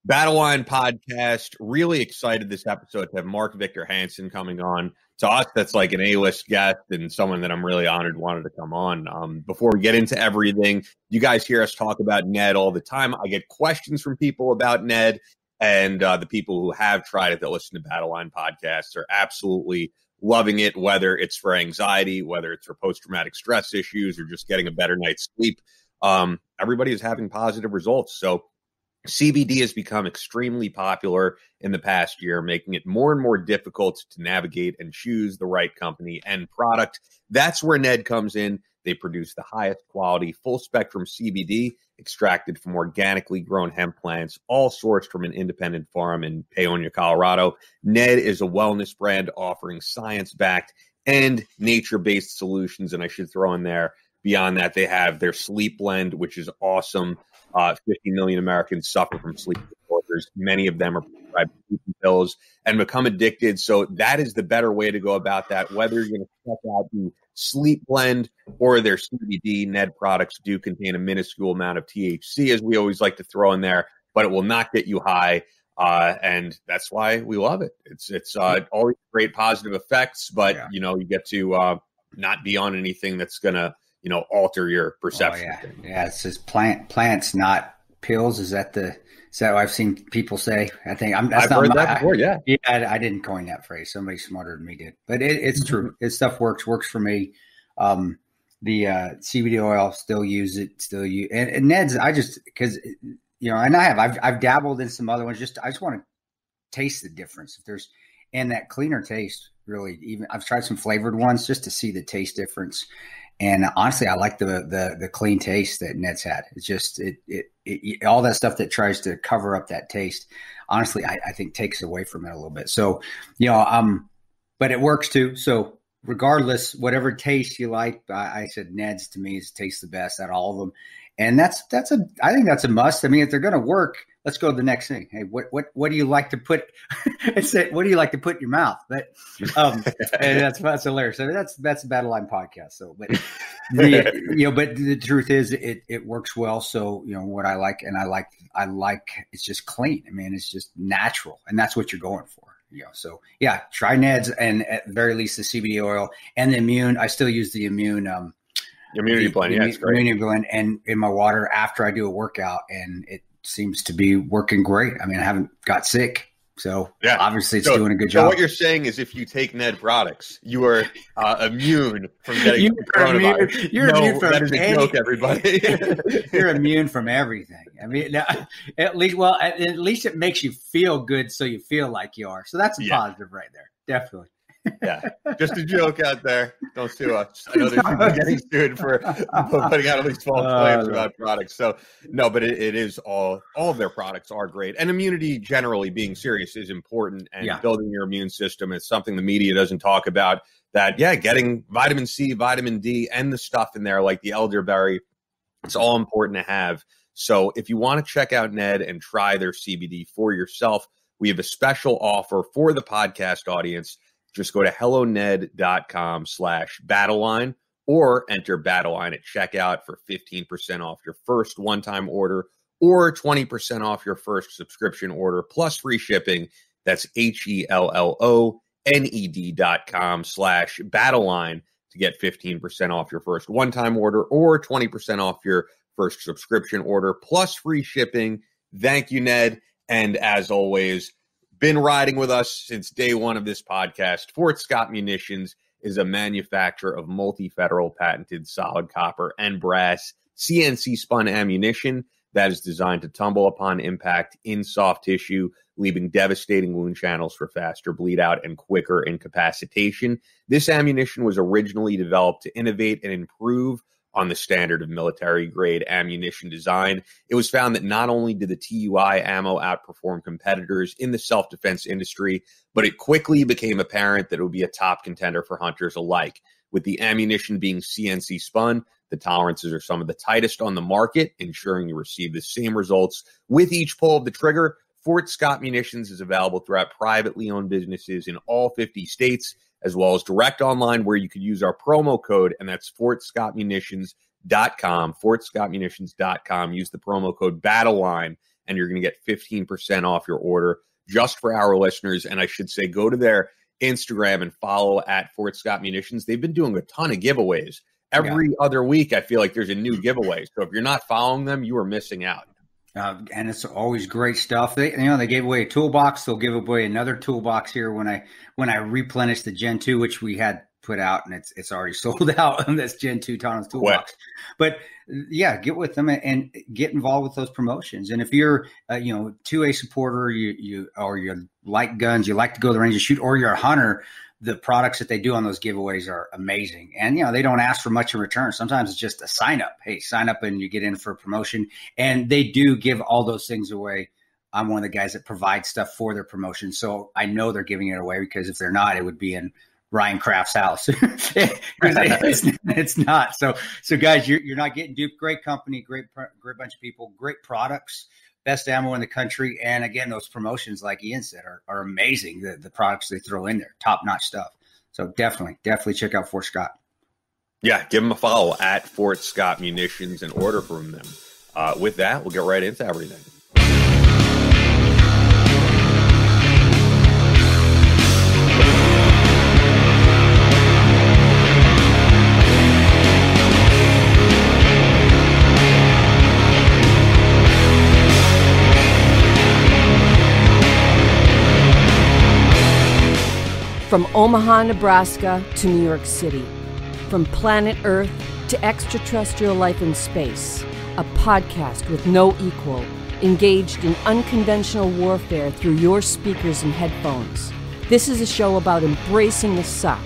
Battleline podcast. Really excited this episode to have Mark Victor Hansen coming on. To us, that's like an A-list guest and someone that I'm really honored wanted to come on. Before we get into everything, you guys hear us talk about Ned all the time. I get questions from people about Ned, and the people who have tried it that listen to Battleline podcasts are absolutely loving it, whether it's for anxiety, whether it's for post-traumatic stress issues, or just getting a better night's sleep. Everybody is having positive results. So CBD has become extremely popular in the past year, making it more and more difficult to navigate and choose the right company and product. That's where Ned comes in. They produce the highest quality, full spectrum CBD extracted from organically grown hemp plants, all sourced from an independent farm in Paonia, Colorado. Ned is a wellness brand offering science-backed and nature-based solutions. And I should throw in there, beyond that, they have their sleep blend, which is awesome. 50 million Americans suffer from sleep disorders. Many of them are prescribed sleeping pills and become addicted. So that is the better way to go about that. Whether you're going to check out the sleep blend or their CBD, Ned products do contain a minuscule amount of THC, as we always like to throw in there, but it will not get you high. And that's why we love it. It's always great positive effects, but you get to not be on anything that's going to alter your perception. Oh, yeah. It says plants, not pills. Is that what I've seen people say? I think I've heard that before. Yeah. I didn't coin that phrase. Somebody smarter than me did, but it's true. It stuff works for me. The CBD oil, still use it, and Ned's. Because and I've dabbled in some other ones. I just want to taste the difference. And that cleaner taste, really. Even I've tried some flavored ones just to see the taste difference. And honestly, I like the clean taste that Ned's had. It's just it all that stuff that tries to cover up that taste. Honestly, I think takes away from it a little bit. So, but it works too. So regardless, whatever taste you like, I said Ned's to me tastes the best out of all of them. And I think that's a must. I mean, if they're going to work, let's go to the next thing. Hey, what do you like to put? What do you like to put in your mouth? But and that's hilarious. So that's the Battleline podcast. So, but but the truth is, it works well. So what I like it's just clean. I mean, it's just natural, and that's what you're going for. So yeah, try Ned's, and at the very least the CBD oil and the immune. I still use the immune. Immunity blend, yeah, it's great. Immunity blend, and in my water after I do a workout, and it seems to be working great. I mean, I haven't got sick, so obviously it's doing a good job. So what you're saying is, if you take Ned products, you are immune from getting coronavirus. You're immune from that is a joke, everybody. You're immune from everything. I mean, at least it makes you feel good, so you feel like you are. So that's a positive right there, definitely. Yeah, just a joke out there. Don't sue us. I know there's people getting sued for putting out at least false claims about products. So no, but it is all of their products are great. And immunity generally being serious is important, and building your immune system is something the media doesn't talk about. That getting vitamin C, vitamin D, and the stuff in there like the elderberry, it's all important to have. So if you want to check out Ned and try their CBD for yourself, we have a special offer for the podcast audience. Just go to helloned.com/Battleline or enter Battleline at checkout for 15% off your first one-time order or 20% off your first subscription order plus free shipping. That's HELLONED.com/Battleline to get 15% off your first one-time order or 20% off your first subscription order plus free shipping. Thank you, Ned. And as always, been riding with us since day one of this podcast. Fort Scott Munitions is a manufacturer of multi-federal patented solid copper and brass CNC spun ammunition that is designed to tumble upon impact in soft tissue, leaving devastating wound channels for faster bleed out and quicker incapacitation. This ammunition was originally developed to innovate and improve on the standard of military-grade ammunition design. It was found that not only did the TUI ammo outperform competitors in the self-defense industry, but it quickly became apparent that it would be a top contender for hunters alike. With the ammunition being CNC spun, the tolerances are some of the tightest on the market, ensuring you receive the same results with each pull of the trigger. Fort Scott Munitions is available throughout privately owned businesses in all 50 states, as well as direct online where you could use our promo code, and that's FortScottMunitions.com, FortScottMunitions.com. Use the promo code Battleline and you're going to get 15% off your order just for our listeners. And I should say, go to their Instagram and follow at Fort Scott Munitions. They've been doing a ton of giveaways. Every other week, I feel like there's a new giveaway. So if you're not following them, you are missing out. And it's always great stuff. They gave away a toolbox. They'll give away another toolbox here when I replenish the Gen 2, which we had put out, and it's already sold out on this Gen 2 Taunus toolbox. But yeah, get with them and get involved with those promotions. And if you're 2A supporter, you like guns, you like to go to the range and shoot, or you're a hunter, the products that they do on those giveaways are amazing. And, they don't ask for much in return. Sometimes it's just a sign up. Hey, sign up and you get in for a promotion. And they do give all those things away. I'm one of the guys that provides stuff for their promotion. So I know they're giving it away, because if they're not, it would be in Ryan Kraft's house. It's not. So guys, you're not getting duped. Great company, great bunch of people, great products. Best ammo in the country. And again, those promotions, like Ian said, are amazing. The products they throw in there, top-notch stuff. So definitely check out Fort Scott. Yeah, give them a follow at Fort Scott Munitions and order from them. With that, we'll get right into everything. From Omaha, Nebraska to New York City, from planet Earth to extraterrestrial life in space, a podcast with no equal, engaged in unconventional warfare through your speakers and headphones. This is a show about embracing the suck,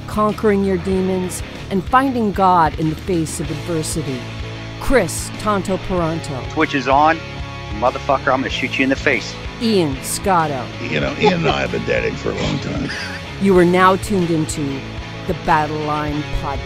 conquering your demons, and finding God in the face of adversity. Chris Tonto Peranto. Twitch is on. Motherfucker, I'm going to shoot you in the face. Ian Scotto. Ian and I have been dating for a long time. You are now tuned into the Battleline podcast.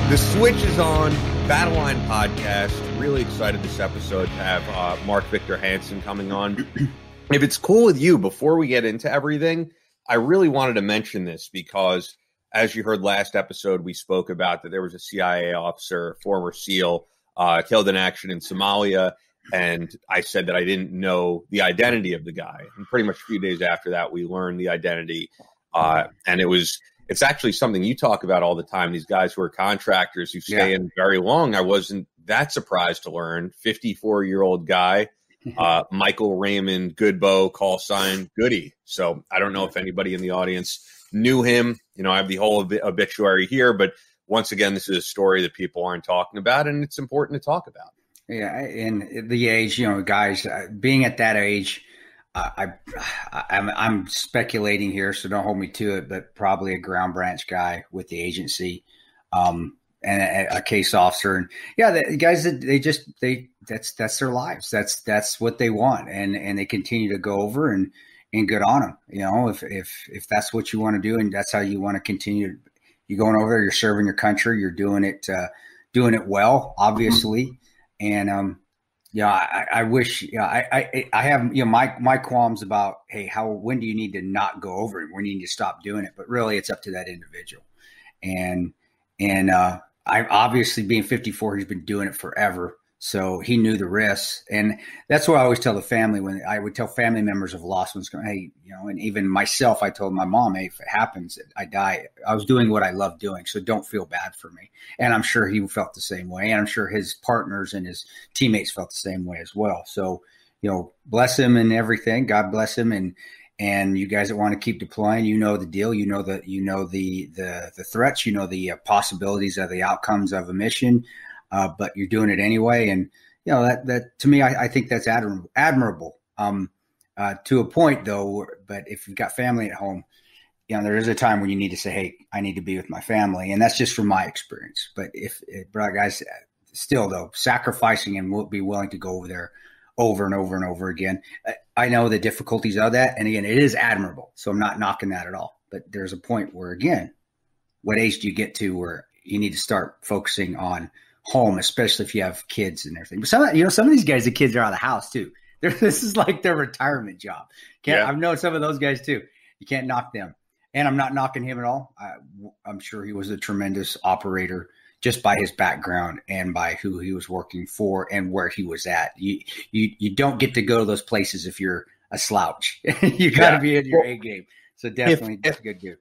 The switch is on. Battleline podcast. Really excited this episode to have Mark Victor Hansen coming on. If it's cool with you, before we get into everything, I really wanted to mention this because, as you heard last episode, we spoke about that there was a CIA officer, former SEAL, killed in action in Somalia, and I said that I didn't know the identity of the guy. And pretty much a few days after that, we learned the identity, and it's actually something you talk about all the time. These guys who are contractors who stay in very long. I wasn't that surprised to learn. 54-year-old guy, Michael Raymond Goodbow, call sign Goody. So I don't know if anybody in the audience knew him. I have the whole obituary here, but once again, this is a story that people aren't talking about, and it's important to talk about. Yeah, and the age, guys, being at that age, I'm speculating here, so don't hold me to it, but probably a ground branch guy with the agency, and a case officer. And the guys, that's their lives. That's what they want. And they continue to go over and good on them. If that's what you want to do and that's how you want to continue, you're going over there, you're serving your country, you're doing it well, obviously. And, I wish, I have, my qualms about, hey, when do you need to not go over it? When do you need to stop doing it? But really it's up to that individual. And I obviously, being 54, he's been doing it forever. So he knew the risks. And that's what I always tell the family when I would tell family members of lost ones, hey, and even myself, I told my mom, hey, if it happens, I die. I was doing what I love doing. So don't feel bad for me. And I'm sure he felt the same way. And I'm sure his partners and his teammates felt the same way as well. So, bless him and everything. God bless him. And you guys that want to keep deploying, the deal, the threats, the possibilities of the outcomes of a mission, but you're doing it anyway. And, that to me, I think that's admirable to a point though. But if you've got family at home, there is a time when you need to say, hey, I need to be with my family. And that's just from my experience. But if guys, still though, sacrificing and will be willing to go over there over and over and over again. I know the difficulties of that. And again, it is admirable. So I'm not knocking that at all. But there's a point where, again, what age do you get to where you need to start focusing on home, especially if you have kids and everything. But some of these guys, the kids are out of the house too. This is like their retirement job. I've known some of those guys too. You can't knock them. And I'm not knocking him at all. I'm sure he was a tremendous operator just by his background and by who he was working for and where he was at. You don't get to go to those places if you're a slouch. You got to be in your A game. So definitely a good dude.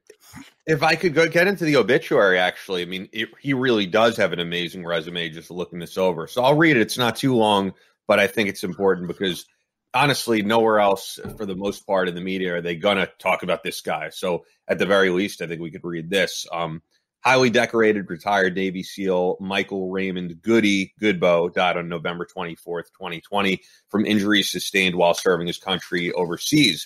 If I could get into the obituary, actually, I mean, he really does have an amazing resume just looking this over. So I'll read it. It's not too long, but I think it's important because honestly, nowhere else for the most part in the media are they going to talk about this guy. So at the very least, I think we could read this. Highly decorated retired Navy SEAL Michael Raymond Goodboe died on November 24th, 2020 from injuries sustained while serving his country overseas.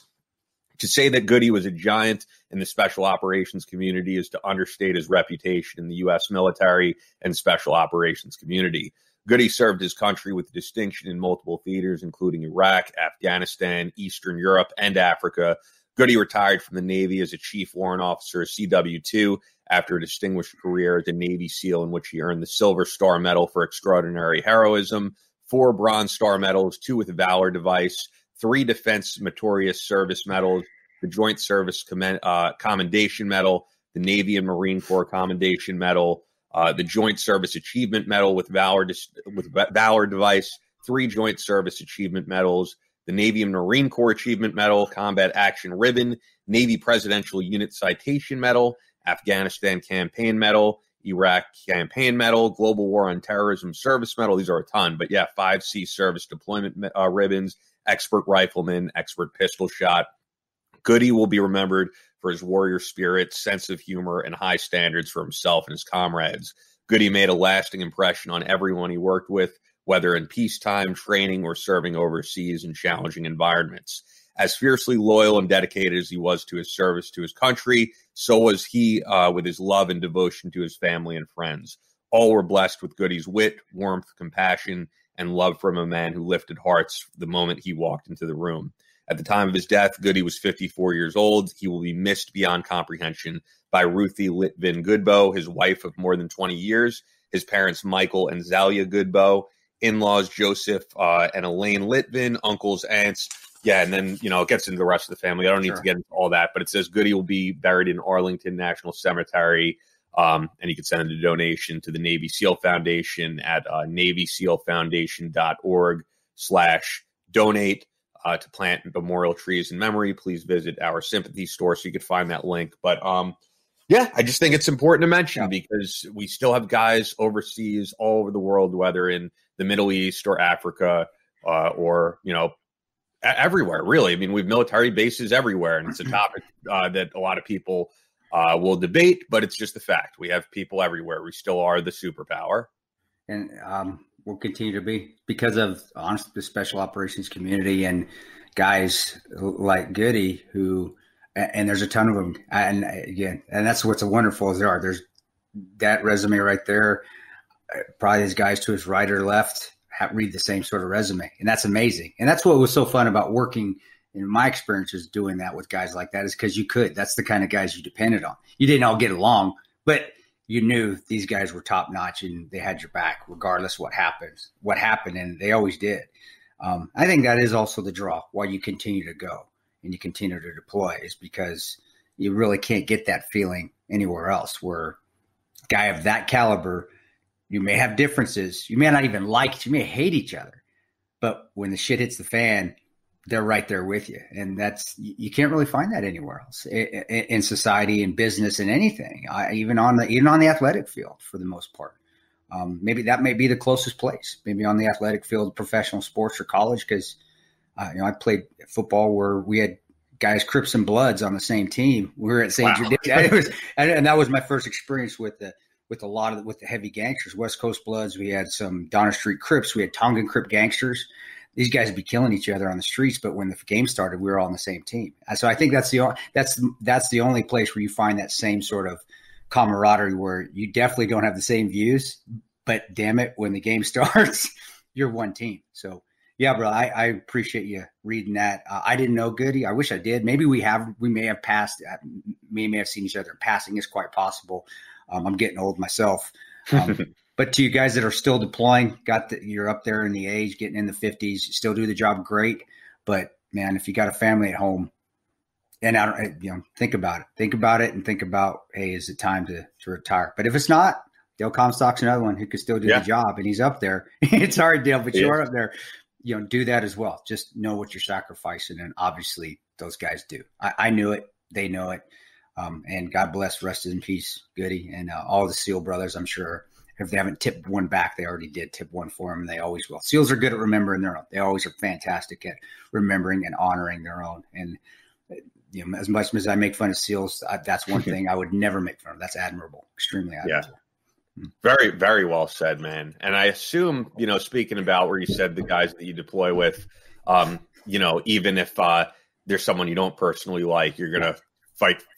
To say that Goody was a giant in the special operations community is to understate his reputation in the U.S. military and special operations community. Goody served his country with distinction in multiple theaters, including Iraq, Afghanistan, Eastern Europe, and Africa. Goody retired from the Navy as a Chief Warrant Officer, CW2, after a distinguished career as a Navy SEAL in which he earned the Silver Star Medal for extraordinary heroism, 4 Bronze Star medals, 2 with the Valor Device, 3 Defense Meritorious Service medals, the Joint Service Commendation Medal, the Navy and Marine Corps Commendation Medal, the Joint Service Achievement Medal with Valor Device, 3 Joint Service Achievement Medals, the Navy and Marine Corps Achievement Medal, Combat Action Ribbon, Navy Presidential Unit Citation Medal, Afghanistan Campaign Medal, Iraq Campaign Medal, Global War on Terrorism Service Medal. These are a ton, but 5 C Service Deployment ribbons, Expert Rifleman, Expert Pistol Shot. Goody will be remembered for his warrior spirit, sense of humor, and high standards for himself and his comrades. Goody made a lasting impression on everyone he worked with, whether in peacetime, training, or serving overseas in challenging environments. As fiercely loyal and dedicated as he was to his service to his country, so was he with his love and devotion to his family and friends. All were blessed with Goody's wit, warmth, compassion, and love from a man who lifted hearts the moment he walked into the room. At the time of his death, Goody was 54 years old. He will be missed beyond comprehension by Ruthie Litvin Goodboe, his wife of more than 20 years, his parents Michael and Zalia Goodboe, in-laws Joseph and Elaine Litvin, uncles, aunts. Yeah, and then, it gets into the rest of the family. I don't need to get into all that, but it says Goody will be buried in Arlington National Cemetery, and you can send a donation to the Navy SEAL Foundation at NavySealFoundation.org/donate to plant memorial trees in memory. Please visit our sympathy store so you could find that link. But I just think it's important to mention because we still have guys overseas all over the world, whether in the Middle East or Africa or everywhere, really. I mean, we have military bases everywhere, and it's a topic that a lot of people will debate, but it's just the fact. We have people everywhere. We still are the superpower. And we'll continue to be because of, honestly, the special operations community and guys like Goody who, and there's a ton of them. And again, and that's what's wonderful is there's that resume right there. Probably his guys to his right or left read the same sort of resume. And that's amazing. And that's what was so fun about working in my experiences doing that with guys like that is because you could. That's the kind of guys you depended on. You didn't all get along, but you knew these guys were top notch and they had your back regardless what happened, and they always did. I think that is also the draw why you continue to go and you continue to deploy is because you really can't get that feeling anywhere else where a guy of that caliber, you may have differences. You may not even like it. You may hate each other. But when the shit hits the fan, they're right there with you. And you can't really find that anywhere else in society, in business, in anything, even on the athletic field for the most part. Maybe that may be the closest place, maybe on the athletic field, professional sports or college, because I played football where we had guys, Crips and Bloods on the same team. We were at St. Jude. And that was my first experience with the heavy gangsters, West Coast Bloods. We had some Donner Street Crips. We had Tongan Crip gangsters. These guys would be killing each other on the streets, but when the game started, we were all on the same team. So I think that's the only place where you find that same sort of camaraderie where you definitely don't have the same views, but damn it, when the game starts, you're one team. So Yeah, bro. I appreciate you reading that. I didn't know Goody. I wish I did. Maybe we may have passed. We may have seen each other in passing. Is quite possible. I'm getting old myself. But to you guys that are still deploying, you're up there in the age, getting in the 50s, you still do the job great. But man, if you got a family at home, and think about it. Think about it, and think about, hey, is it time to retire? But if it's not, Dale Comstock's another one who could still do the job, and he's up there. It's hard, Dale, but you're up there. Do that as well. Just know what you're sacrificing, and obviously those guys do. I knew it. They know it. And God bless, rest in peace, Goody, and all the SEAL brothers. I'm sure if they haven't tipped one back, they already did tip one for them, and they always will. SEALs are good at remembering their own. They always are fantastic at remembering and honoring their own. And as much as I make fun of SEALs, that's one thing I would never make fun of. That's admirable, extremely admirable. Yeah. Very, very well said, man. And I assume, speaking about where you said the guys that you deploy with, even if there's someone you don't personally like, you're going to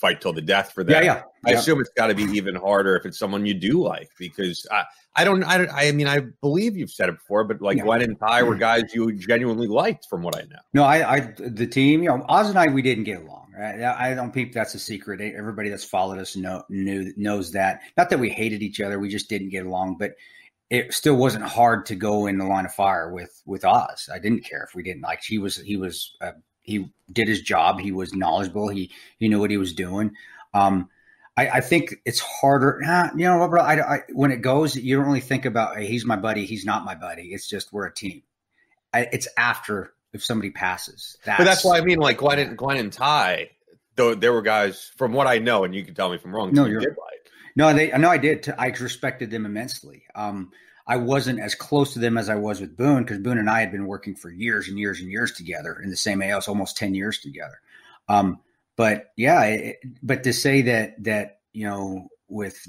fight till the death for them. Yeah. I assume it's got to be even harder if it's someone you do like, because I believe you've said it before, but Glenn and Ty were guys you genuinely liked from what I know. No, the team, Oz and I, we didn't get along. Right? I don't think that's a secret. Everybody that's followed us knows that. Not that we hated each other. We just didn't get along, but it still wasn't hard to go in the line of fire with Oz. I didn't care if we didn't like. He did his job. He was knowledgeable. He knew what he was doing. I think it's harder. Bro, when it goes, you don't really think about, hey, he's my buddy. He's not my buddy. It's just, we're a team. It's after, if somebody passes. But that's why I mean, like Glenn and Ty, though there were guys from what I know, and you can tell me if I'm wrong. No, I did. I respected them immensely. I wasn't as close to them as I was with Boone, because Boone and I had been working for years and years and years together in the same AOS, almost 10 years together. But to say that with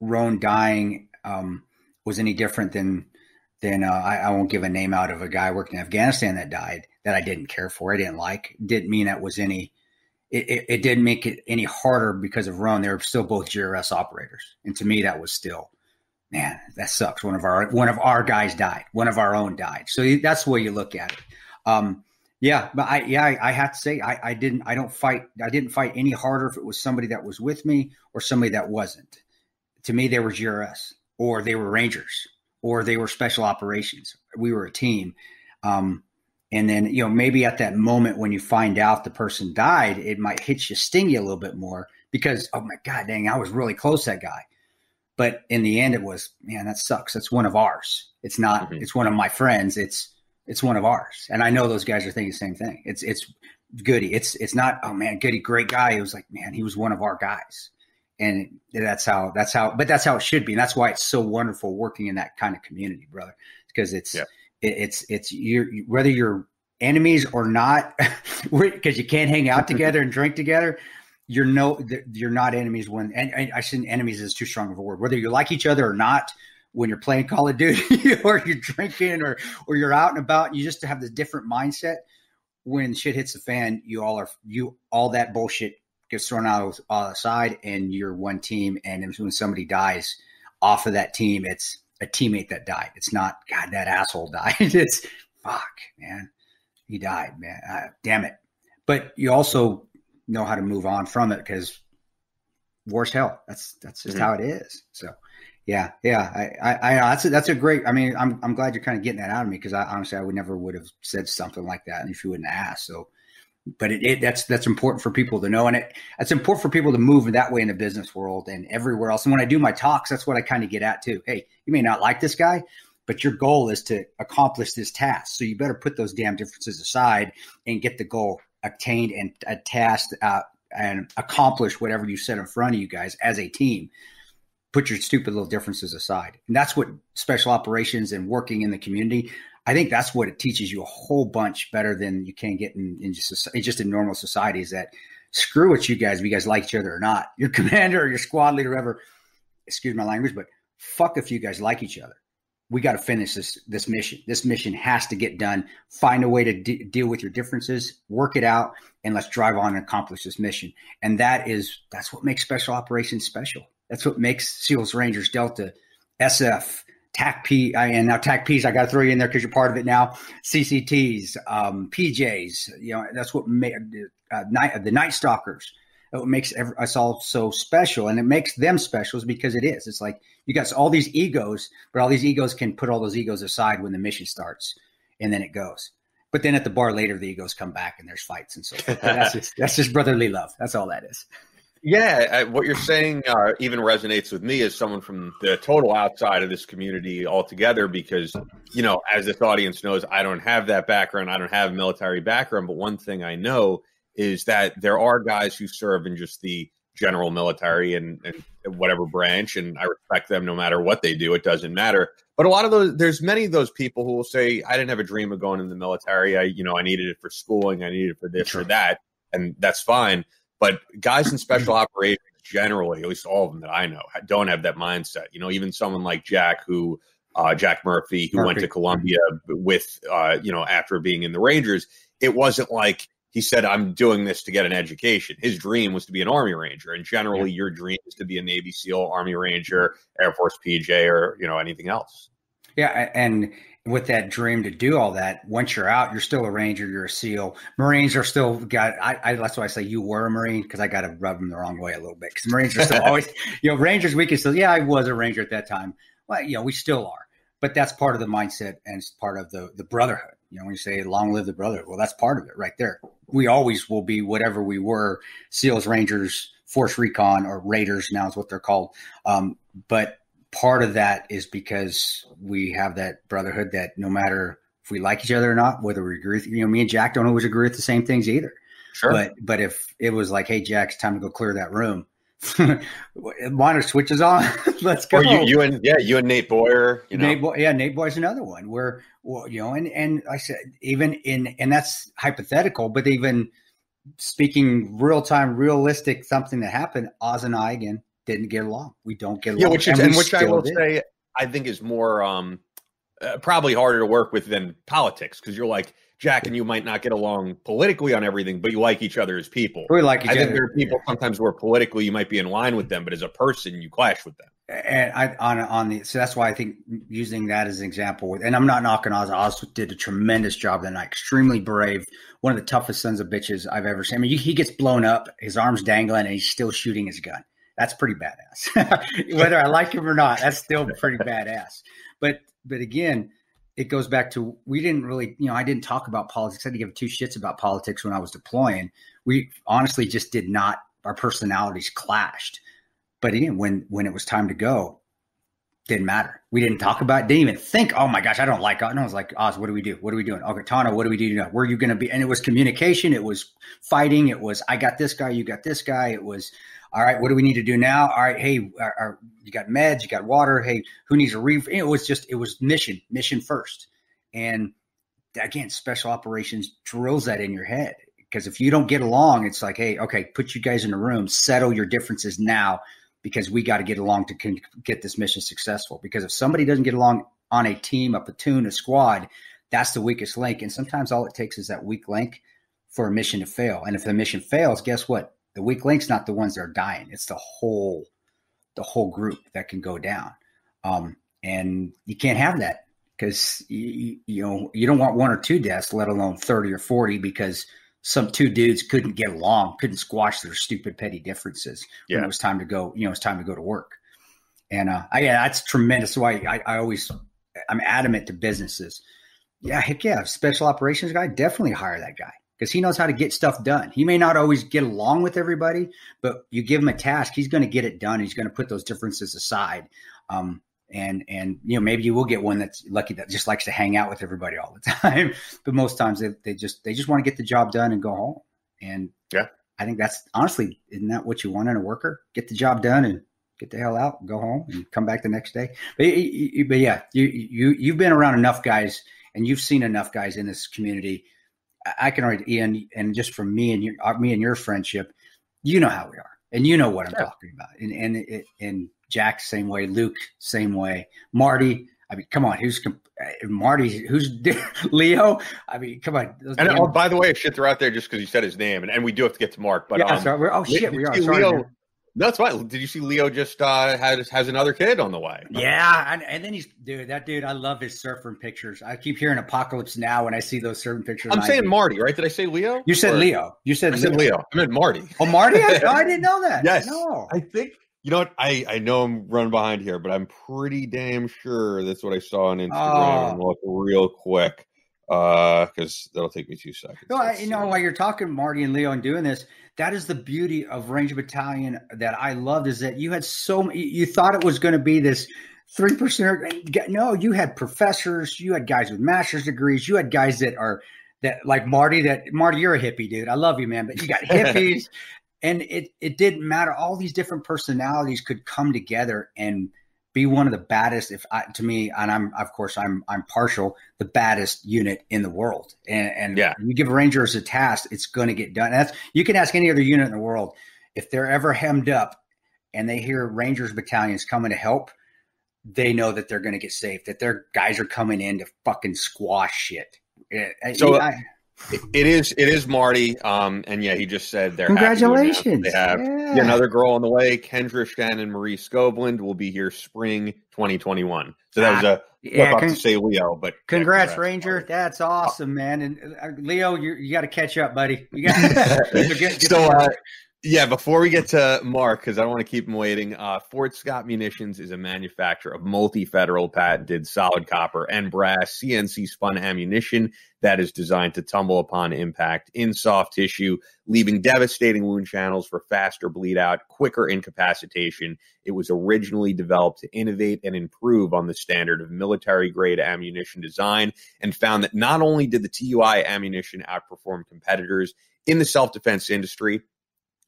Roan dying was any different than I won't give a name out of a guy working in Afghanistan that died that I didn't care for, I didn't like. Didn't mean that was any. It didn't make it any harder because of Roan. They were still both GRS operators, and to me, that was still, man, that sucks. One of our guys died. One of our own died. So that's the way you look at it. But I have to say I didn't fight any harder if it was somebody that was with me or somebody that wasn't. To me, they were GRS, or they were Rangers, or they were special operations. We were a team. And then, maybe at that moment when you find out the person died, it might sting you a little bit more because, oh my God, dang, I was really close to that guy. But in the end, it was, man, that sucks. That's one of ours. It's not, It's one of my friends. It's one of ours. And I know those guys are thinking the same thing. It's Goody. It's not, oh man, Goody, great guy. It was like, man, he was one of our guys. And that's how it should be. And that's why it's so wonderful working in that kind of community, brother, because it's whether you're enemies or not, because you can't hang out together and drink together. You're not enemies and I shouldn't, enemies is too strong of a word. Whether you like each other or not, when you're playing Call of Duty or you're drinking or you're out and about, you just have the different mindset. When shit hits the fan, all that bullshit gets thrown out aside, and you're one team. And when somebody dies off of that team, it's a teammate that died. It's not, God, that asshole died. It's, fuck, man, he died, man. Damn it. But you also know how to move on from it, because war's hell. That's just how it is. So yeah. That's a great, I mean, I'm glad you're kind of getting that out of me, because honestly, I would have said something like that if you wouldn't ask. So, but that's important for people to know. And it's important for people to move in that way in the business world and everywhere else. And when I do my talks, that's what I kind of get at too. Hey, you may not like this guy, but your goal is to accomplish this task. So you better put those damn differences aside and get the goal attained and tasked and accomplish whatever you set in front of you guys as a team. Put your stupid little differences aside. And that's what special operations and working in the community, I think that's what it teaches you a whole bunch better than you can get in just in normal society, is that screw what you guys, if you guys like each other or not, your commander or your squad leader, whoever, excuse my language, but fuck if you guys like each other. We got to finish this mission. This mission has to get done. Find a way to deal with your differences, work it out, and let's drive on and accomplish this mission. And that's what makes special operations special. That's what makes SEALs, Rangers, Delta, SF, TACP, and now TACPs, I got to throw you in there because you're part of it now. CCTs, PJs, that's what the Night Stalkers. It makes us all so special, and it makes them special because it is. It's like you got all these egos, but all these egos can put all those egos aside when the mission starts, and then it goes. But then at the bar later, the egos come back and there's fights and so forth. That's just brotherly love. That's all that is. Yeah, what you're saying even resonates with me as someone from the total outside of this community altogether because, as this audience knows, I don't have that background. I don't have a military background. But one thing I know is that there are guys who serve in just the general military and whatever branch, and I respect them no matter what they do. It doesn't matter. But a lot of there's many of those people who will say, I didn't have a dream of going in the military. I needed it for schooling. I needed it for this or that. And that's fine. But guys in special operations generally, at least all of them that I know, don't have that mindset. Even someone like Jack, Jack Murphy, who went to Columbia with, after being in the Rangers, it wasn't like he said, I'm doing this to get an education. His dream was to be an Army Ranger. And generally, your dream is to be a Navy SEAL, Army Ranger, Air Force PJ, or, anything else. Yeah. And with that dream to do all that, once you're out, you're still a Ranger, you're a SEAL. Marines are still that's why I say you were a Marine, because I got to rub them the wrong way a little bit. Because Marines are still always, Rangers, we can still, I was a Ranger at that time. Well, we still are. But that's part of the mindset and it's part of the brotherhood. When you say long live the brotherhood, well, that's part of it right there. We always will be whatever we were, SEALs, Rangers, Force Recon, or Raiders now is what they're called. But part of that is because we have that brotherhood that no matter if we like each other or not, whether we agree with, me and Jack don't always agree with the same things either. Sure. But if it was like, hey, Jack, it's time to go clear that room. Monitor switches on. Let's go. Or you and Nate Dwyer. Nate Dwyer's another one where, and I said, and that's hypothetical, but even speaking real time, realistic, something that happened, Oz and I, again, didn't get along. We don't get along. Yeah, which I will say, I think is more probably harder to work with than politics, because you're like, Jack and you might not get along politically on everything, but you like each other as people. We like each other. I think there are people sometimes where politically you might be in line with them, but as a person you clash with them. And so that's why I think using that as an example, and I'm not knocking Oz. Oz did a tremendous job that night. Extremely brave. One of the toughest sons of bitches I've ever seen. I mean, he gets blown up, his arms dangling, and he's still shooting his gun. That's pretty badass. Whether I like him or not, that's still pretty badass. But again, it goes back to, we didn't really, I didn't talk about politics. I didn't give two shits about politics when I was deploying. We honestly just did not, our personalities clashed. But again, when it was time to go, didn't matter. We didn't talk about it, didn't even think, oh my gosh, I don't like Oz. And I was like, Oz, what do we do? What are we doing? Okay, Tano, what do we do now? Where are you going to be? And it was communication. It was fighting. It was, I got this guy, you got this guy. It was, all right, what do we need to do now? All right, hey, you got meds, you got water. Hey, who needs a refill? It was mission first. And again, special operations drills that in your head, because if you don't get along, it's like, hey, okay, put you guys in a room, settle your differences now, because we got to get along to get this mission successful. Because if somebody doesn't get along on a team, a platoon, a squad, that's the weakest link. And sometimes all it takes is that weak link for a mission to fail. And if the mission fails, guess what? The weak link's not the ones that are dying. It's the whole group that can go down. And you can't have that, because you don't want one or two deaths, let alone 30 or 40, because some two dudes couldn't get along, couldn't squash their stupid petty differences when it was time to go. It's time to go to work. And that's tremendous. Why I'm adamant to businesses. Yeah, heck yeah, special operations guy, definitely hire that guy, because he knows how to get stuff done. He may not always get along with everybody, but you give him a task, he's going to get it done. He's going to put those differences aside. And maybe you will get one that's lucky that just likes to hang out with everybody all the time. But most times they just want to get the job done and go home. And yeah, I think that's honestly, isn't that what you want in a worker? Get the job done and get the hell out, go home and come back the next day. But yeah, you've been around enough guys and you've seen enough guys in this community. I can already, Ian, and just from me and your friendship, you know how we are, and you know what I'm talking about. And Jack, same way. Luke, same way. Marty, I mean, come on. Who's Leo? I mean, come on. And by the way, I should throw out there just because you said his name, and we do have to get to Mark. But yeah, sorry. We are. Sorry. That's right. Did you see Leo just has another kid on the way? Yeah, and then that dude. I love his surfing pictures. I keep hearing Apocalypse Now when I see those surfing pictures. I'm saying Marty, right? Did I say Leo? You said Leo. You said I said Leo. I meant Marty. Oh, Marty? I didn't know that. Yes. No. I think, you know what? I know I'm running behind here, but I'm pretty damn sure that's what I saw on Instagram. I'm looking real quick because that'll take me 2 seconds. No, while you're talking Marty and Leo and doing this, that is the beauty of Ranger Battalion that I loved, is that you had you thought it was going to be this 3%. No, you had professors, you had guys with master's degrees, you had guys that like Marty, you're a hippie, dude. I love you, man, but you got hippies and it didn't matter. All these different personalities could come together and be one of the baddest, to me, and I'm partial, the baddest unit in the world. And yeah, you give Rangers a task, it's going to get done. You can ask any other unit in the world, if they're ever hemmed up and they hear Rangers battalions coming to help, they know that they're going to get safe, that their guys are coming in to fucking squash shit. So it is Marty. And yeah, he just said they're congratulations. They have another girl on the way. Kendra Shannon Marie Scobland will be here spring 2021. So that was a flip up to say Leo, but congrats Ranger. Marty. That's awesome, man. And Leo, you got to catch up, buddy. You got yeah, before we get to Mark, because I don't want to keep him waiting, Fort Scott Munitions is a manufacturer of multi-federal patented solid copper and brass CNC spun ammunition that is designed to tumble upon impact in soft tissue, leaving devastating wound channels for faster bleed out, quicker incapacitation. It was originally developed to innovate and improve on the standard of military-grade ammunition design, and found that not only did the TUI ammunition outperform competitors in the self-defense industry,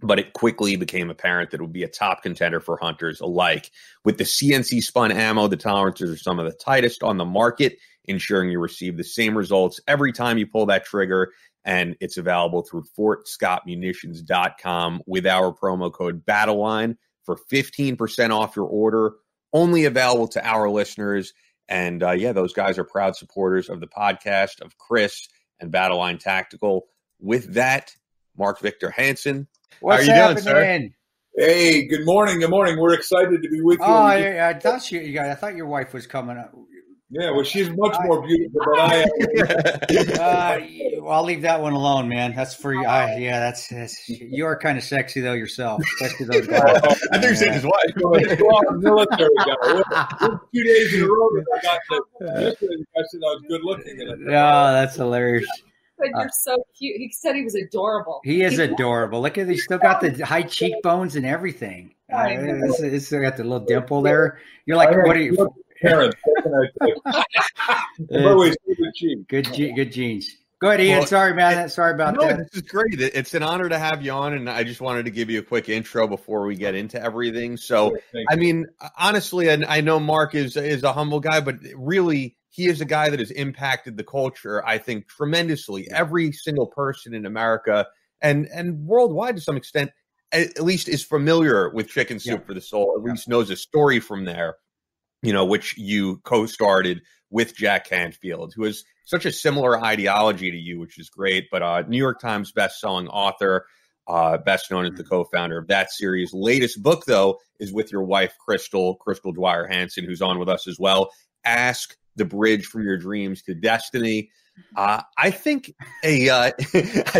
but it quickly became apparent that it would be a top contender for hunters alike. With the CNC spun ammo, the tolerances are some of the tightest on the market, ensuring you receive the same results every time you pull that trigger. And it's available through FortScottMunitions.com with our promo code Battleline for 15% off your order. Only available to our listeners. And those guys are proud supporters of the podcast, of Chris and Battleline Tactical. With that, Mark Victor Hansen. What's How are you happening? doing, sir? Hey, good morning. Good morning. We're excited to be with you. Oh, I thought I thought your wife was coming up. Yeah, well, she's much more beautiful than I am. I'll leave that one alone, man. That's for you. That's you are kind of sexy though yourself, especially those glasses. I think you said his wife. Military guy. 2 days in a row that I got yesterday. I said I was good looking. Oh, that's hilarious. But you're so cute. He said he was adorable. He is adorable. Look at he's still got the high cheekbones and evering. It's still got the little dimple there. You're like, what are you? Parents. Good genes. Go ahead, Ian. Sorry, man. Sorry about that. This is great. It's an honor to have you on, and I just wanted to give you a quick intro before we get into everything. So, I mean, honestly, I know Mark is a humble guy, but really, he is a guy that has impacted the culture, I think, tremendously. Every single person in America and worldwide to some extent, at least is familiar with Chicken Soup for the Soul, at least knows a story from there, which you co-started with Jack Canfield, who has such a similar ideology to you, which is great. But New York Times bestselling author, best known as the co-founder of that series. Latest book, though, is with your wife, Crystal Dwyer Hansen, who's on with us as well. Ask the Bridge from Your Dreams to Destiny. I think I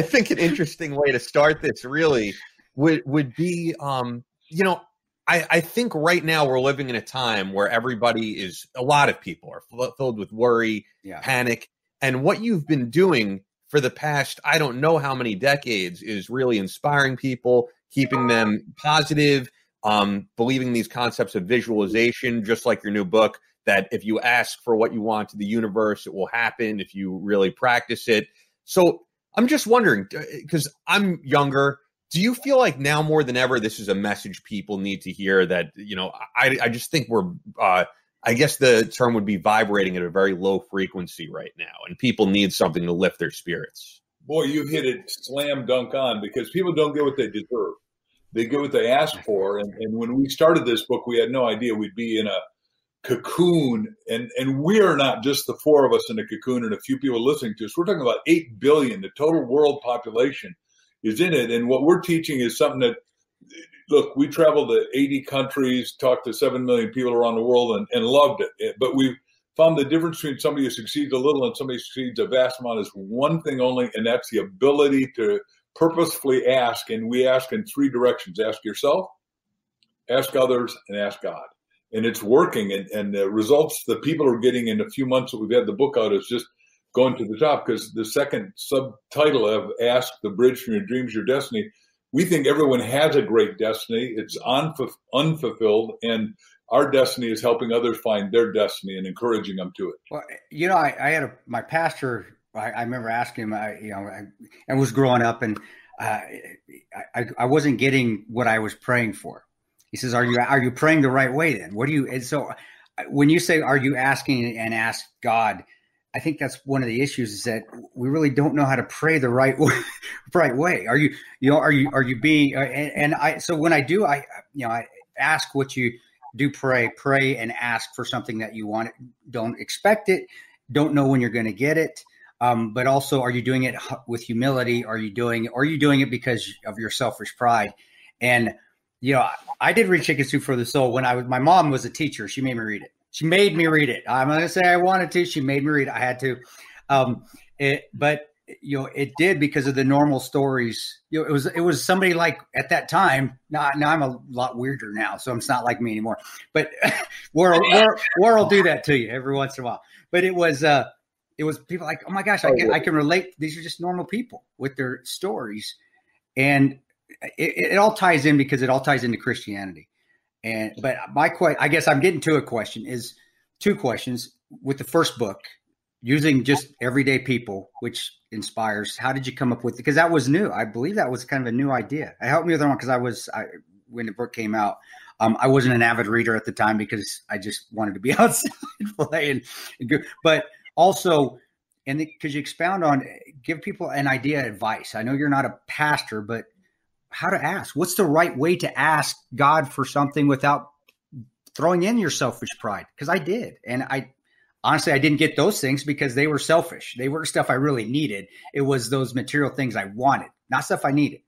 think an interesting way to start this really would be, I think right now we're living in a time where a lot of people are filled with worry, panic, and what you've been doing for the past, I don't know how many decades, is really inspiring people, keeping them positive, believing these concepts of visualization, just like your new book, that if you ask for what you want to the universe, it will happen if you really practice it. So I'm just wondering, because I'm younger, do you feel like now more than ever, this is a message people need to hear that, I just think we're, I guess the term would be vibrating at a very low frequency right now, and people need something to lift their spirits. Boy, you hit it slam dunk on, because people don't get what they deserve. They get what they ask for. And when we started this book, we had no idea we'd be in a cocoon, and we are not just the four of us in a cocoon and a few people listening to us. We're talking about 8 billion, the total world population is in it. And what we're teaching is something that look, we traveled to 80 countries, talked to 7 million people around the world, and loved it. But we found the difference between somebody who succeeds a little and somebody who succeeds a vast amount is one thing only, and that's the ability to purposefully ask. And we ask in 3 directions: ask yourself, ask others, and ask God. And it's working. And the results that people are getting in a few months that we've had the book out is just going to the top, because the second subtitle of Ask, the Bridge from Your Dreams, Your Destiny, we think everyone has a great destiny. It's unfulfilled, and our destiny is helping others find their destiny and encouraging them to it. Well, I had my pastor. I remember asking him. I was growing up, and I wasn't getting what I was praying for. He says, "Are you praying the right way? Then what do you?" And so, when you say, "Are you asking and ask God?" I think that's one of the issues, is that we really don't know how to pray the right way. Are you being? So when I do, I ask what you do. Pray and ask for something that you want. Don't expect it. Don't know when you're going to get it. But also, are you doing it with humility? Are you doing it because of your selfish pride? And I did read Chicken Soup for the Soul when my mom was a teacher. She made me read it. I'm going to say I wanted to. She made me read it. I had to. But it did, because of the normal stories. It was somebody like, at that time. Now I'm a lot weirder now, so it's not like me anymore. But war will do that to you every once in a while. But it was people like, oh my gosh, I can relate. These are just normal people with their stories, and it all ties in, because it all ties into Christianity. But I guess I'm getting to a question, is 2 questions with the first book, using just everyday people, which inspires. How did you come up with it? Because that was new. I believe that was kind of a new idea. Help me with that one, because when the book came out, I wasn't an avid reader at the time, because I just wanted to be outside playing. But also, and because you expound on, give people an idea, advice. I know you're not a pastor, but how to ask. What's the right way to ask God for something without throwing in your selfish pride? Because I did. And honestly, I didn't get those things because they were selfish. They weren't stuff I really needed. It was those material things I wanted, not stuff I needed.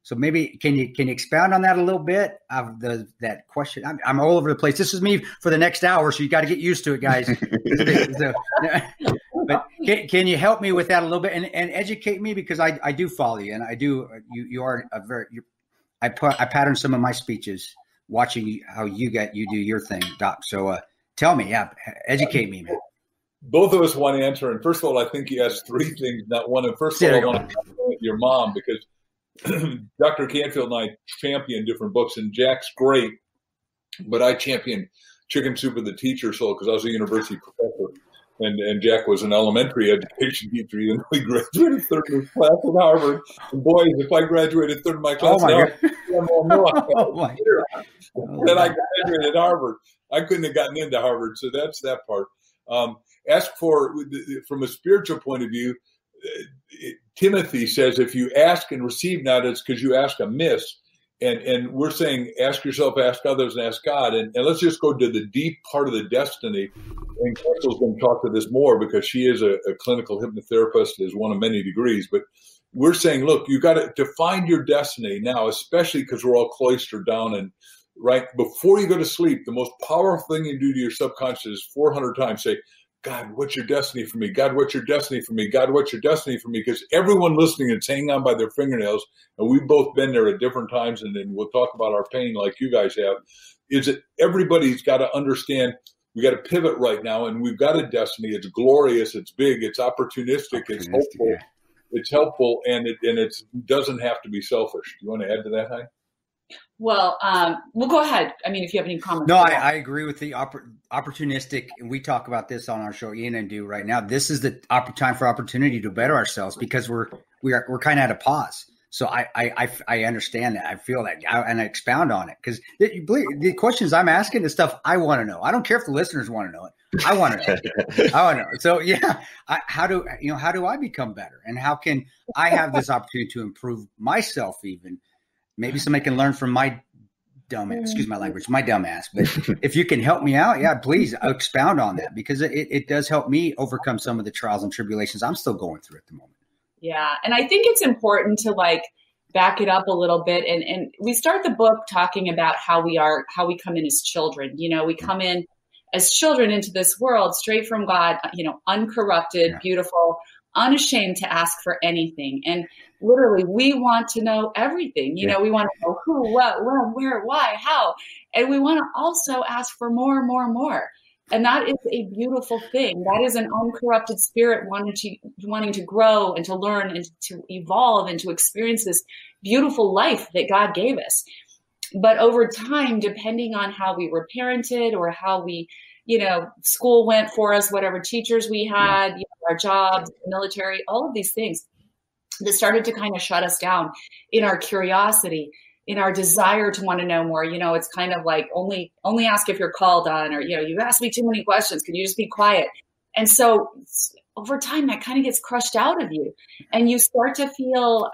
So maybe can you expound on that a little bit, of that question? I'm all over the place. This is me for the next hour, so you got to get used to it, guys. But can you help me with that a little bit and educate me, because I do follow you, and I do. You are I pattern some of my speeches watching how you do your thing, Doc. So tell me, educate me, man. Both of us want to answer, and first of all, I think you asked 3 things, not one. And first of all, I want to compliment your mom, because Dr. Canfield and I champion different books, and Jack's great, but I champion Chicken Soup of the Teacher Soul because I was a university professor, and Jack was an elementary education teacher. Even though he graduated 3rd in his class at Harvard. And boys, if I graduated 3rd in my class, then I graduated at Harvard. I couldn't have gotten into Harvard, so that's that part. Ask for, from a spiritual point of view, Timothy says, if you ask and receive not, it's because you ask amiss. And we're saying, ask yourself, ask others, and ask God. And let's just go to the deep part of the destiny. And Crystal's going to talk to this more, because she is a clinical hypnotherapist, is one of many degrees. But we're saying, look, you got to find your destiny now, especially because we're all cloistered down. And right before you go to sleep, the most powerful thing you do to your subconscious is 400 times say, God, what's your destiny for me? God, what's your destiny for me? God, what's your destiny for me? Because everyone listening is hanging on by their fingernails, and we've both been there at different times, and then we'll talk about our pain like you guys have, is that everybody's got to understand we got to pivot right now, and we've got a destiny. It's glorious. It's big. It's opportunistic. It's hopeful. Yeah. It's helpful, and it doesn't have to be selfish. Do you want to add to that, Hy? Well, go ahead. I mean, if you have any comments. No, I agree with the opportunistic, and we talk about this on our show, Ian and do right now. This is the time for opportunity to better ourselves, because we're kind of at a pause. So I understand that. I feel that, and I expound on it, because the questions I'm asking is stuff I want to know. I don't care if the listeners want to know it. I want to know. I want to know. So yeah, how do I become better, and how can I have this opportunity to improve myself even? Maybe somebody can learn from my dumbass, excuse my language, my dumbass. But if you can help me out, yeah, please expound on that, because it does help me overcome some of the trials and tribulations I'm still going through at the moment. Yeah. And I think it's important to back it up a little bit. And we start the book talking about how we come in as children. We come in as children into this world straight from God, uncorrupted, beautiful, unashamed to ask for anything. And literally, we want to know everything. We want to know who, what, when, where, why, how. And we want to also ask for more and more and more. And that is a beautiful thing. That is an uncorrupted spirit wanting to grow and to learn and to evolve and to experience this beautiful life that God gave us. But over time, depending on how we were parented or how we, school went for us, whatever teachers we had, our jobs, military, all of these things that started to kind of shut us down in our curiosity, in our desire to want to know more. It's kind of like only ask if you're called on, or, you ask me too many questions. Can you just be quiet? And so over time, that kind of gets crushed out of you. And you start to feel,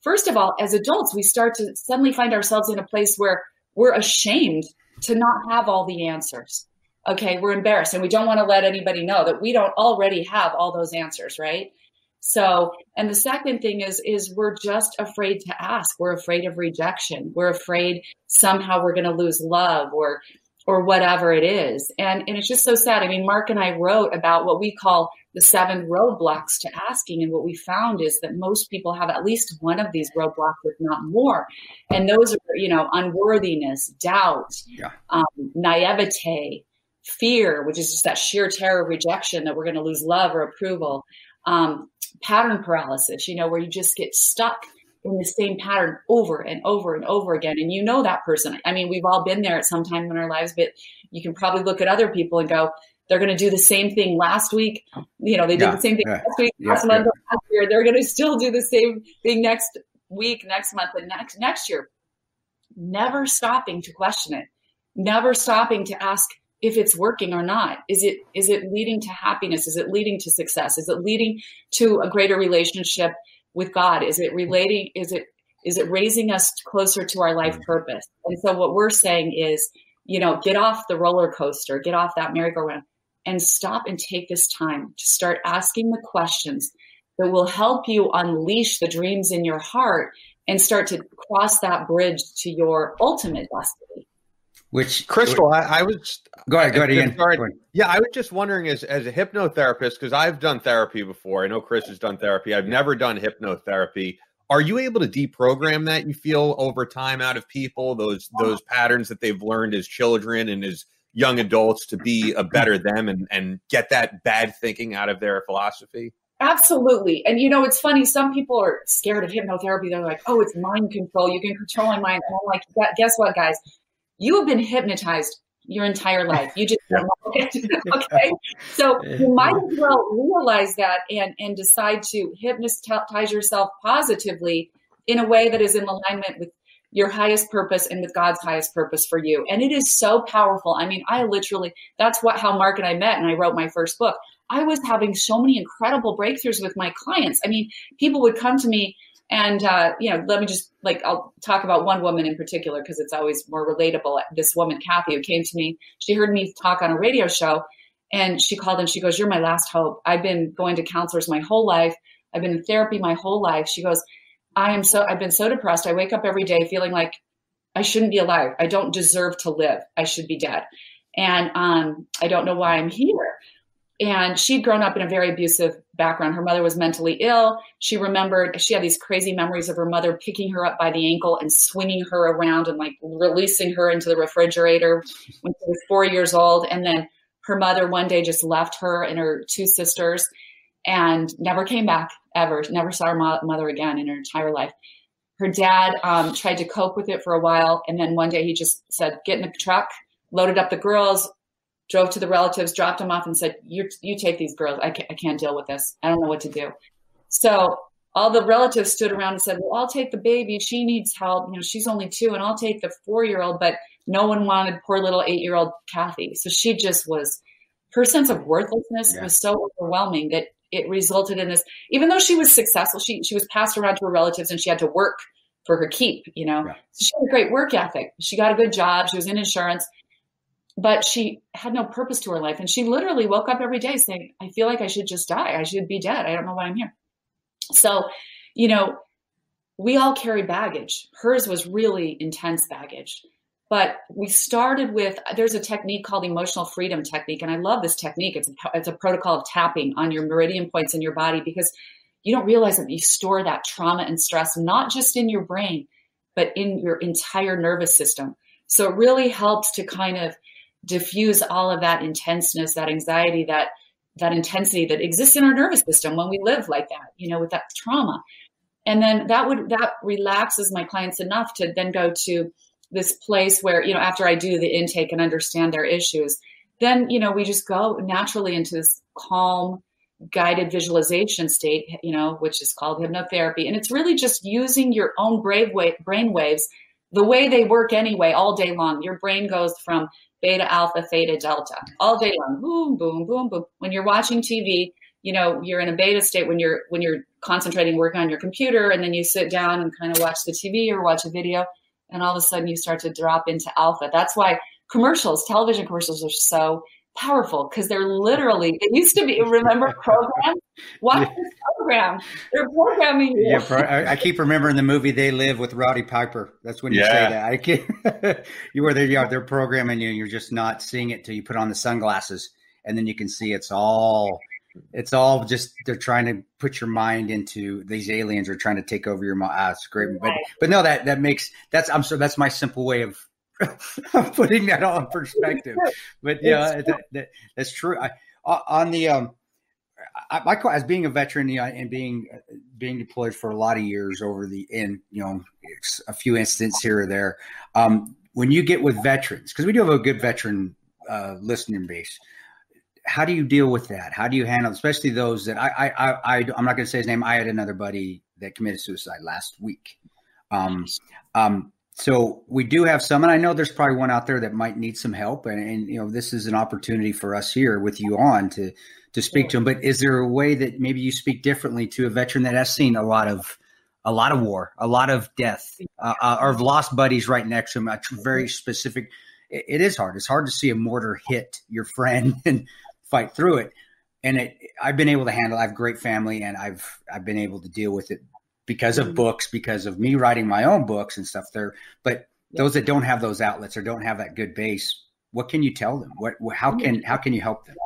first of all, as adults, we start to suddenly find ourselves in a place where we're ashamed to not have all the answers. Okay, we're embarrassed, and we don't want to let anybody know that we don't already have all those answers, right? So, and the second thing is we're just afraid to ask. We're afraid of rejection. We're afraid somehow we're going to lose love or whatever it is. And it's just so sad. I mean, Mark and I wrote about what we call the 7 roadblocks to asking. And what we found is that most people have at least one of these roadblocks, if not more. And those are, unworthiness, doubt, naivete, fear, which is just that sheer terror of rejection that we're going to lose love or approval. Pattern paralysis, where you just get stuck in the same pattern over and over and over again. And that person. I mean, we've all been there at some time in our lives, but you can probably look at other people and go, they're going to do the same thing last week. They did the same thing last week, last month, last year. They're going to still do the same thing next week, next month, and next year. Never stopping to question it. Never stopping to ask if it's working or not. Is it leading to happiness? Is it leading to success? Is it leading to a greater relationship with God? Is it raising us closer to our life purpose? And so what we're saying is, get off the roller coaster, get off that merry-go-round, and stop and take this time to start asking the questions that will help you unleash the dreams in your heart and start to cross that bridge to your ultimate destiny. Which Crystal, I was go ahead, Ian. Yeah, I was just wondering, as a hypnotherapist, because I've done therapy before. I know Chris has done therapy. I've never done hypnotherapy. Are you able to deprogram that, you feel, over time out of people, those patterns that they've learned as children and as young adults to be a better them and get that bad thinking out of their philosophy? Absolutely. And it's funny, some people are scared of hypnotherapy. They're like, oh, it's mind control. You can control my mind. And I'm like, guess what, guys? You have been hypnotized your entire life. You just don't know it. Okay. So you might as well realize that and decide to hypnotize yourself positively in a way that is in alignment with your highest purpose and with God's highest purpose for you. And it is so powerful. I mean, that's how Mark and I met, and I wrote my first book. I was having so many incredible breakthroughs with my clients. I mean, people would come to me and, let me just I'll talk about one woman in particular because it's always more relatable. This woman, Kathy, who came to me, she heard me talk on a radio show and she called and she goes, "You're my last hope. I've been going to counselors my whole life. I've been in therapy my whole life." She goes, I've been so depressed. I wake up every day feeling like I shouldn't be alive. I don't deserve to live. I should be dead. And I don't know why I'm here. And she'd grown up in a very abusive background. Her mother was mentally ill. She had these crazy memories of her mother picking her up by the ankle and swinging her around and releasing her into the refrigerator when she was 4 years old. And then her mother one day just left her and her 2 sisters and never came back ever, never saw her mother again in her entire life. Her dad tried to cope with it for a while. And then one day he just said, "Get in the truck," loaded up the girls, drove to the relatives, dropped them off and said, you take these girls. I can't deal with this. I don't know what to do. So all the relatives stood around and said, "Well, I'll take the baby. She needs help. She's only 2 and I'll take the 4-year-old." But no one wanted poor little 8-year-old Kathy. So she just her sense of worthlessness was so overwhelming that it resulted in this, even though she was successful, she was passed around to her relatives and she had to work for her keep, So she had a great work ethic. She got a good job. She was in insurance. But she had no purpose to her life. And she literally woke up every day saying, "I feel like I should just die. I should be dead. I don't know why I'm here." So, we all carry baggage. Hers was really intense baggage. But we started with, there's a technique called emotional freedom technique. And I love this technique. It's a protocol of tapping on your meridian points in your body, because you don't realize that you store that trauma and stress, not just in your brain, but in your entire nervous system. So it really helps to kind of diffuse all of that intenseness, that anxiety, that intensity that exists in our nervous system when we live like that, you know, with that trauma. And then that relaxes my clients enough to then go to this place where, you know, after I do the intake and understand their issues, then, you know, we just go naturally into this calm, guided visualization state, you know, which is called hypnotherapy. And it's really just using your own brain waves the way they work anyway, all day long. Your brain goes from beta, alpha, theta, delta, all day long. Boom, boom, boom, boom. When you're watching TV, you know, you're in a beta state when you're concentrating, working on your computer, and then you sit down and kind of watch the TV or watch a video, and all of a sudden you start to drop into alpha. That's why television commercials are so powerful, because they're literally, they used to be, remember programs? Watch this program. They're programming you. Yeah, I keep remembering the movie They Live with Roddy Piper. That's when you say that. I can't, they're programming you, and you're just not seeing it till you put on the sunglasses, and then you can see it's all just, they're trying to put your mind into, these aliens are trying to take over your mind. It's great. But no, that's my simple way of putting that all in perspective. But yeah, that's true. As being a veteran, and being deployed for a lot of years a few incidents here or there, when you get with veterans, because we do have a good veteran listening base, how do you deal with that? How do you handle, especially those that I'm not going to say his name. I had another buddy that committed suicide last week. So we do have some, and I know there's probably one out there that might need some help. And you know, this is an opportunity for us here with you on to speak to him. But is there a way that maybe you speak differently to a veteran that has seen a lot of war, a lot of death, or lost buddies right next to him? A very specific. It is hard. It's hard to see a mortar hit your friend and fight through it. And I've been able to handle. I have a great family, and I've been able to deal with it because of books, because of me writing my own books and stuff there. But those that don't have those outlets or don't have that good base, what can you tell them? How can you help them?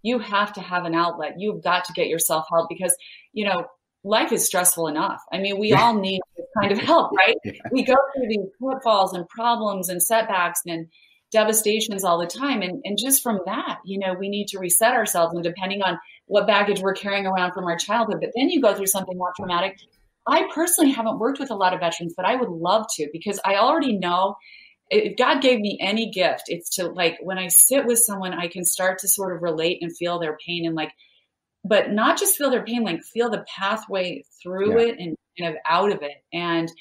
You have to have an outlet. You've got to get yourself help, because, you know, life is stressful enough. I mean, we all need this kind of help, right? Yeah. We go through these pitfalls and problems and setbacks and devastations all the time. And just from that, you know, we need to reset ourselves, and depending on what baggage we're carrying around from our childhood. But then you go through something more traumatic. I personally haven't worked with a lot of veterans, but I would love to, because I already know if God gave me any gift, it's to, like, when I sit with someone, I can start to sort of relate and feel their pain, and but not just feel their pain, feel the pathway through it and kind of out of it. And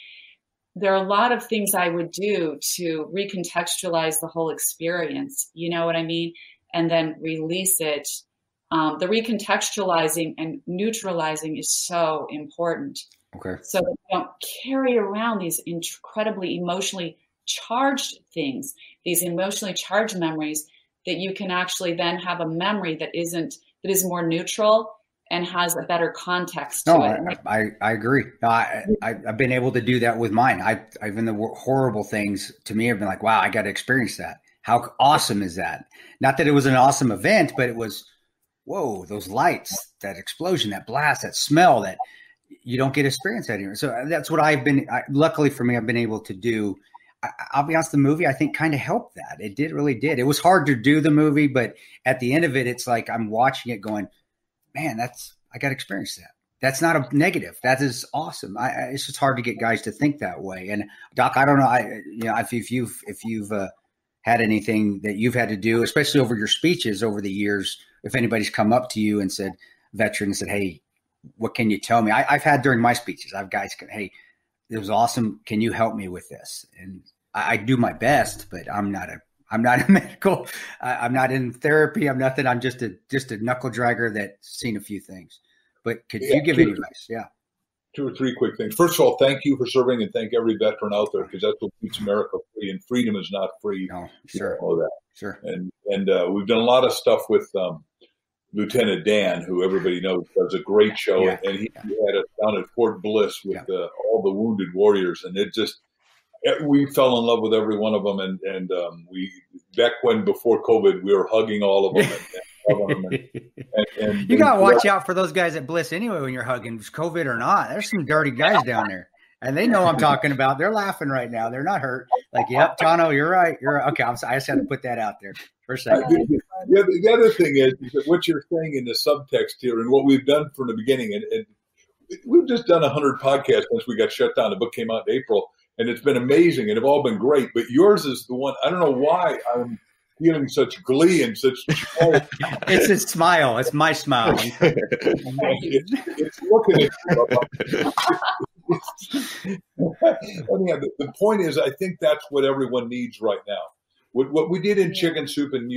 there are a lot of things I would do to recontextualize the whole experience. You know what I mean? And then release it. The recontextualizing and neutralizing is so important. Okay. So that you don't carry around these incredibly emotionally charged things, these emotionally charged memories, that you can actually then have a memory that is more neutral and has a better context to it. I agree. I've been able to do that with mine. Even the horrible things to me have been like, wow, I got to experience that. How awesome is that? Not that it was an awesome event, but it was, whoa, those lights, that explosion, that blast, that smell, that you don't get experience that anymore. So that's what luckily for me, I've been able to do. I'll be honest, the movie, I think, kind of helped that. It really did. It was hard to do the movie, but at the end of it, it's like I'm watching it going, man, I got to experience that. That's not a negative. That is awesome. It's just hard to get guys to think that way. And Doc, I don't know, if you've had anything that you've had to do, especially over your speeches over the years, if anybody's come up to you and said, veteran, said, hey, what can you tell me? I've had during my speeches, I've guys, hey, it was awesome. Can you help me with this? And I do my best, but I'm not a medical. I'm not in therapy. I'm nothing. I'm just a knuckle dragger that's seen a few things. But could you give any advice? Yeah. 2 or 3 quick things. First of all, thank you for serving, and thank every veteran out there, because that's what keeps America free, and freedom is not free. No, sure. All that. Sure. And we've done a lot of stuff with, Lieutenant Dan, who everybody knows does a great show, and he had us down at Fort Bliss with all the wounded warriors, and it just we fell in love with every one of them, and we back when before COVID we were hugging all of them. And you gotta watch out for those guys at Bliss anyway when you're hugging, COVID or not. There's some dirty guys down there. And they know I'm talking about. They're laughing right now. They're not hurt. Like, yep, Tano, you're right. You're right. Okay, I just had to put that out there for a second. The other thing is that what you're saying in the subtext here and what we've done from the beginning, and we've just done 100 podcasts since we got shut down. The book came out in April, and it's been amazing, and they've all been great. But yours is the one, I don't know why I'm feeling such glee and such joy. It's a smile. It's my smile. It's looking at you. Anyhow, the point is, I think that's what everyone needs right now. What we did in Chicken Soup, and I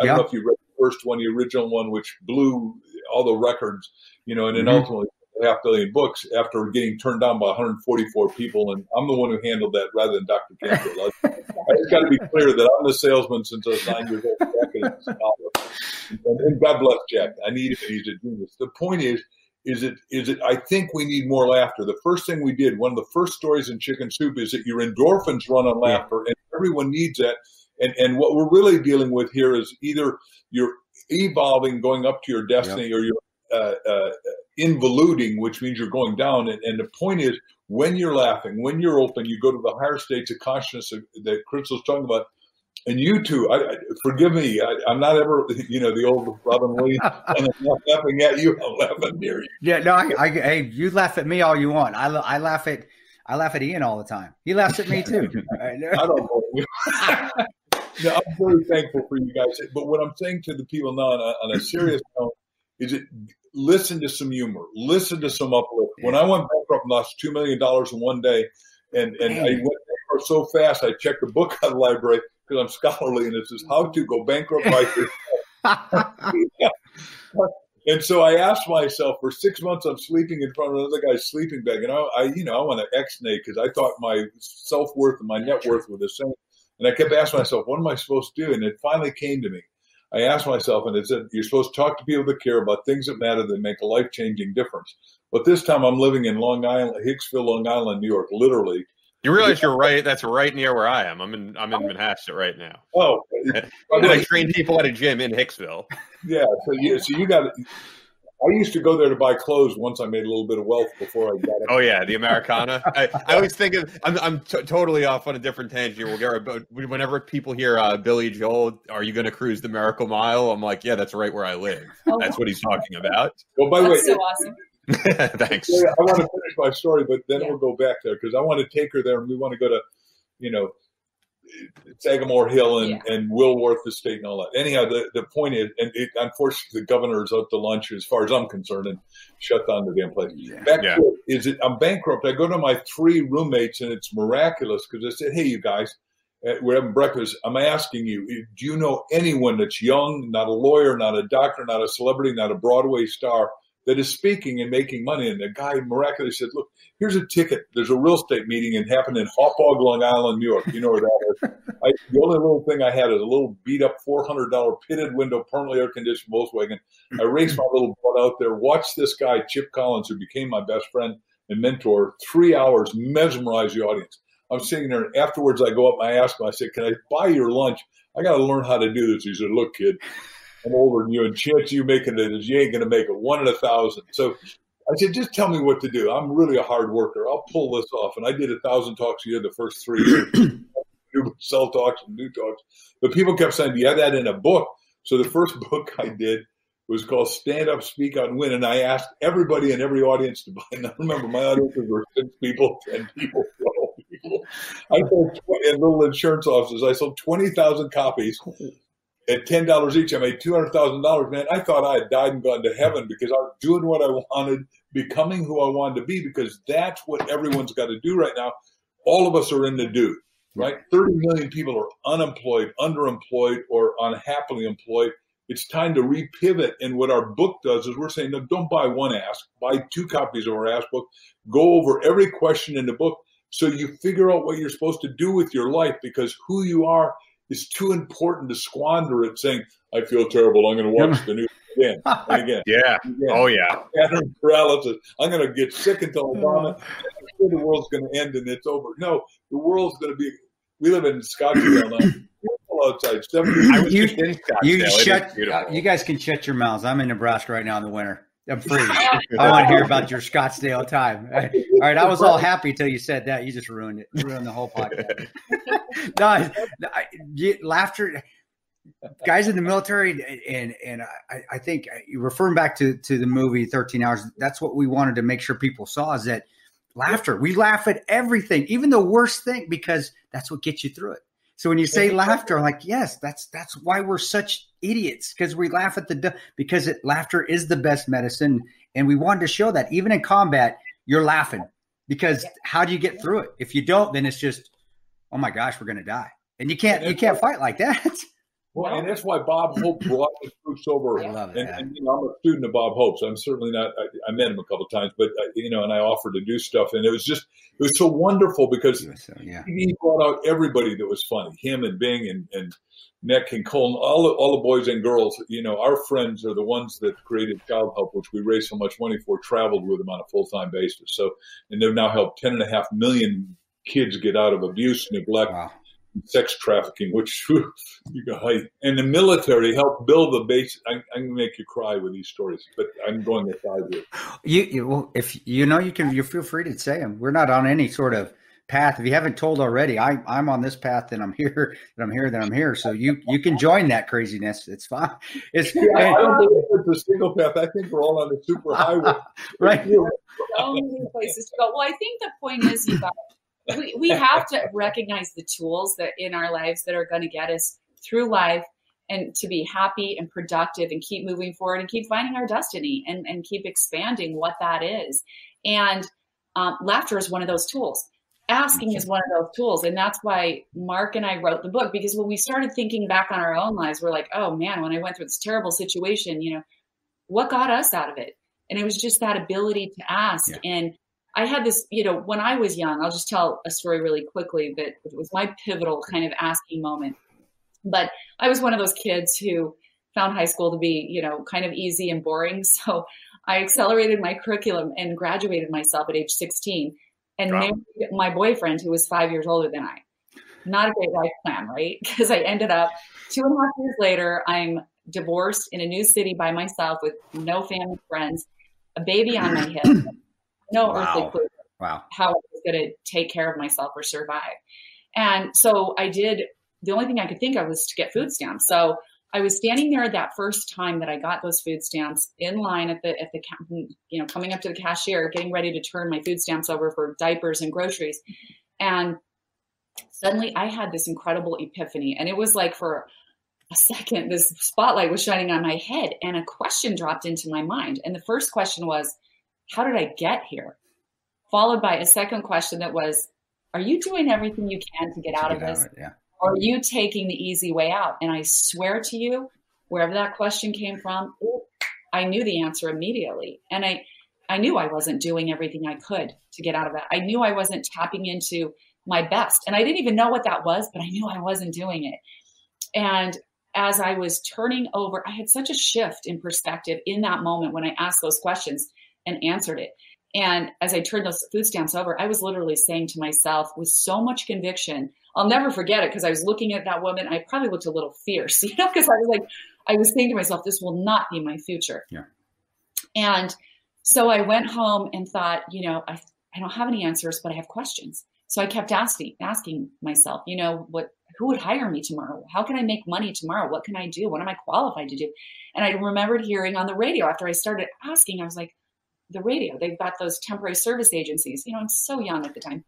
don't know if you read the first one, the original one, which blew all the records, and then ultimately 500 million books after getting turned down by 144 people, and I'm the one who handled that rather than Dr. Canfield. It's got to be clear that I'm the salesman since I was 9 years old. And God bless Jack. I need him. He's a genius. The point is it? I think we need more laughter. The first thing we did, one of the first stories in Chicken Soup, is that your endorphins run on laughter, and everyone needs that. And what we're really dealing with here is either you're evolving, going up to your destiny, or you're involuting, which means you're going down. And the point is, when you're laughing, when you're open, you go to the higher states of consciousness that Crystal's talking about. And you two, forgive me, I'm not ever, the old Robin Williams, and I'm not laughing at you, I'm laughing near you. Yeah, no, hey, you laugh at me all you want. I laugh at Ian all the time. He laughs at me too. I don't know. No, I'm very thankful for you guys. But what I'm saying to the people now on a serious note is listen to some humor, listen to some uplift. When I went bankrupt and lost $2 million in one day, and I went bankrupt so fast, I checked the book out of the library because I'm scholarly, and it says how to go bankrupt by yourself. And so I asked myself, for 6 months, I'm sleeping in front of another guy's sleeping bag, and I want to ex-nay because I thought my self-worth and my net worth were the same. And I kept asking myself, what am I supposed to do? And it finally came to me. I asked myself, and it said, you're supposed to talk to people that care about things that matter, that make a life-changing difference. But this time I'm living in Long Island, Hicksville, Long Island, New York, literally. You realize you're right. That's right near where I am. I'm in Manhasset right now. Oh, I train people at a gym in Hicksville. Yeah. So you got. I used to go there to buy clothes once I made a little bit of wealth before I got it. Oh yeah, the Americana. I always think I'm totally off on a different tangent. We'll get but whenever people hear Billy Joel, are you going to cruise the Miracle Mile? I'm like, yeah, that's right where I live. That's what he's talking about. Well, by the way, so awesome. Thanks. I want to finish my story, but then we'll go back there because I want to take her there, and we want to go to, Sagamore Hill and Willworth Estate and all that. Anyhow, the point is, and unfortunately, the governor is out to lunch, as far as I'm concerned, and shut down the damn place. I'm bankrupt. I go to my 3 roommates, and it's miraculous because I said, hey, you guys, we're having breakfast. I'm asking you, do you know anyone that's young, not a lawyer, not a doctor, not a celebrity, not a Broadway star, that is speaking and making money? And the guy miraculously said, look, here's a ticket. There's a real estate meeting and happened in Hauppauge, Long Island, New York. You know where that is. The only little thing I had is a little beat up $400 pitted window, permanently air conditioned Volkswagen. I raced my little butt out there, watched this guy, Chip Collins, who became my best friend and mentor, 3 hours, mesmerize the audience. I'm sitting there, and afterwards I go up and I ask him, I said, can I buy your lunch? I got to learn how to do this. He said, look, kid, I'm older than you, and chance you making it is you ain't going to make it 1 in 1,000. So I said, just tell me what to do. I'm really a hard worker. I'll pull this off. And I did 1,000 talks a year the first 3 years. Sell talks and do talks. But people kept saying, do you have that in a book? So the first book I did was called Stand Up, Speak Out, and Win. And I asked everybody in every audience to buy it. Now, remember, my audiences were 6 people, 10 people, 12 people. I sold in little insurance offices. I sold 20,000 copies. At $10 each, I made $200,000. Man, I thought I had died and gone to heaven because I was doing what I wanted, becoming who I wanted to be, because that's what everyone's got to do right now. All of us are in the do, right? 30 million people are unemployed, underemployed, or unhappily employed. It's time to repivot. And what our book does is we're saying, no, don't buy one ask, buy 2 copies of our ask book, go over every question in the book so you figure out what you're supposed to do with your life, because who you are is too important to squander it saying, I feel terrible, I'm going to watch the news again and again. Yeah. Oh, yeah. Pattern paralysis. I'm going to get sick until Obama. The world's going to end and it's over. No, the world's going to be. We live in Scottsdale now. Beautiful outside. 70. You guys can shut your mouths. I'm in Nebraska right now in the winter. I'm free. I want to hear about your Scottsdale time. All right, I was all happy until you said that. You just ruined it. You ruined the whole podcast. Laughter. Guys in the military, and I think referring back to the movie 13 Hours, that's what we wanted to make sure people saw, is that laughter. We laugh at everything, even the worst thing, because that's what gets you through it. So when you say laughter, I'm like, yes, that's why we're such idiots, because we laugh at laughter is the best medicine. And we wanted to show that even in combat, you're laughing, because how do you get through it? If you don't, then it's just, oh my gosh, we're going to die. And you can't fight like that. Well, and that's why Bob Hope brought the troops over. I love it. And I'm a student of Bob Hope's. I'm certainly not. I met him a couple of times, but and I offered to do stuff, and it was so wonderful because he brought out everybody that was funny. Him and Bing and Nick and Colin, all the boys and girls. Our friends are the ones that created Child Help, which we raised so much money for. Traveled with them on a full-time basis. So, and they've now helped 10.5 million kids get out of abuse, neglect. Wow. Sex trafficking, which you go high, and the military helped build the base. I'm going to make you cry with these stories, but I'm going to die here. Well, if you feel free to say them. We're not on any sort of path. If you haven't told already, I'm on this path, and I'm here, then I'm here. So you can join that craziness. It's fine. I don't think it's a single path. I think we're all on the super highway. Right. So many places to go. Well, I think the point is, you guys, we have to recognize the tools that in our lives that are going to get us through life and to be happy and productive and keep moving forward and keep finding our destiny and keep expanding what that is. And laughter is one of those tools. Asking is one of those tools. And that's why Mark and I wrote the book, because when we started thinking back on our own lives, we're like, oh man, when I went through this terrible situation, what got us out of it? And it was just that ability to ask. Yeah. And I had this, when I was young, I'll just tell a story really quickly that it was my pivotal kind of asking moment. But I was one of those kids who found high school to be, kind of easy and boring. So I accelerated my curriculum and graduated myself at age 16 and married my boyfriend, who was 5 years older than I. Not a great life plan, right? Because I ended up 2.5 years later, I'm divorced in a new city by myself with no family, friends, a baby on my hip. No earthly clue how I was going to take care of myself or survive. And so the only thing I could think of was to get food stamps. So I was standing there that first time that I got those food stamps in line at the coming up to the cashier, getting ready to turn my food stamps over for diapers and groceries. And suddenly I had this incredible epiphany. And it was like for a second, this spotlight was shining on my head and a question dropped into my mind. And the first question was, how did I get here? Followed by a second question that was, are you doing everything you can to get out of this? Or are you taking the easy way out? And I swear to you, wherever that question came from, I knew the answer immediately. And I knew I wasn't doing everything I could to get out of that. I knew I wasn't tapping into my best. And I didn't even know what that was, but I knew I wasn't doing it. And as I was turning over, I had such a shift in perspective in that moment when I asked those questions and answered it. And as I turned those food stamps over, I was literally saying to myself with so much conviction, I'll never forget it, because I was looking at that woman. I probably looked a little fierce, because I was saying to myself, this will not be my future. Yeah. And so I went home and thought, I don't have any answers, but I have questions. So I kept asking myself, who would hire me tomorrow? How can I make money tomorrow? What can I do? What am I qualified to do? And I remembered hearing on the radio after I started asking, I was like, the radio, they've got those temporary service agencies. I'm so young at the time.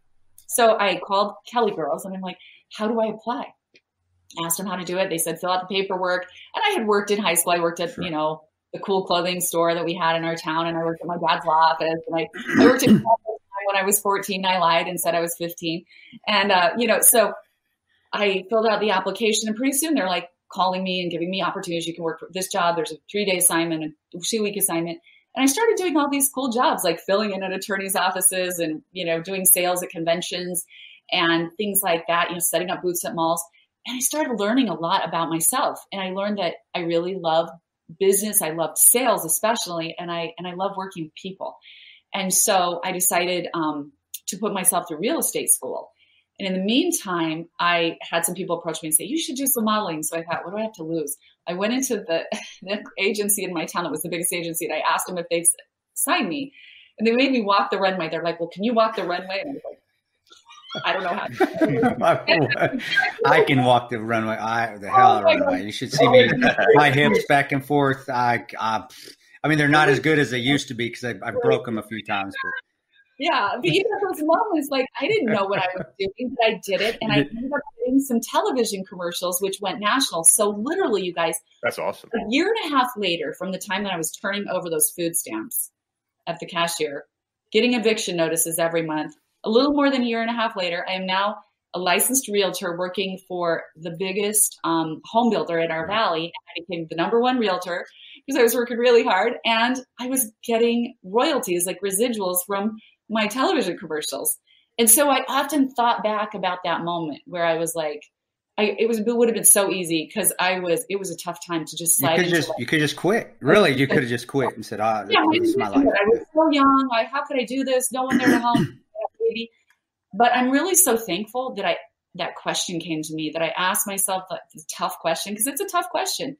So I called Kelly Girls and I'm like, how do I apply? Asked them how to do it. They said, fill out the paperwork. And I had worked in high school. I worked at, the cool clothing store that we had in our town. And I worked at my dad's law office. And I worked at when I was 14. I lied and said I was 15. And, so I filled out the application, and pretty soon they're like calling me and giving me opportunities. You can work for this job. There's a 3-day assignment, a 2-week assignment. And I started doing all these cool jobs, like filling in at attorneys' offices and, doing sales at conventions and things like that, setting up booths at malls. I started learning a lot about myself. And I learned that I really love business. I loved sales, especially. And I love working with people. And so I decided to put myself through real estate school. And in the meantime, I had some people approach me and say, you should do some modeling. So I thought, what do I have to lose? I went into the agency in my town that was the biggest agency, and I asked them if they'd sign me. And they made me walk the runway. They're like, well, can you walk the runway? And I was like, I don't know how. I can walk the runway. The hell out of the runway. You should see me, my hips back and forth. I mean, they're not as good as they used to be because I broke them a few times. But. Yeah, but those moments, like, I didn't know what I was doing, but I did it. And I ended up doing some television commercials, which went national. So literally, you guys. That's awesome. A year and a half later, from the time that I was turning over those food stamps at the cashier, getting eviction notices every month, a little more than a year and a half later, I am now a licensed realtor working for the biggest home builder in our valley. I became the #1 realtor because I was working really hard, and I was getting royalties, like residuals from my television commercials. And so I often thought back about that moment where I was like, it would have been so easy because it was a tough time to just slide. You could just quit. Really, you could have just quit and said, this is my life. I was so young. How could I do this? No one there to help. Baby. But I'm really so thankful that that question came to me, that I asked myself that tough question, because it's a tough question,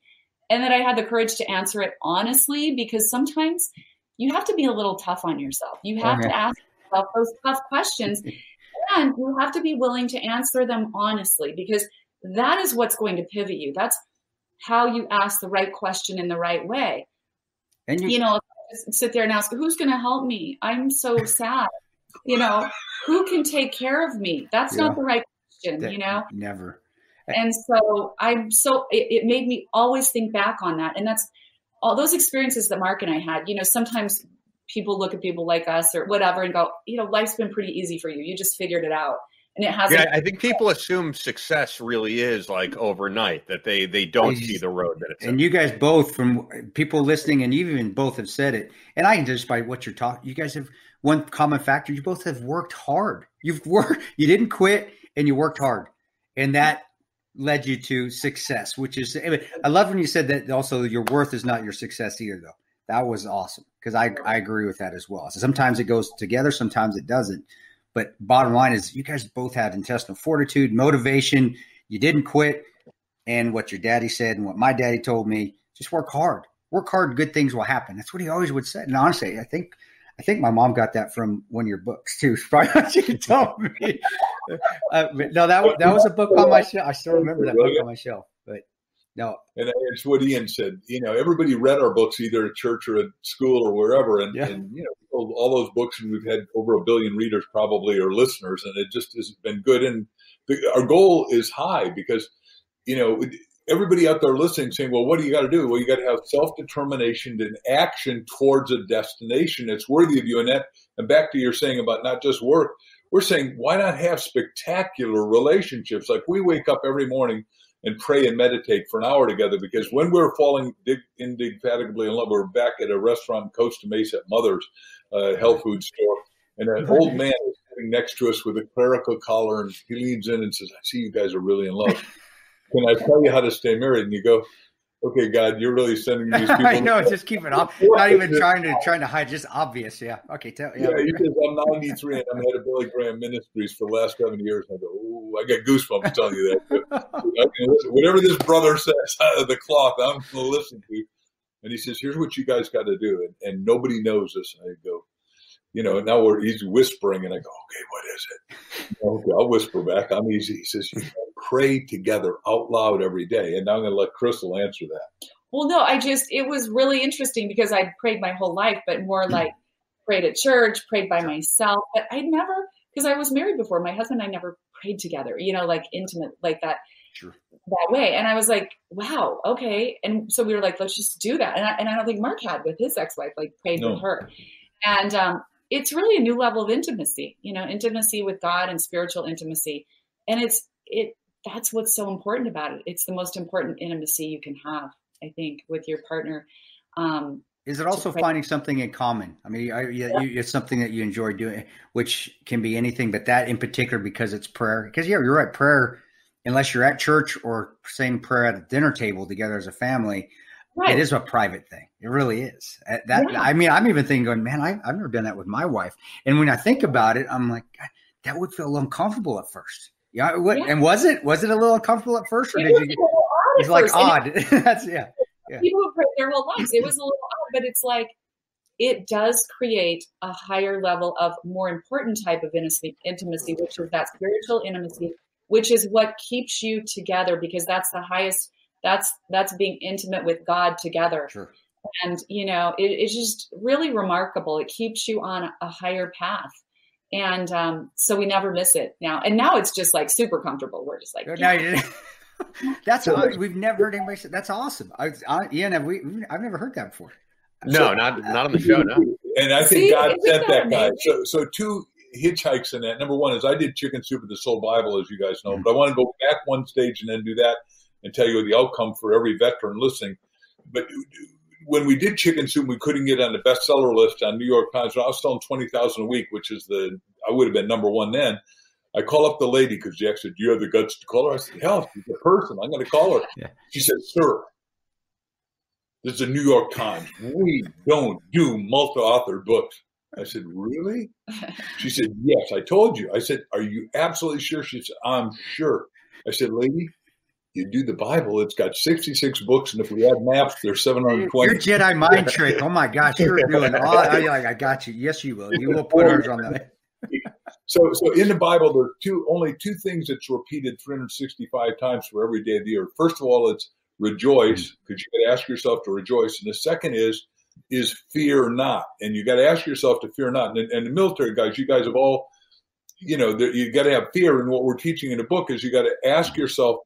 and that I had the courage to answer it honestly, because sometimes you have to be a little tough on yourself. You have to ask yourself those tough questions, and you have to be willing to answer them honestly, because that is what's going to pivot you. That's how you ask the right question in the right way. And if I just sit there and ask, who's going to help me? I'm so sad. Who can take care of me? That's not the right question, Never. And so it made me always think back on that. And that's all those experiences that Mark and I had. Sometimes people look at people like us or whatever and go, life's been pretty easy for you. You just figured it out. And it hasn't. Yeah, I think people assume success really is like overnight, that they don't see the road that it's. And you guys both, from people listening, and you even both have said it, and I can just by what you're talking, you guys have one common factor. You both have worked hard. You didn't quit, and you worked hard, and that led you to success, which is, I love when you said that also your worth is not your success either, though. That was awesome, because I agree with that as well. So sometimes it goes together, sometimes it doesn't. But bottom line is you guys both had intestinal fortitude, motivation. You didn't quit. And what your daddy said and what my daddy told me, just work hard. Work hard, good things will happen. That's what he always would say. And honestly, I think my mom got that from one of your books too. Probably what you told me. No, that was a book on my shelf. I still remember that book on my shelf. But no. And it's what Ian said. Everybody read our books either at church or at school or wherever. And all those books, and we've had over 1 billion readers probably, or listeners, and it just has been good. And our goal is high because, everybody out there listening saying, well, what do you got to do? Well, you got to have self-determination and action towards a destination that's worthy of you. And back to your saying about not just work, we're saying, why not have spectacular relationships? Like we wake up every morning and pray and meditate for an hour together, because when we're falling indefatigably in love, we're back at a restaurant in Costa Mesa at Mother's health food store, and an old man is sitting next to us with a clerical collar, and he leans in and says, I see you guys are really in love. Can I tell you how to stay married? And you go, okay, God, you're really sending these people. I know, just keep it up. Not even trying to hide, just obvious. Yeah. Okay. Yeah, because I'm 93 and I'm head of Billy Graham Ministries for the last 7 years. And I go, oh, I got goosebumps telling you that. Whatever this brother says out of the cloth, I'm going to listen to. And he says, here's what you guys got to do. And nobody knows this. And I go, now he's whispering, and I go, okay, what is it? Okay, I'll whisper back. I'm easy. He says, pray together out loud every day. And now I'm going to let Crystal answer that. Well, no, it was really interesting because I'd prayed my whole life, but more like prayed at church, prayed by myself. But I never, because I was married before, my husband and I never prayed together, like intimate, like that. Sure. That way. And I was like, wow, okay. And so we were like, let's just do that. And I don't think Mark had with his ex-wife, like prayed with her. And it's really a new level of intimacy, intimacy with God and spiritual intimacy. And that's what's so important about it. It's the most important intimacy you can have, I think, with your partner. Is it also finding something in common? I mean, it's something that you enjoy doing, which can be anything, but that in particular, because it's prayer. Because you're right, prayer unless you're at church or saying prayer at a dinner table together as a family, it is a private thing. It really is. I mean, I'm even thinking, going, man, I've never done that with my wife. And when I think about it, I'm like, God, that would feel uncomfortable at first. Yeah. And was it a little uncomfortable at first, or did you get? It's like odd. That's yeah. People who pray their whole lives, it was a little odd, but it's like it does create a higher level of more important type of intimacy, which is that spiritual intimacy, which is what keeps you together, because that's the highest. That's being intimate with God together. Sure. And, it's just really remarkable. It keeps you on a higher path. And so we never miss it now. And now it's just like super comfortable. We're just like, that's we've never heard anybody say that's awesome. I've never heard that before. No, not on the show. No. And I think God sent that guy. So two hitchhikes in that. Number one is I did Chicken Soup with the Soul Bible, as you guys know, but I want to go back one stage and then do that and tell you the outcome for every veteran listening. But when we did Chicken Soup, we couldn't get on the bestseller list on New York Times. I was selling 20,000 a week, which is I would have been number one then. I call up the lady because Jack said, "Do you have the guts to call her?" I said, "Hell, she's a person. I'm going to call her." Yeah. She said, "Sir, this is the New York Times. We don't do multi-author books." I said, "Really?" She said, "Yes, I told you." I said, "Are you absolutely sure?" She said, "I'm sure." I said, "Lady, you do the Bible, it's got 66 books, and if we add maps, there's 720. Your Jedi mind trick. Oh my gosh, you're doing all. I got you. Yes, you will. You will put ours on that. So in the Bible, there are only two things that's repeated 365 times for every day of the year. First of all, it's rejoice, because you got to ask yourself to rejoice, and the second is fear not, and you got to ask yourself to fear not. And the military guys, you guys have all, you got to have fear. And what we're teaching in the book is you got to ask yourself,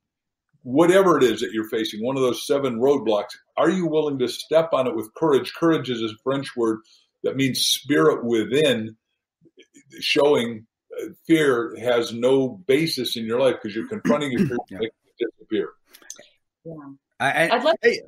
whatever it is that you're facing, one of those 7 roadblocks, are you willing to step on it with courage? Courage is a French word that means spirit within, showing fear has no basis in your life because you're confronting your fear to make it disappear. Yeah. Go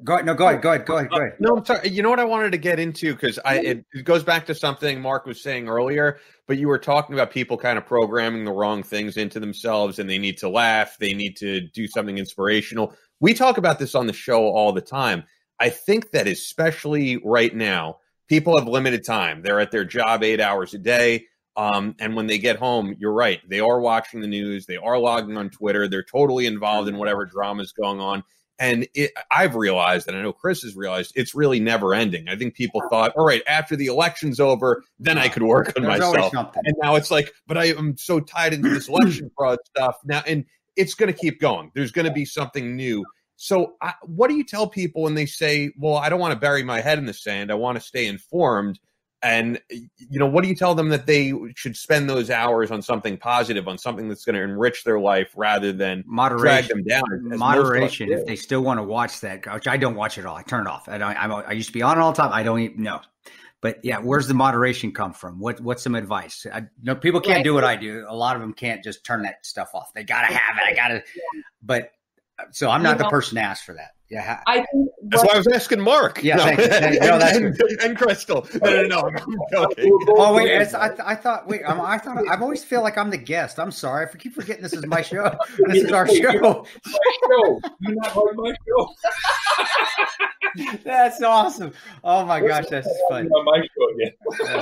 ahead. No, I'm sorry. You know what I wanted to get into, because it goes back to something Mark was saying earlier, but you were talking about people kind of programming the wrong things into themselves, and they need to laugh. They need to do something inspirational. We talk about this on the show all the time. I think that especially right now, people have limited time. They're at their job 8 hours a day. And when they get home, you're right. They are watching the news. They are logging on Twitter. They're totally involved in whatever drama is going on. And I've realized, and I know Chris has realized, it's really never ending. I think people thought, all right, after the election's over, then I could work on myself. And now it's like, but I am so tied into this election fraud stuff now, and it's going to keep going. There's going to be something new. So what do you tell people when they say, well, I don't want to bury my head in the sand. I want to stay informed. And, what do you tell them that they should spend those hours on something positive, on something that's going to enrich their life rather than drag them down? Moderation. If they still want to watch that, which I don't watch it all. I turn it off. I used to be on it all the time. I don't even know. But yeah, where's the moderation come from? What's some advice? People can't do what I do. A lot of them can't just turn that stuff off. They got to have it. But so I'm not the person to ask for that. Yeah, that's why I was asking Mark. Yeah, and Crystal. No, I'm joking. Oh wait, I thought I always feel like I'm the guest. I'm sorry, I keep forgetting this is my show. This is our show. You're not on my show. That's awesome. Oh my gosh, that's funny. On my show again.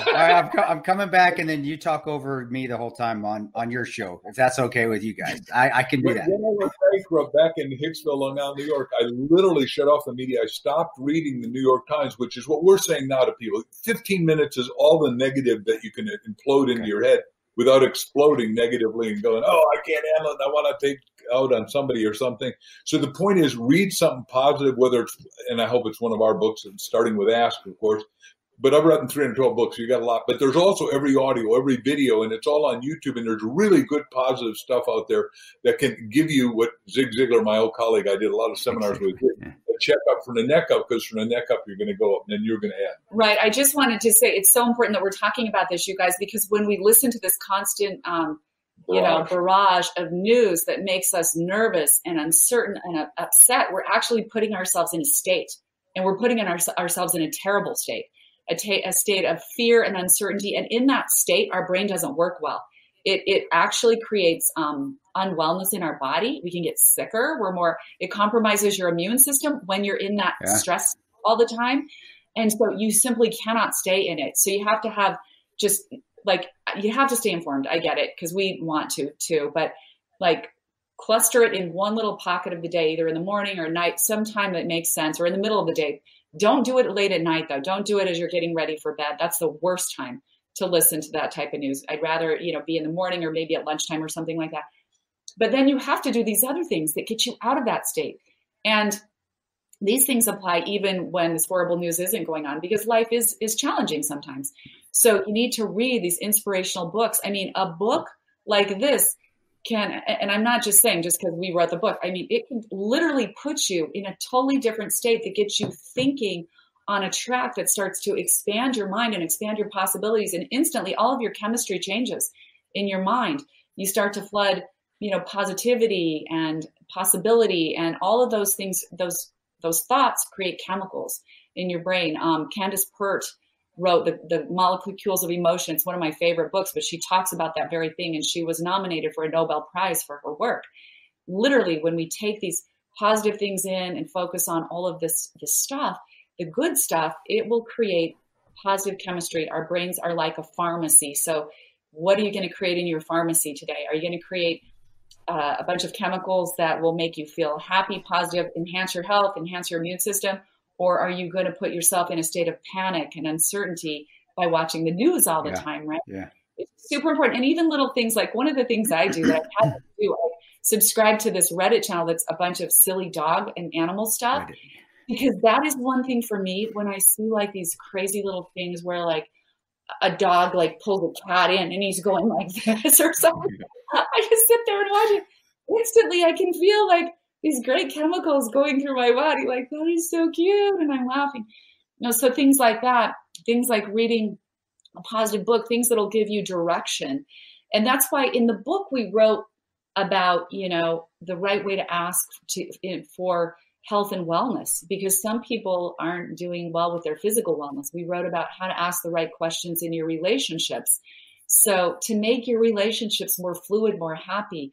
All right, I'm coming back, and then you talk over me the whole time on your show, if that's okay with you guys. I can do that. When I was bankrupt back in Hicksville, Long Island, New York, I literally shut off the media. I stopped reading the New York Times, which is what we're saying now to people. 15 minutes is all the negative that you can implode into your head without exploding negatively and going, oh, I can't handle it. I want to take out on somebody or something. So the point is, read something positive, whether it's, and I hope it's one of our books, and starting with Ask, of course. But I've written 312 books. You got a lot. But there's also every audio, every video, and it's all on YouTube. And there's really good positive stuff out there that can give you what Zig Ziglar, my old colleague, I did a lot of seminars with, a check up from the neck up, because from the neck up, you're going to go up, and then you're going to add. Right. I just wanted to say it's so important that we're talking about this, you guys, because when we listen to this constant, barrage of news that makes us nervous and uncertain and upset, we're actually putting ourselves in a state, and we're putting ourselves in a terrible state. A state of fear and uncertainty. And in that state, our brain doesn't work well. It actually creates unwellness in our body. We can get sicker. It compromises your immune system when you're in that stress all the time. And so you simply cannot stay in it. So you have to have you have to stay informed. I get it, because we want to too, but like cluster it in one little pocket of the day, either in the morning or night, sometime that makes sense, or in the middle of the day. Don't do it late at night though. Don't do it as you're getting ready for bed. That's the worst time to listen to that type of news. I'd rather, be in the morning or maybe at lunchtime or something like that. But then you have to do these other things that get you out of that state. And these things apply even when this horrible news isn't going on, because life is challenging sometimes. So you need to read these inspirational books. I mean, a book like this can, and I'm not just saying just because we wrote the book, I mean, it can literally put you in a totally different state that gets you thinking on a track that starts to expand your mind and expand your possibilities. And instantly all of your chemistry changes in your mind. You start to flood, positivity and possibility, and all of those things, those thoughts create chemicals in your brain. Candace Pert wrote the Molecules of Emotion. It's one of my favorite books, but she talks about that very thing. And she was nominated for a Nobel Prize for her work. Literally, when we take these positive things in and focus on all of this stuff, the good stuff, it will create positive chemistry. Our brains are like a pharmacy. So what are you going to create in your pharmacy today? Are you going to create a bunch of chemicals that will make you feel happy, positive, enhance your health, enhance your immune system? Or are you going to put yourself in a state of panic and uncertainty by watching the news all the time, right? Yeah. It's super important. And even little things like, one of the things I do that I had to do, I subscribe to this Reddit channel that's a bunch of silly dog and animal stuff. Because that is one thing for me, when I see like these crazy little things where like a dog like pulls a cat in and he's going like this or something. I just sit there and watch it. Instantly, I can feel like these great chemicals going through my body. Like, that is so cute. And I'm laughing. So things like that, things like reading a positive book, things that'll give you direction. And that's why in the book we wrote about, the right way to ask for health and wellness, because some people aren't doing well with their physical wellness. We wrote about how to ask the right questions in your relationships. So to make your relationships more fluid, more happy,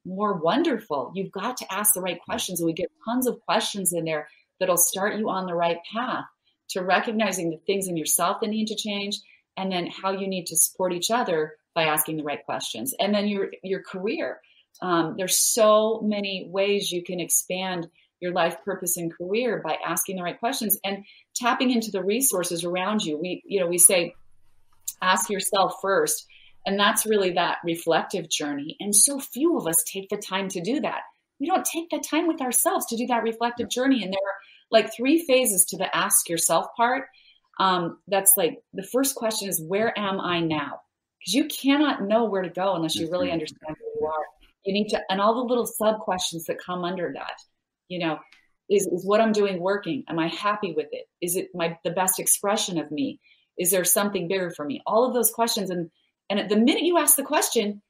more wonderful, you've got to ask the right questions. And we get tons of questions in there that'll start you on the right path to recognizing the things in yourself that need to change, and then how you need to support each other by asking the right questions. And then your career. There's so many ways you can expand your life purpose and career by asking the right questions and tapping into the resources around you. We say, ask yourself first. And that's really that reflective journey. And so few of us take the time to do that. We don't take the time with ourselves to do that reflective journey. And there are like 3 phases to the ask yourself part. That's like, the first question is, where am I now? Because you cannot know where to go unless you really understand where you are. You need to, and all the little sub questions that come under that, is what I'm doing working? Am I happy with it? Is it the best expression of me? Is there something bigger for me? All of those questions. And at the minute you ask the question,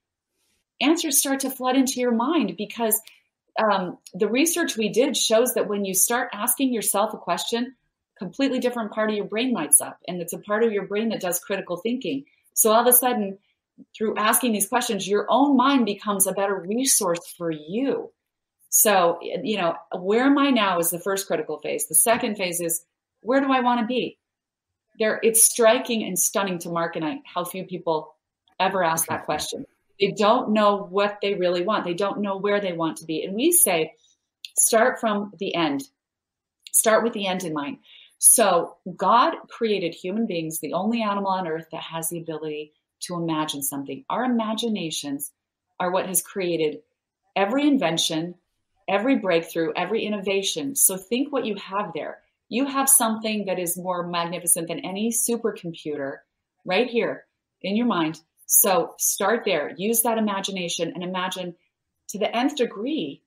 answers start to flood into your mind, because the research we did shows that when you start asking yourself a question, completely different part of your brain lights up. And it's a part of your brain that does critical thinking. So all of a sudden, through asking these questions, your own mind becomes a better resource for you. So, where am I now is the first critical phase. The second phase is, where do I want to be? It's striking and stunning to Mark and I how few people ever ask that question. They don't know what they really want. They don't know where they want to be. And we say, start from the end. Start with the end in mind. So God created human beings, the only animal on earth that has the ability to imagine something. Our imaginations are what has created every invention, every breakthrough, every innovation. So think what you have there. You have something that is more magnificent than any supercomputer right here in your mind. So start there. Use that imagination and imagine to the nth degree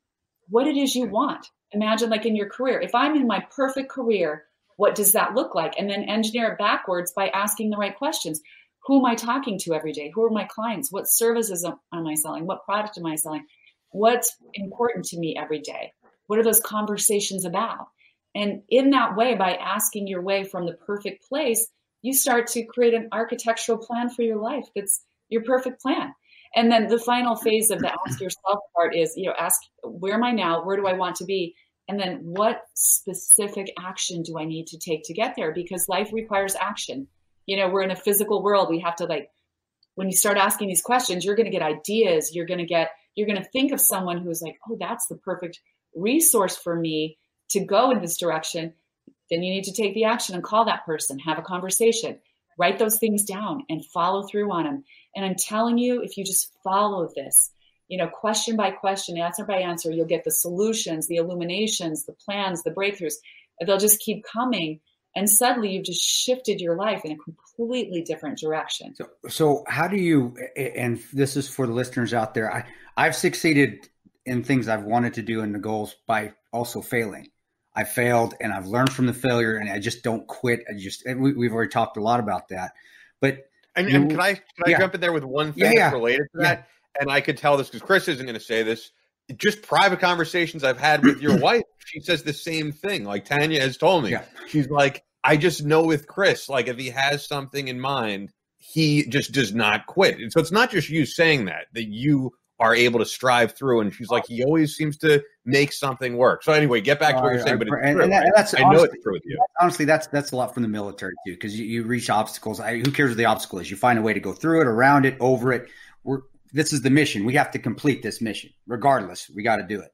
what it is you want. Imagine like in your career. If I'm in my perfect career, what does that look like? And then engineer it backwards by asking the right questions. Who am I talking to every day? Who are my clients? What services am I selling? What product am I selling? What's important to me every day? What are those conversations about? And in that way, by asking your way from the perfect place, you start to create an architectural plan for your life that's your perfect plan. And then the final phase of the ask yourself part is, ask, where am I now? Where do I want to be? And then what specific action do I need to take to get there? Because life requires action. We're in a physical world. We have to, when you start asking these questions, you're going to get ideas. You're going to think of someone who's like, oh, that's the perfect resource for me to go in this direction. Then you need to take the action and call that person, have a conversation, write those things down and follow through on them. And I'm telling you, if you just follow this, question by question, answer by answer, you'll get the solutions, the illuminations, the plans, the breakthroughs. They'll just keep coming. And suddenly you've just shifted your life in a completely different direction. So how do you, and this is for the listeners out there, I've succeeded in things I've wanted to do in the goals by also failing. I failed and I've learned from the failure, and I just don't quit. We've already talked a lot about that, but and can I jump in there with one thing that's related to that? And I could tell this because Chris isn't going to say this. Just private conversations I've had with your wife, she says the same thing. Like Tanya has told me, she's like, I just know with Chris, like if he has something in mind, he just does not quit. And so it's not just you saying that you are able to strive through. And she's like, he always seems to make something work. So anyway, get back to what you're saying. But it's true, I know it's true with you. Honestly, that's a lot from the military too, because you reach obstacles. Who cares what the obstacle is? You find a way to go through it, around it, over it. This is the mission. We have to complete this mission, regardless. We got to do it.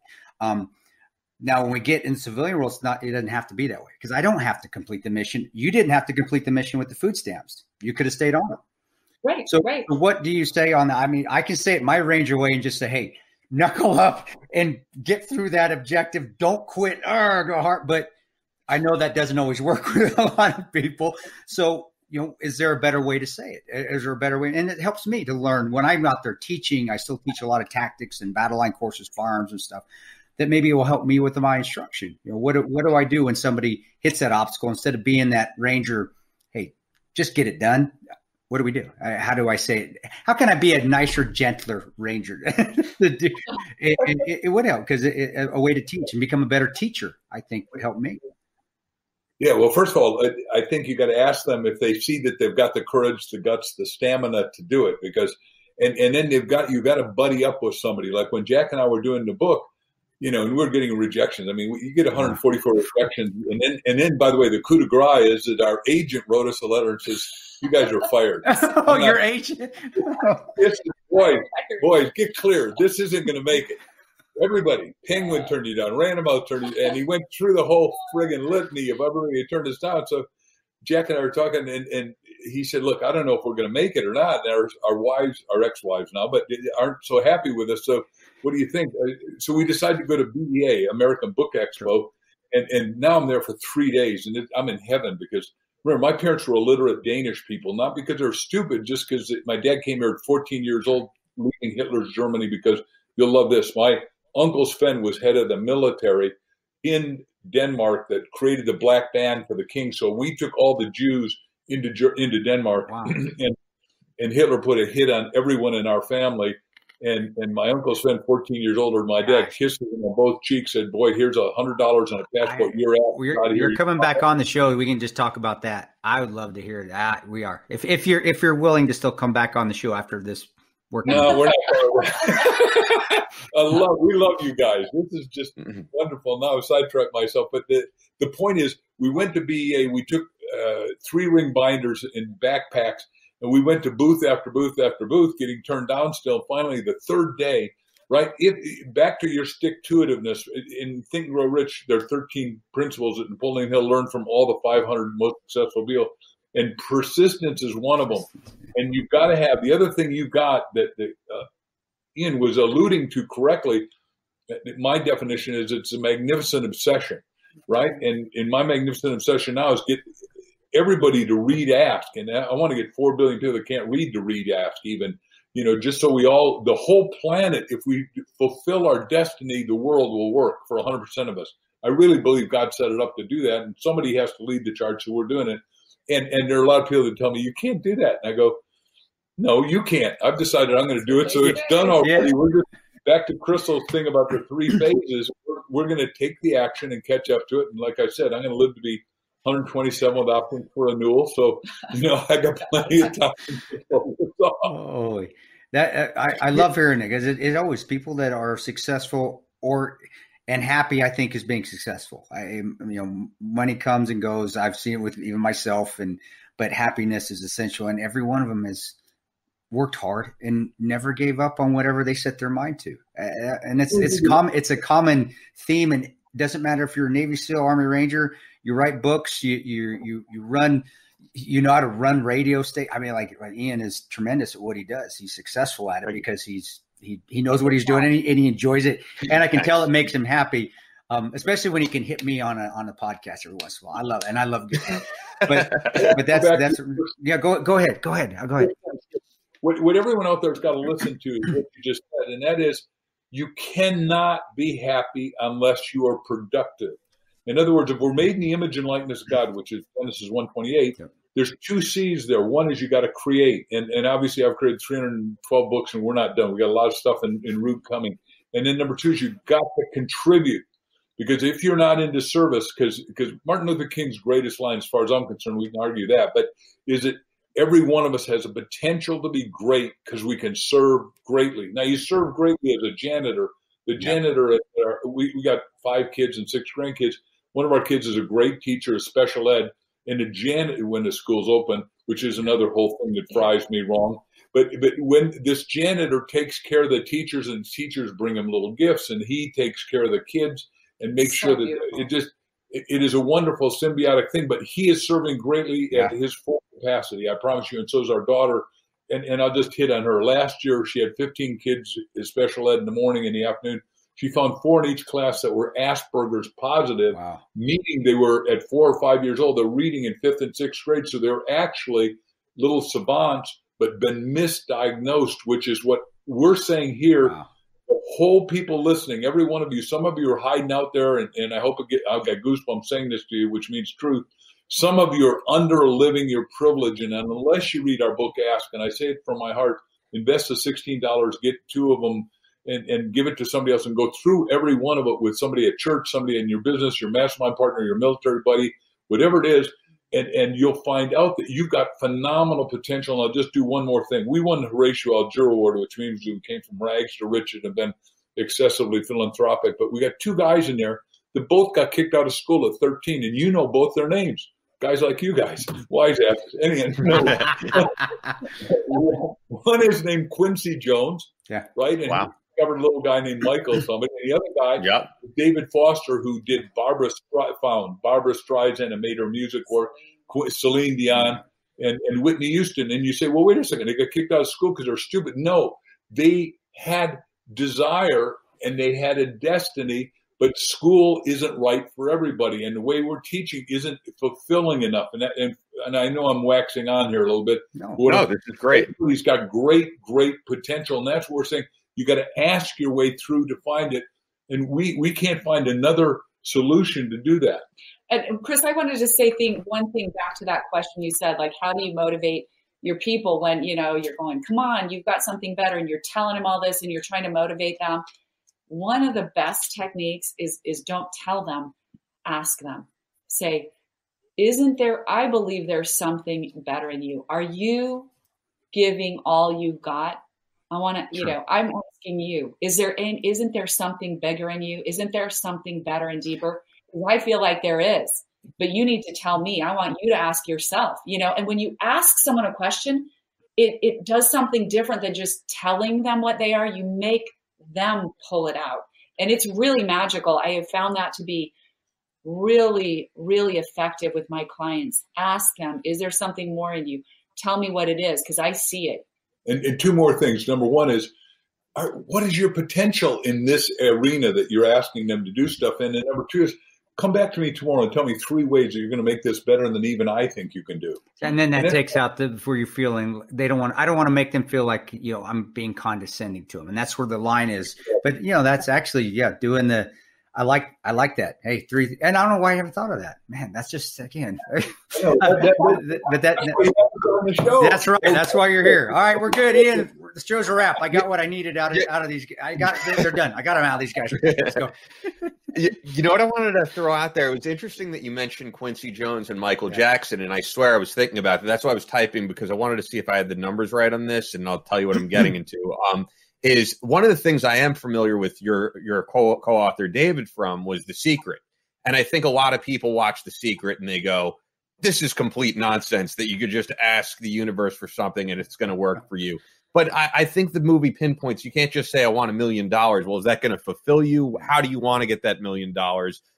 Now, when we get in civilian world, it doesn't have to be that way, because I don't have to complete the mission. You didn't have to complete the mission with the food stamps. You could have stayed on it. Right. So what do you say on that? I mean, I can say it my Ranger way and just say, hey, knuckle up and get through that objective. Don't quit. Go hard. But I know that doesn't always work with a lot of people. So, is there a better way to say it? Is there a better way? And it helps me to learn when I'm out there teaching. I still teach a lot of tactics and Battleline courses, firearms and stuff. That maybe it will help me with my instruction. What do I do when somebody hits that obstacle instead of being that Ranger? Hey, just get it done. What do we do? How do I say it? How can I be a nicer, gentler Ranger? It would help, because a way to teach and become a better teacher, I think, would help me. Yeah, well, first of all, I think you got to ask them if they see that they've got the courage, the guts, the stamina to do it, because and then you got to buddy up with somebody. Like when Jack and I were doing the book, and we're getting rejections. I mean, you get 144 rejections, and then by the way, the coup de grace is that our agent wrote us a letter and says, "You guys are fired." Oh, your agent? Boys, get clear. This isn't going to make it. Everybody, Penguin turned you down, Random House turned you, and he went through the whole friggin' litany of everybody who turned us down. So Jack and I were talking, and he said, "Look, I don't know if we're going to make it or not." And our wives, our ex-wives now, but aren't so happy with us. So what do you think? So we decided to go to BEA, American Book Expo, and now I'm there for 3 days, and I'm in heaven because remember, my parents were illiterate Danish people, not because they're stupid, just because my dad came here at 14 years old, leaving Hitler's Germany. Because you'll love this, my Uncle Sven was head of the military in Denmark that created the Black Band for the king. So we took all the Jews into Denmark, wow. and Hitler put a hit on everyone in our family. And my Uncle Sven, 14 years older than my dad, kissed him on both cheeks, said, "Boy, here's $100 on a passport. You're coming back on the show. We can just talk about that. I would love to hear that. We are. If you're willing to still come back on the show after this work. No, we're not. We love you guys. This is just wonderful. Now I sidetracked myself, but the point is, we went to BEA. We took 3-ring binders in backpacks, and we went to booth after booth after booth, getting turned down still. Finally, the third day, right? Back to your stick-to-itiveness. In Think and Grow Rich, there are 13 principles that Napoleon Hill learned from all the 500 most successful people. And persistence is one of them. And you've got to have the other thing you got that Ian was alluding to correctly. My definition is it's a magnificent obsession, right? And in my magnificent obsession now is get everybody to read Ask. And I want to get 4 billion people that can't read to read Ask even, just so the whole planet, if we fulfill our destiny, the world will work for 100% of us. I really believe God set it up to do that. And somebody has to lead the charge, so we're doing it. And there are a lot of people that tell me, you can't do that. And I go, no, you can't. I've decided I'm going to do it. So it's done already. Yeah. We're just back to Crystal's thing about the 3 phases. We're going to take the action and catch up to it. And like I said, I'm going to live to be 127 with options for renewal. So, I got plenty of time. Oh, I love hearing it, because it's always people that are successful and happy, I think, is being successful. Money comes and goes. I've seen it with even myself, but happiness is essential. And every one of them has worked hard and never gave up on whatever they set their mind to. And it's a common theme. And it doesn't matter if you're a Navy SEAL, Army Ranger, you write books, you run, you know how to run radio station. I mean, like Ian is tremendous at what he does. He's successful at it because he knows what he's doing, and he enjoys it. And I can tell it makes him happy, especially when he can hit me on a podcast every once in a while. I love it, and I love it. But that's yeah. Go ahead. Go ahead. What everyone out there's got to listen to is what you just said, and that is, you cannot be happy unless you are productive. In other words, if we're made in the image and likeness of God, which is Genesis 1:28, there's 2 C's there. One is you got to create. And obviously I've created 312 books and we're not done. We got a lot of stuff in route coming. And then number 2 is you've got to contribute. Because if you're not into service, because Martin Luther King's greatest line, as far as I'm concerned, we can argue that, but is it every one of us has a potential to be great because we can serve greatly. Now you serve greatly as a janitor. The janitor, we got 5 kids and 6 grandkids. One of our kids is a great teacher of special ed. And the janitor, when the school's open, which is another whole thing that fries me wrong. But when this janitor takes care of the teachers, and teachers bring him little gifts, and he takes care of the kids and makes sure that it is a wonderful symbiotic thing. But he is serving greatly at his full capacity, I promise you. And so is our daughter. And I'll just hit on her. Last year, she had 15 kids in special ed in the morning and the afternoon. She found 4 in each class that were Asperger's positive, meaning they were at 4 or 5 years old. They're reading in 5th and 6th grade. So they're actually little savants, but been misdiagnosed, which is what we're saying here. The whole people listening, every one of you, some of you are hiding out there, and I hope I'll get goosebumps saying this to you, which means truth. Some of you are under-living your privilege, and unless you read our book, Ask, and I say it from my heart, invest the $16, get 2 of them, and give it to somebody else, and go through every one of it with somebody at church, somebody in your business, your mastermind partner, your military buddy, whatever it is, and you'll find out that you've got phenomenal potential. And I'll just do one more thing. We won the Horatio Alger Award, which means we came from rags to riches and been excessively philanthropic. But we got 2 guys in there that both got kicked out of school at 13, and you know both their names. Guys like you guys, wise asses. Anyway, one is named Quincy Jones, right? And he discovered a little guy named Michael somebody. And the other guy, David Foster, who did Barbara Streisand and made her music work, Celine Dion, and Whitney Houston. And you say, well, wait a second, they got kicked out of school because they're stupid. No, they had desire and they had a destiny. But school isn't right for everybody, and the way we're teaching isn't fulfilling enough. And I know I'm waxing on here a little bit. No, this is great. He's got great potential, and that's what we're saying. You got to ask your way through to find it, and we can't find another solution to do that. And Chris, I wanted to say one thing back to that question you said, like, how do you motivate your people when you're going, come on, you've got something better, and you're telling them all this, and you're trying to motivate them. One of the best techniques is don't tell them, ask them. Say, I believe there's something better in you. Are you giving all you got? I want to, I'm asking you, isn't there something bigger in you? Isn't there something better and deeper? Because I feel like there is, but you need to tell me. I want you to ask yourself, and when you ask someone a question, it does something different than just telling them what they are. You make them pull it out. And it's really magical. I have found that to be really, really effective with my clients. Ask them, is there something more in you? Tell me what it is, because I see it. And 2 more things. Number 1 is, what is your potential in this arena that you're asking them to do stuff in? And number 2 is, come back to me tomorrow and tell me 3 ways that you're going to make this better than even I think you can do. And then that takes out where you're feeling I don't want to make them feel like, I'm being condescending to them. And that's where the line is. But, that's actually, doing I like that. Hey, 3, and I don't know why I haven't thought of that, man. That's just, again, but that's right. That's why you're here. All right, we're good, Ian. The show's a wrap. I got what I needed out of these. They're done. I got them out of these guys. Let's go. You know what I wanted to throw out there? It was interesting that you mentioned Quincy Jones and Michael Jackson, and I swear I was thinking about that. That's why I was typing, because I wanted to see if I had the numbers right on this, and I'll tell you what I'm getting into. Is one of the things I am familiar with your co-author David from was The Secret. And I think a lot of people watch The Secret and they go, this is complete nonsense that you could just ask the universe for something and it's going to work for you. But I think the movie pinpoints, you can't just say, I want $1 million. Well, is that going to fulfill you? How do you want to get that $1 million?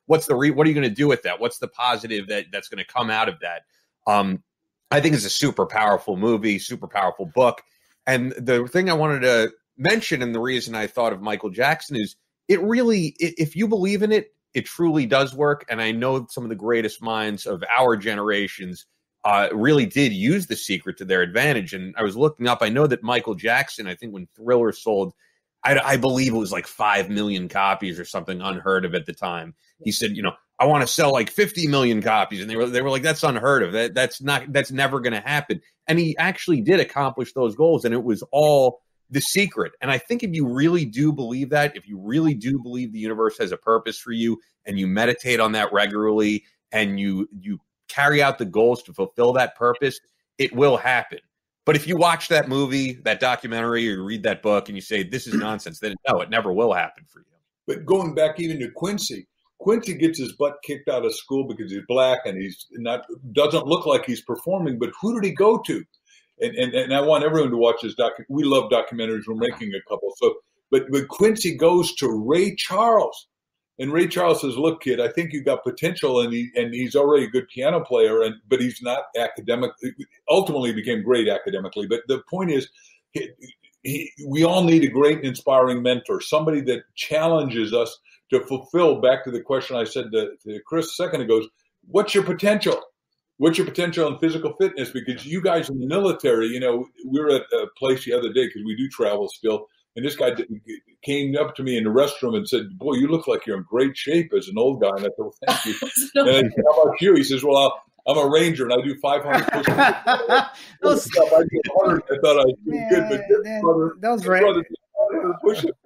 What are you going to do with that? What's the positive that's going to come out of that? I think it's a super powerful movie, super powerful book. And the thing I wanted to mention, and the reason I thought of Michael Jackson, is it really, if you believe in it, it truly does work. And I know some of the greatest minds of our generations really did use The Secret to their advantage. And I was looking up, I know that Michael Jackson, I think when Thriller sold, I believe it was like 5 million copies or something unheard of at the time. He said, I want to sell like 50 million copies. And they were like, that's unheard of. That's never going to happen. And he actually did accomplish those goals. And it was all The Secret. And I think if you really do believe that, if you really do believe the universe has a purpose for you and you meditate on that regularly and you carry out the goals to fulfill that purpose, it will happen. But if you watch that movie, that documentary, or you read that book and you say, this is nonsense, then no, it never will happen for you. But going back even to Quincy gets his butt kicked out of school because he's black and doesn't look like he's performing, but who did he go to? And I want everyone to watch this we love documentaries. We're making a couple. So, but Quincy goes to Ray Charles, and Ray Charles says, "Look, kid, I think you got potential, and he's already a good piano player, but he's not academic. Ultimately, became great academically. But the point is, we all need a great and inspiring mentor, somebody that challenges us to fulfill." Back to the question I said to Chris a second ago: what's your potential? What's your potential in physical fitness? Because you guys in the military, we were at a place the other day because we do travel still. And this guy came up to me in the restroom and said, "Boy, you look like you're in great shape as an old guy." And I said, "Well, thank you." And I said, "How about you?" He says, "Well, I'm a ranger and I do 500 push-ups." I did 100. I thought I was good, but those push-ups.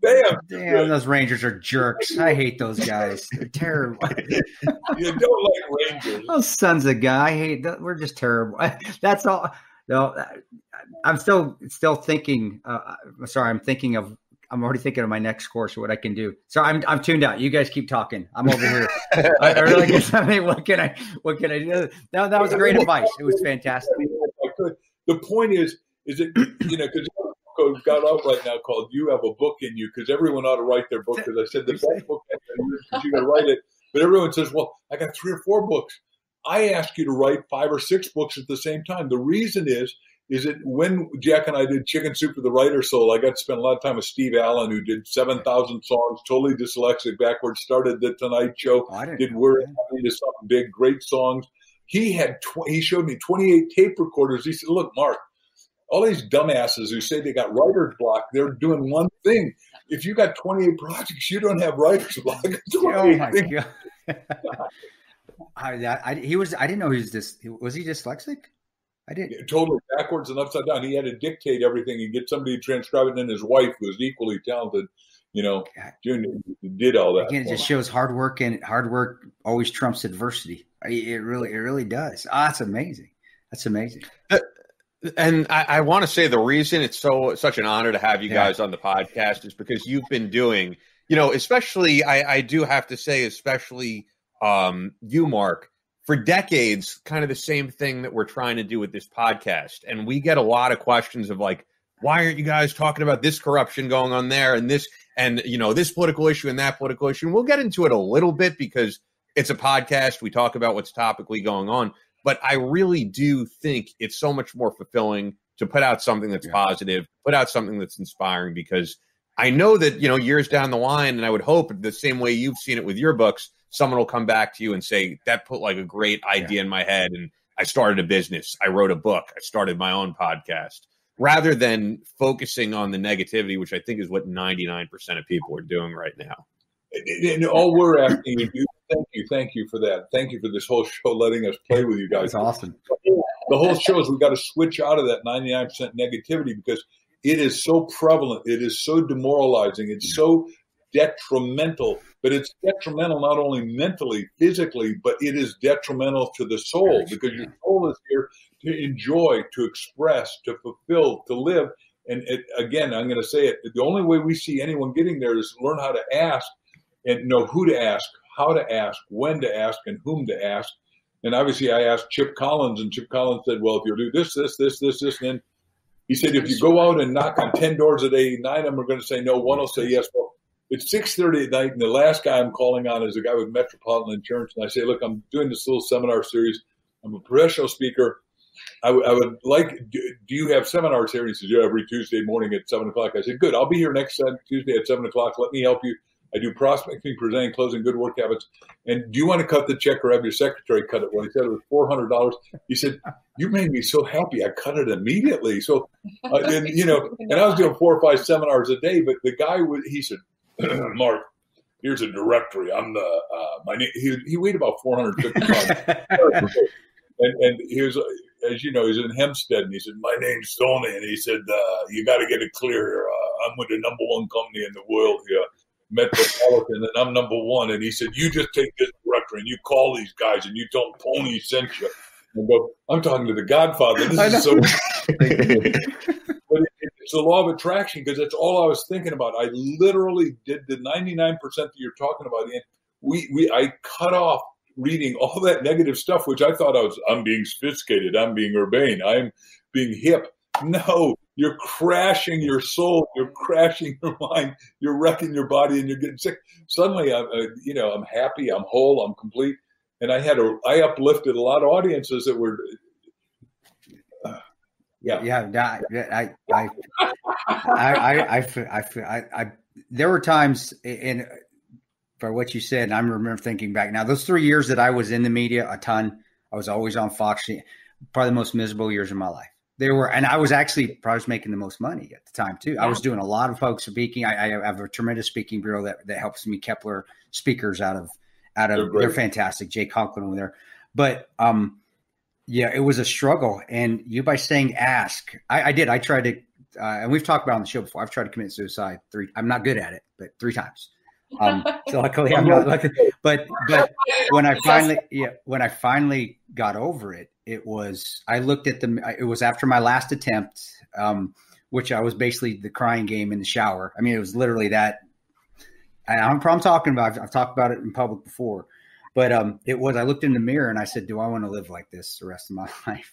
Damn, those Rangers are jerks. I hate those guys. They're terrible. You don't like Rangers. Those sons of guys. I hate them. We're just terrible. That's all. No, I'm still thinking. I'm already thinking of my next course, what I can do. So I'm tuned out. You guys keep talking. I'm over here. I really guess. What can I do? That was great advice. It was fantastic. The point is that because got out right now called "You Have a Book in You," because everyone ought to write their book. Because I said the best book you got to write it, but everyone says, "Well, I got 3 or 4 books." I ask you to write 5 or 6 books at the same time. The reason is that when Jack and I did Chicken Soup for the Writer's Soul, I got to spend a lot of time with Steve Allen, who did 7,000 songs, totally dyslexic, backwards, started the Tonight Show, did We're into something big, great songs. He showed me 28 tape recorders. He said, "Look, Mark, all these dumbasses who say they got writer's block, they're doing one thing. If you got 28 projects, you don't have writer's block." Oh my God. I didn't know was he dyslexic? I didn't. Yeah, totally backwards and upside down. He had to dictate everything and get somebody to transcribe it. And then his wife, who was equally talented, did all that. Again, it just shows hard work, and hard work always trumps adversity. It really does. That's amazing. That's amazing. And I want to say the reason it's such an honor to have you guys on the podcast is because you've been doing, especially, I do have to say, especially you, Mark, for decades, kind of the same thing that we're trying to do with this podcast. And we get a lot of questions of like, why aren't you guys talking about this corruption going on there and this, and, this political issue and that political issue? And we'll get into it a little bit because it's a podcast. We talk about what's topically going on. But I really do think it's so much more fulfilling to put out something that's positive, put out something that's inspiring, because I know that, years down the line, and I would hope the same way you've seen it with your books, someone will come back to you and say, that put like a great idea in my head. And I started a business. I wrote a book. I started my own podcast, rather than focusing on the negativity, which I think is what 99% of people are doing right now. And all we're asking you to do, thank you for that. Thank you for this whole show, letting us play with you guys. That's awesome. The whole show is we got to switch out of that 99% negativity because it is so prevalent. It is so demoralizing. It's so detrimental. But it's detrimental not only mentally, physically, but it is detrimental to the soul, because your soul is here to enjoy, to express, to fulfill, to live. And again, I'm going to say it, the only way we see anyone getting there is learn how to ask and know who to ask, how to ask, when to ask, and whom to ask. And obviously I asked Chip Collins, and Chip Collins said, well, if you'll do this, and then he said, if you go out and knock on 10 doors a day, 9 of them are going to say no, 1 will say yes. Well, it's 6:30 at night, and the last guy I'm calling on is a guy with Metropolitan Insurance. And I say, look, I'm doing this little seminar series. I'm a professional speaker. I would like, do you have seminars here? And he says, yeah, every Tuesday morning at 7 o'clock. I said, good, I'll be here next Tuesday at 7 o'clock. Let me help you. I do prospecting, presenting, closing, good work habits. And do you want to cut the check or have your secretary cut it? Well, he said it was $400. He said, you made me so happy. I cut it immediately. So, and I was doing 4 or 5 seminars a day, but the guy he said, Mark, here's a directory. I'm my name. He weighed about 450 pounds. and he was, as you know, he's in Hempstead, and he said, my name's Tony. And he said, you got to get it clear here. I'm with the #1 company in the world here, Metropolitan, and I'm #1. And he said, you just take this directory and you call these guys and you tell them Pony sent you. And go, I'm talking to the Godfather. This is so. But it's the law of attraction, because that's all I was thinking about. I literally did the 99% that you're talking about. And I cut off reading all that negative stuff, which I thought I'm being sophisticated, I'm being urbane, I'm being hip. No, you're crashing your soul, you're crashing your mind, you're wrecking your body, and you're getting sick. Suddenly, I'm happy, I'm whole, I'm complete, and I uplifted a lot of audiences that were. There were times in. For what you said, and I remember thinking back now, those 3 years that I was in the media a ton, I was always on Fox, probably the most miserable years of my life. And I was actually probably making the most money at the time too. Yeah. I was doing a lot of folks speaking. I have a tremendous speaking bureau that helps me Kepler speakers out of they're fantastic. Jay Conklin over there. But it was a struggle. And you, by saying ask, I did. I tried to, and we've talked about it on the show before, I've tried to commit suicide 3. I'm not good at it, but 3 times. So luckily I'm not lucky, but when I finally got over it, it was after my last attempt, which I was basically the crying game in the shower. I mean, it was literally that. And I'm talking about, I've talked about it in public before, but I looked in the mirror and I said, do I want to live like this the rest of my life?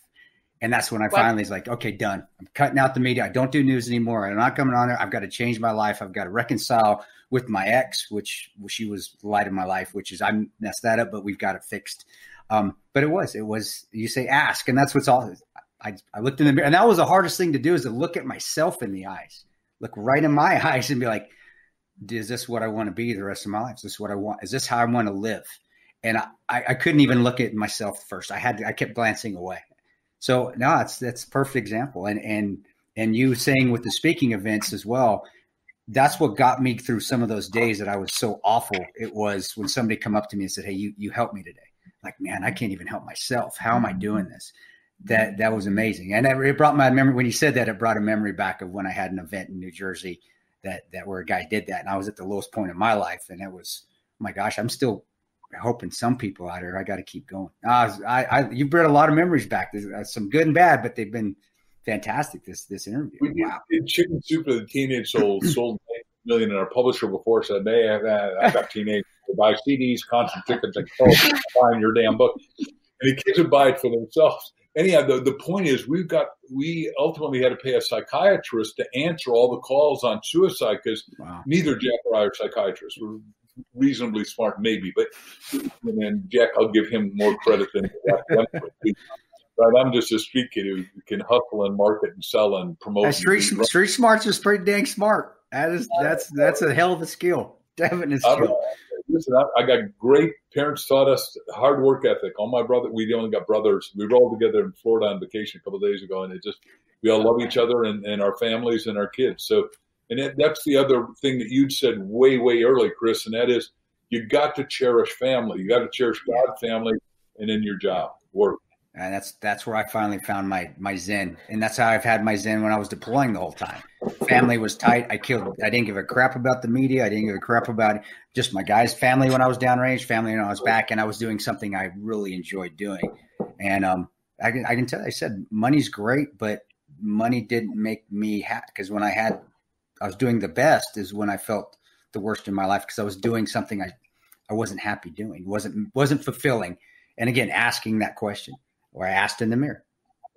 And that's when I finally was like, okay, done. I'm cutting out the media. I don't do news anymore. I'm not coming on there. I've got to change my life. I've got to reconcile with my ex, which she was the light of my life, which is I messed that up, but we've got it fixed. But it was, you say ask, and that's what's all. I looked in the mirror, and that was the hardest thing to do, is to look at myself in the eyes, look right in my eyes and be like, is this what I want to be the rest of my life? Is this what I want? Is this how I want to live? And I couldn't even look at myself first. I kept glancing away. So no, that's a perfect example. And you saying with the speaking events as well, that's what got me through some of those days that I was so awful. It was when somebody come up to me and said, hey, you helped me today. Like, man, I can't even help myself. How am I doing this? That was amazing. And it brought my memory. When you said that, it brought a memory back of when I had an event in New Jersey that where a guy did that. And I was at the lowest point of my life. And it was, oh my gosh, I'm still hoping some people out here, I got to keep going. You brought a lot of memories back. There's some good and bad, but they've been fantastic. This interview. Wow. Chicken Soup for the Teenage Soul sold $8 million, and our publisher before said, "Hey, I got teenagers to buy CDs, concert tickets, and buying your damn book." And the kids would buy it for themselves. Anyhow, the point is, we ultimately had to pay a psychiatrist to answer all the calls on suicide, because neither Jack or I are psychiatrists. We're reasonably smart, maybe, but and then Jack, I'll give him more credit than Jack. But I'm just a street kid who can hustle and market and sell and promote. Street smart's just pretty dang smart. That's a hell of a skill. Definitely a skill. Listen, I got great parents, taught us hard work ethic. All my brother, we only got brothers. We were all together in Florida on vacation a couple of days ago, and we all love each other and our families and our kids. So, and that's the other thing that you'd said way, way early, Chris, and that is you got to cherish family. You got to cherish God, family, and then your job, work. And that's where I finally found my zen. And that's how I've had my zen when I was deploying the whole time. Family was tight. I didn't give a crap about the media. I didn't give a crap about just my guys' family when I was downrange, family when I was back, and I was doing something I really enjoyed doing. And I can tell you, I said money's great, but money didn't make me happy, because when I was doing the best is when I felt the worst in my life, because I was doing something I wasn't happy doing, wasn't fulfilling. And again, asking that question, or I asked in the mirror,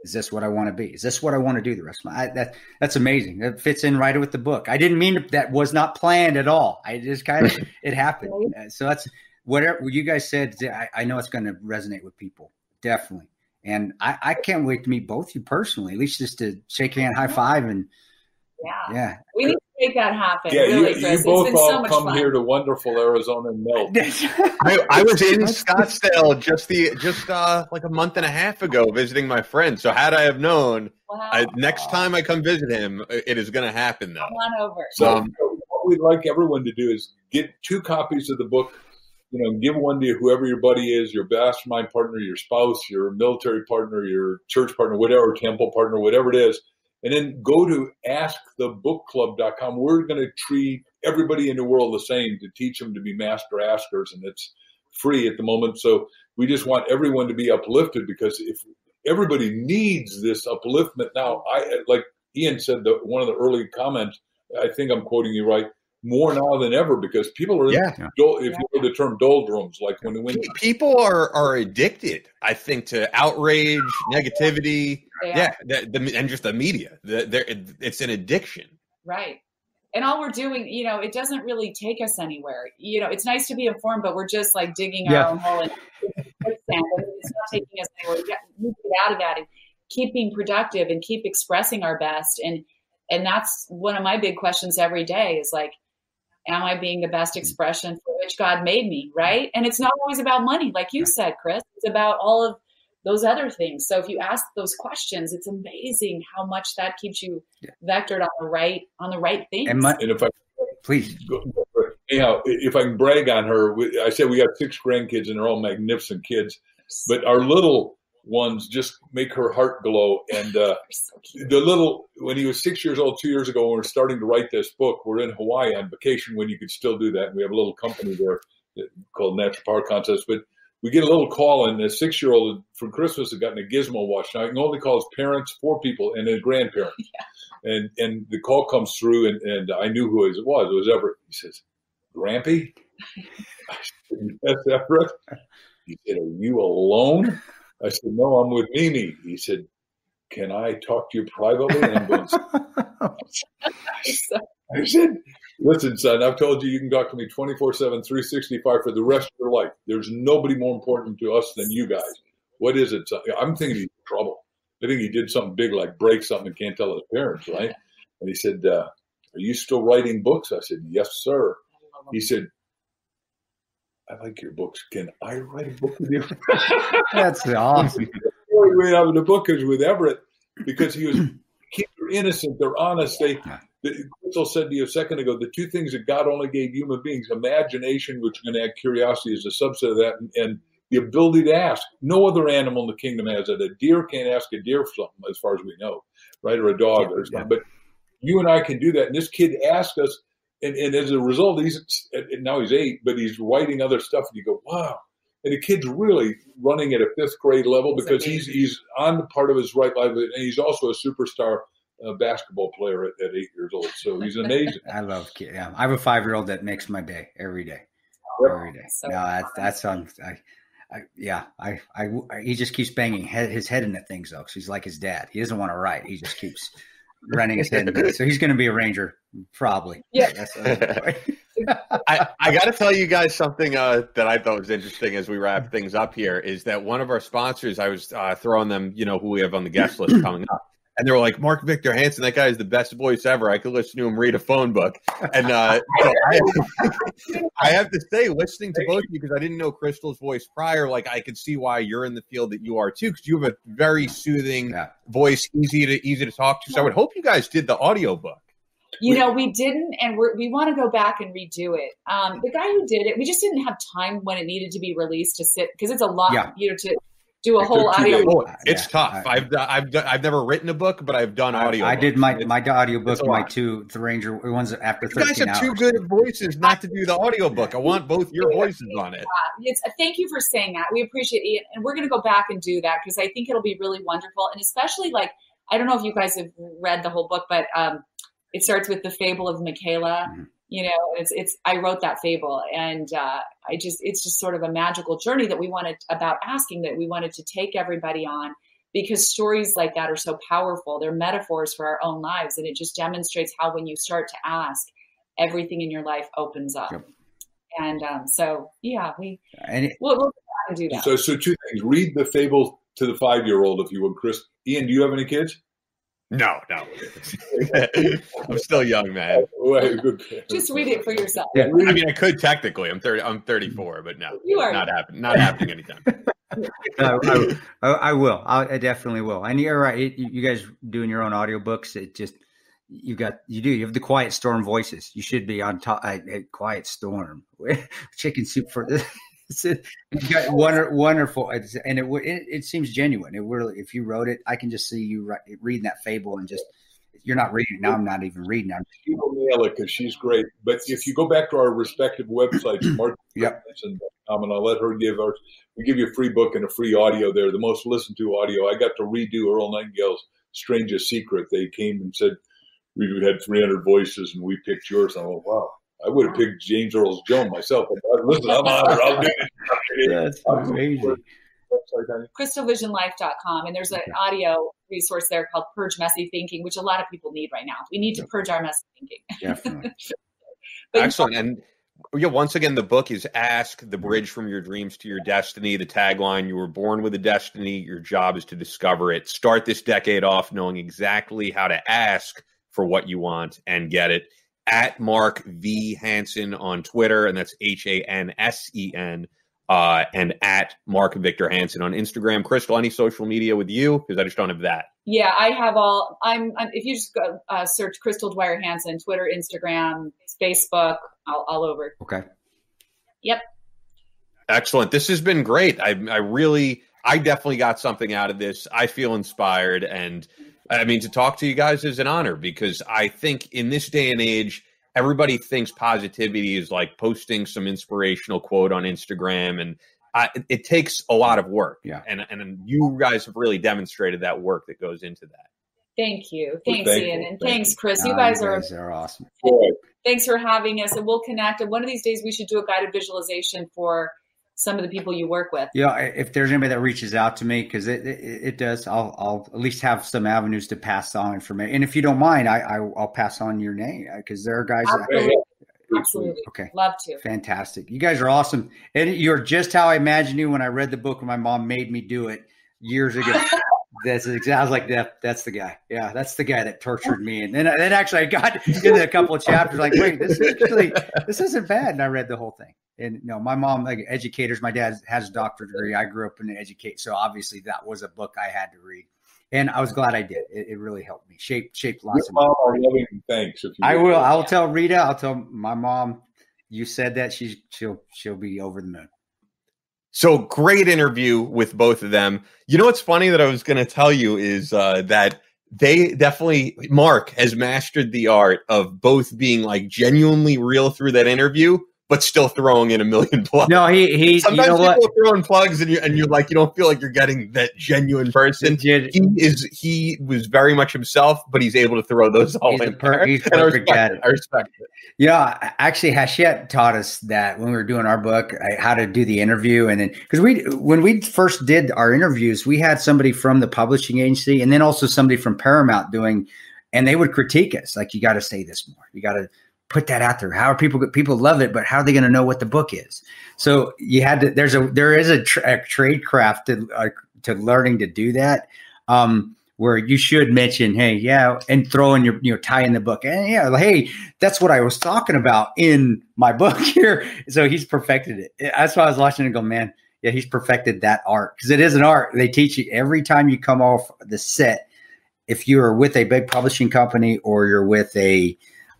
is this what I want to be? Is this what I want to do the rest of my life? That's amazing. That fits in right with the book. I didn't mean that was not planned at all. I just kind of, it happened. So that's whatever you guys said. I know it's going to resonate with people. Definitely. And I can't wait to meet both of you personally, at least just to shake your hand, high five. And yeah. We need to make that happen. Yeah, really, you both all come here to wonderful Arizona and melt. I was in Scottsdale just like a month and a half ago visiting my friend. So had I have known, next time I come visit him, it is going to happen though. Come on over. So what we'd like everyone to do is get 2 copies of the book. Give one to whoever your buddy is, your mastermind partner, your spouse, your military partner, your church partner, whatever, temple partner, whatever it is. And then go to askthebookclub.com. We're going to treat everybody in the world the same to teach them to be master askers. And it's free at the moment. So we just want everyone to be uplifted, because if everybody needs this upliftment now, like Ian said, one of the early comments, I think I'm quoting you right, more now than ever, because people are if you know the term doldrums, like when people are addicted, I think, to outrage, negativity, and just the media. It's an addiction, right? And all we're doing, it doesn't really take us anywhere. It's nice to be informed, but we're just like digging our own hole in quicksand. It's not taking us anywhere. We need to get out of that and keep being productive and keep expressing our best. And that's one of my big questions every day is like, am I being the best expression for which God made me, right? And it's not always about money, like you said, Chris. It's about all of those other things. So if you ask those questions, it's amazing how much that keeps you vectored on the right things. And if I please, anyhow, if I can brag on her, I said we got 6 grandkids, and they're all magnificent kids. But our little ones just make her heart glow. And when he was 6 years old, 2 years ago, when we were starting to write this book, we're in Hawaii on vacation when you could still do that. And we have a little company there called Natural Power Concepts. But we get a little call, and a 6-year-old for Christmas had gotten a gizmo watch. Now, I can only call his parents, 4 people, and his grandparents. And the call comes through, and I knew who it was. It was Everett. He says, "Grampy?" I said, "Yes, Everett." He said, "Are you alone?" I said, "No, I'm with Mimi." He said, "Can I talk to you privately?" And I'm going, I said, "Listen, son, I've told you can talk to me 24/7, 365 for the rest of your life. There's nobody more important to us than you guys. What is it, son?" I'm thinking he's in trouble. I think he did something big, like break something and can't tell his parents, right? And he said, "Are you still writing books?" I said, "Yes, sir." He said, "I like your books. Can I write a book with you?" That's awesome. The only way out of the book is with Everett, because kids are innocent, they're honest. Crystal said to you a second ago, the 2 things that God only gave human beings: imagination, which is going to add curiosity as a subset of that, and the ability to ask. No other animal in the kingdom has that. A deer can't ask a deer for something, as far as we know, right? Or a dog or something. But you and I can do that. And this kid asked us, and as a result, now he's 8, but he's writing other stuff, and you go, wow. And the kid's really running at a 5th grade level, because he's on the part of his right life, and he's also a superstar basketball player at 8 years old. So he's amazing. I love kids. Yeah. I have a 5-year-old that makes my day every day. Every day. So that's on. He just keeps banging his head into things though. 'Cause he's like his dad. He doesn't want to write. He just keeps running his head into it. So he's going to be a Ranger, probably. Yeah. I got to tell you guys something that I thought was interesting as we wrap things up here, is that one of our sponsors, I was throwing them, who we have on the guest list coming up. And they were like, Mark Victor Hansen, that guy is the best voice ever. I could listen to him read a phone book. And so I have to say, listening to both of you, because I didn't know Crystal's voice prior, like I could see why you're in the field that you are too, because you have a very soothing voice, easy to talk to. So I would hope you guys did the audiobook. We didn't, and we want to go back and redo it. The guy who did it, we just didn't have time when it needed to be released to sit, because it's a lot, to do a whole audio. It's tough. I've never written a book, but I've done audio. I did my audio book, the Ranger ones after 13 hours. You guys have too good voices not to do the audio book. I want both your voices on it. Thank you for saying that. We appreciate it. And we're going to go back and do that because I think it'll be really wonderful. And especially I don't know if you guys have read the whole book, but it starts with the fable of Michaela. Mm-hmm. You know, I wrote that fable, and it's just sort of a magical journey that we wanted to take everybody on, because stories like that are so powerful. They're metaphors for our own lives, and it just demonstrates how when you start to ask, everything in your life opens up. Yep. And we'll go back and do that. So two things: read the fable to the 5-year-old, if you would, Chris. Ian, do you have any kids? No. I'm still young, man. Just read it for yourself. Yeah. I mean, I could technically. I'm 34, but no, you are not happening anytime. I will. I definitely will. And you're right. You guys doing your own audiobooks. It just you have the Quiet Storm voices. You should be on top. Quiet Storm, chicken soup for this. You got wonderful, and it seems genuine. It really, if you wrote it, I can just see you reading that fable, and just you're not reading. Now I'm not even reading. She will nail it because she's great. But if you go back to our respective websites, Hansen.com, and I'll let her we give you a free book and a free audio there, the most listened to audio. I got to redo Earl Nightingale's Strangest Secret. They came and said we had 300 voices, and we picked yours. And I went, wow. I would have picked James Earl Jones myself. But listen, I'm honored. I'll do it. That's amazing. crystalvisionlife.com, and there's an audio resource there called Purge Messy Thinking, which a lot of people need right now. We need to purge our messy thinking. Definitely. Excellent. And once again, the book is Ask, the Bridge from Your Dreams to Your Destiny. The tagline: you were born with a destiny. Your job is to discover it. Start this decade off knowing exactly how to ask for what you want and get it. At Mark V. Hansen on Twitter, and that's Hansen, and at Mark Victor Hansen on Instagram. Crystal, any social media with you? Because I just don't have that. Yeah, I have all. If you just go search Crystal Dwyer Hansen, Twitter, Instagram, Facebook, all over. Okay. Yep. Excellent. This has been great. I definitely got something out of this. I feel inspired, and I mean, to talk to you guys is an honor, because I think in this day and age, everybody thinks positivity is like posting some inspirational quote on Instagram, and it takes a lot of work. Yeah. And you guys have really demonstrated that work that goes into that. Thank you. Thanks, Ian. And thanks, Chris. You guys are awesome. Thanks for having us, and we'll connect. And one of these days we should do a guided visualization for some of the people you work with. Yeah, if there's anybody that reaches out to me, because it does, I'll at least have some avenues to pass on information. And if you don't mind, I'll pass on your name, because there are guys. Absolutely. Okay. Love to. Fantastic. You guys are awesome. And you're just how I imagined you when I read the book when my mom made me do it years ago. I was like, that's the guy. Yeah, that's the guy that tortured me. And then actually I got into a couple of chapters like, wait, this isn't bad. And I read the whole thing. And my mom, like educators, my dad has a doctorate degree. I grew up in educate. So obviously that was a book I had to read. And I was glad I did. It really helped me shaped lots of mom are loving thanks. I will tell Rita, I'll tell my mom, you said that she'll be over the moon. So great interview with both of them. You know, what's funny that I was going to tell you is that Mark has mastered the art of both being like genuinely real through that interview, but still throwing in a million plugs. No, he sometimes people are throwing plugs and you're like, you don't feel like you're getting that genuine person. He was very much himself, but he's able to throw those all in there. He's perfect at it. I respect it. Yeah, actually, Hachette taught us that when we were doing our book, how to do the interview. And then, because when we first did our interviews, we had somebody from the publishing agency and then also somebody from Paramount and they would critique us. Like, you got to say this more. You got to put that out there. How are people love it, but how are they going to know what the book is? So you had to, there is a trade craft to learning to do that. Where you should mention, hey, yeah, and throw in your tie in the book. And yeah, hey, that's what I was talking about in my book here. So he's perfected it. That's why I was watching and go, man, yeah, he's perfected that art. Because it is an art. They teach you every time you come off the set, if you're with a big publishing company or you're with a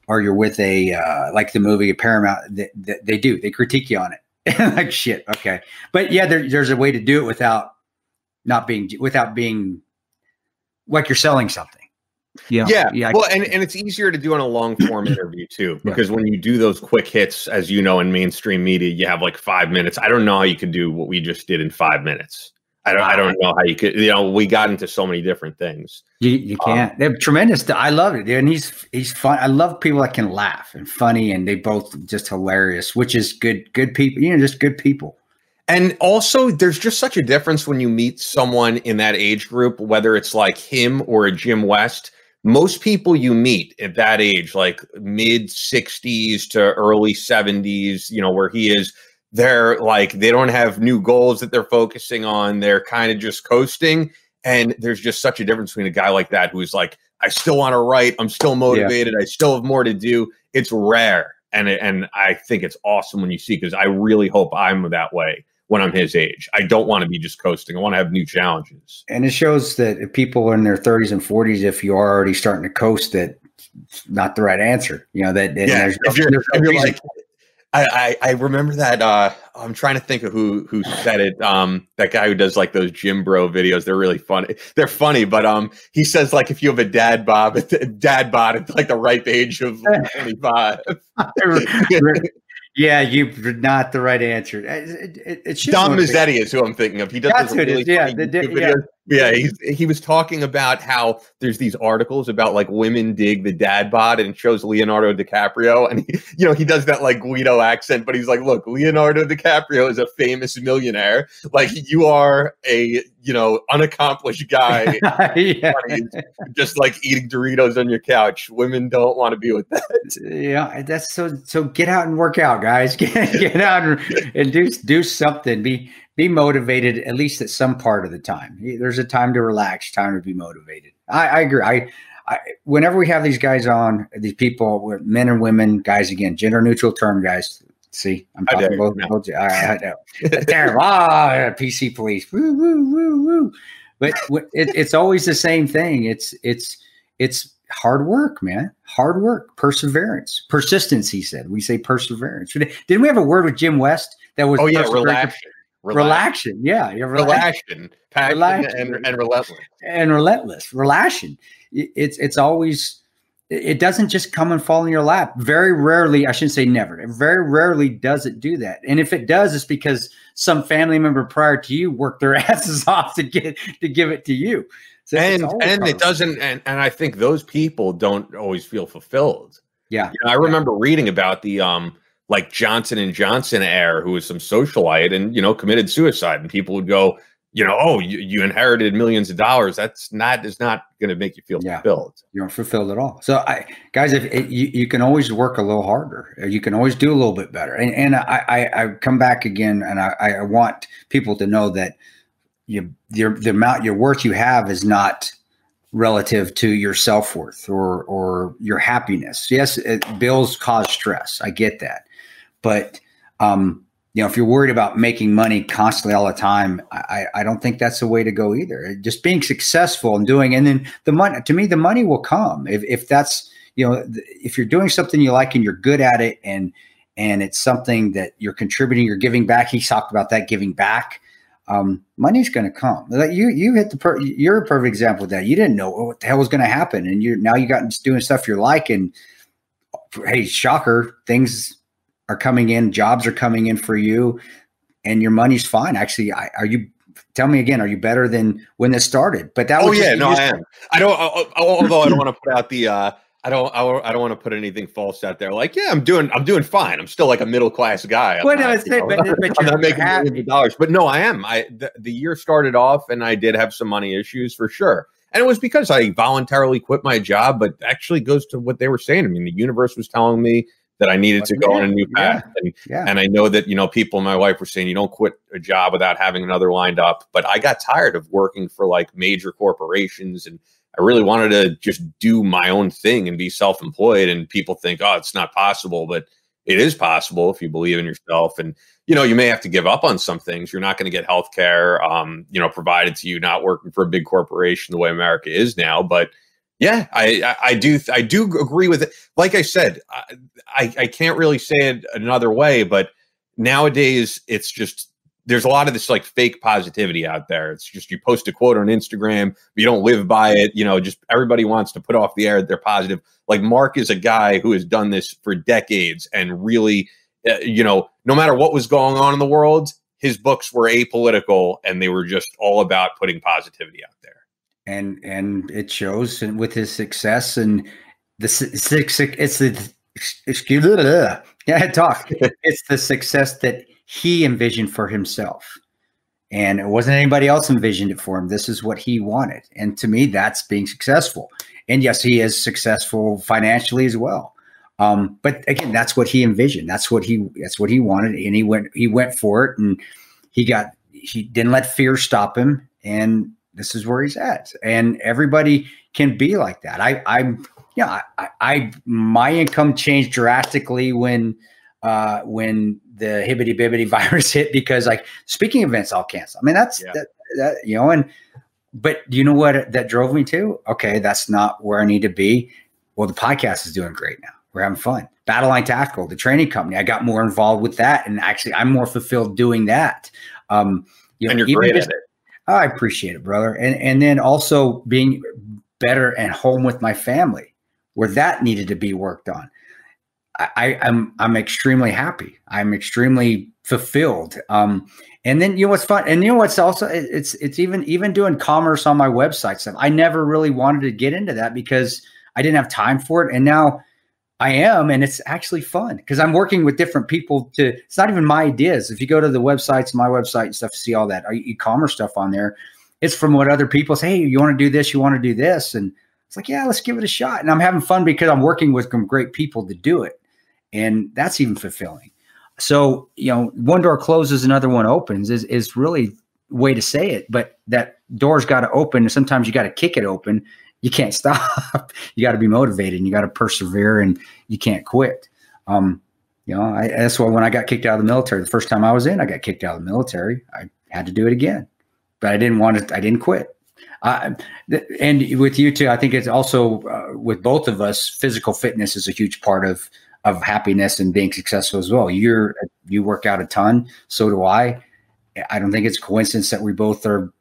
like the movie Paramount, they critique you on it. Like, shit, okay. But yeah, there's a way to do it without without being like you're selling something. Yeah. Well, and it's easier to do in a long form interview too, because when you do those quick hits, as you know, in mainstream media, you have like 5 minutes. I don't know how you could do what we just did in 5 minutes. I don't know how you could, we got into so many different things. You can't. They're tremendous. I love it, dude. And he's fun. I love people that can laugh and funny, and they both just hilarious, which is good people, just good people. And also, there's just such a difference when you meet someone in that age group, whether it's like him or a Jim West. Most people you meet at that age, like mid 60s to early 70s, where he is, they're like, they don't have new goals that they're focusing on. They're kind of just coasting. And there's just such a difference between a guy like that who's like, I still want to write. I'm still motivated. I still have more to do. It's rare. And I think it's awesome when you see, because I really hope I'm that way when I'm his age. I don't want to be just coasting. I want to have new challenges. And it shows that if people in their 30s and 40s, if you are already starting to coast, that not the right answer. I remember that. I'm trying to think of who said it. That guy who does like those Jim Bro videos. They're really funny. They're funny, but he says like if you have a dad bod at like the ripe age of 25. Yeah, you're not the right answer. Dom Mazzetti is who I'm thinking of. He does this really funny videos. Yeah, he was talking about how there's these articles about like women dig the dad bod, and shows Leonardo DiCaprio, and he does that like Guido accent, but he's like, look, Leonardo DiCaprio is a famous millionaire. Like you are a unaccomplished guy, just like eating Doritos on your couch. Women don't want to be with that. Yeah, that's so. Get out and work out, guys. Get out and do something. Be motivated at least at some part of the time. There's a time to relax, time to be motivated. I agree. I whenever we have these guys on, these people, men and women, guys, again, gender neutral term, guys. See, I'm talking both. I know. Terrible. PC police. Woo, woo, woo, woo. But it's always the same thing. It's hard work, man. Hard work, perseverance, persistence. He said. We say perseverance. Didn't we have a word with Jim West that was? Oh yeah, relaxation. Yeah, relaxation, passion, and relentless. And relentless, relaxation. It's always. It doesn't just come and fall in your lap. Very rarely, I shouldn't say never. Very rarely does it do that. And if it does, it's because some family member prior to you worked their asses off to give it to you. So and it doesn't. And I think those people don't always feel fulfilled. Yeah, I remember reading about the like Johnson & Johnson heir who was some socialite and committed suicide, and people would go, oh, you inherited millions of dollars. Is not going to make you feel fulfilled. You aren't fulfilled at all. So, guys, if you can always work a little harder, you can always do a little bit better. And I come back again, and I want people to know that the amount your worth you have is not relative to your self-worth or your happiness. Yes, bills cause stress. I get that, but if you're worried about making money constantly all the time, I don't think that's the way to go either. Just being successful and doing, and then the money, to me, the money will come. If that's, if you're doing something you like and you're good at it, and it's something that you're contributing, you're giving back. He talked about that, giving back. Money's going to come. Like you hit you're a perfect example of that. You didn't know what the hell was going to happen. And now you got doing stuff you're like, and hey, shocker, things are coming in, jobs are coming in for you, and your money's fine. Actually, tell me again, are you better than when this started? But that was I am. Although I don't want to put out the I don't want to put anything false out there. Like, yeah, I'm doing fine. I'm still like a middle class guy. I'm not making millions of dollars, but no, I am. The year started off, and I did have some money issues for sure. And it was because I voluntarily quit my job, but actually goes to what they were saying. I mean, the universe was telling me that I needed to go on a new path. And I know that, people, my wife were saying, you don't quit a job without having another lined up. But I got tired of working for like major corporations, and I really wanted to just do my own thing and be self-employed. And people think, oh, it's not possible, but it is possible if you believe in yourself. And, you may have to give up on some things. You're not going to get healthcare, provided to you, not working for a big corporation the way America is now. But yeah, I do agree with it. Like I said, I can't really say it another way, but nowadays it's just there's a lot of this like fake positivity out there. It's just you post a quote on Instagram, but you don't live by it. Just everybody wants to put off the air that they're positive. Like Mark is a guy who has done this for decades and really, no matter what was going on in the world, his books were apolitical and they were just all about putting positivity out there. And it shows with his success and it's the success that he envisioned for himself. And it wasn't anybody else envisioned it for him. This is what he wanted. And to me, that's being successful. And yes, he is successful financially as well. But again, that's what he envisioned. That's what he wanted. And he went for it, and he didn't let fear stop him. And this is where he's at. And everybody can be like that. My income changed drastically when the hibbity bibbity virus hit, because like speaking events all canceled. I mean, but you know what that drove me to? Okay, that's not where I need to be. Well, the podcast is doing great now. We're having fun. Battleline Tactical, the training company, I got more involved with that, and actually I'm more fulfilled doing that. And you're great at it. I appreciate it, brother. And then also being better at home with my family, where that needed to be worked on. I'm extremely happy. I'm extremely fulfilled. And then what's fun, and what's also it's even doing commerce on my website stuff. I never really wanted to get into that because I didn't have time for it, and now I am, and it's actually fun because I'm working with different people. It's not even my ideas. If you go to the websites, my website and stuff, see all that e-commerce stuff on there. It's from what other people say. Hey, you want to do this? You want to do this? And it's like, yeah, let's give it a shot. And I'm having fun because I'm working with some great people to do it. And that's even fulfilling. So, one door closes, another one opens is really a way to say it. But that door's got to open. And sometimes you got to kick it open. You can't stop. You got to be motivated, and you got to persevere, and you can't quit. That's why when I got kicked out of the military, the first time I got kicked out of the military. I had to do it again, but I didn't want it. I didn't quit. And with you too, I think it's also with both of us, physical fitness is a huge part of happiness and being successful as well. You work out a ton. So do I. I don't think it's a coincidence that we both are.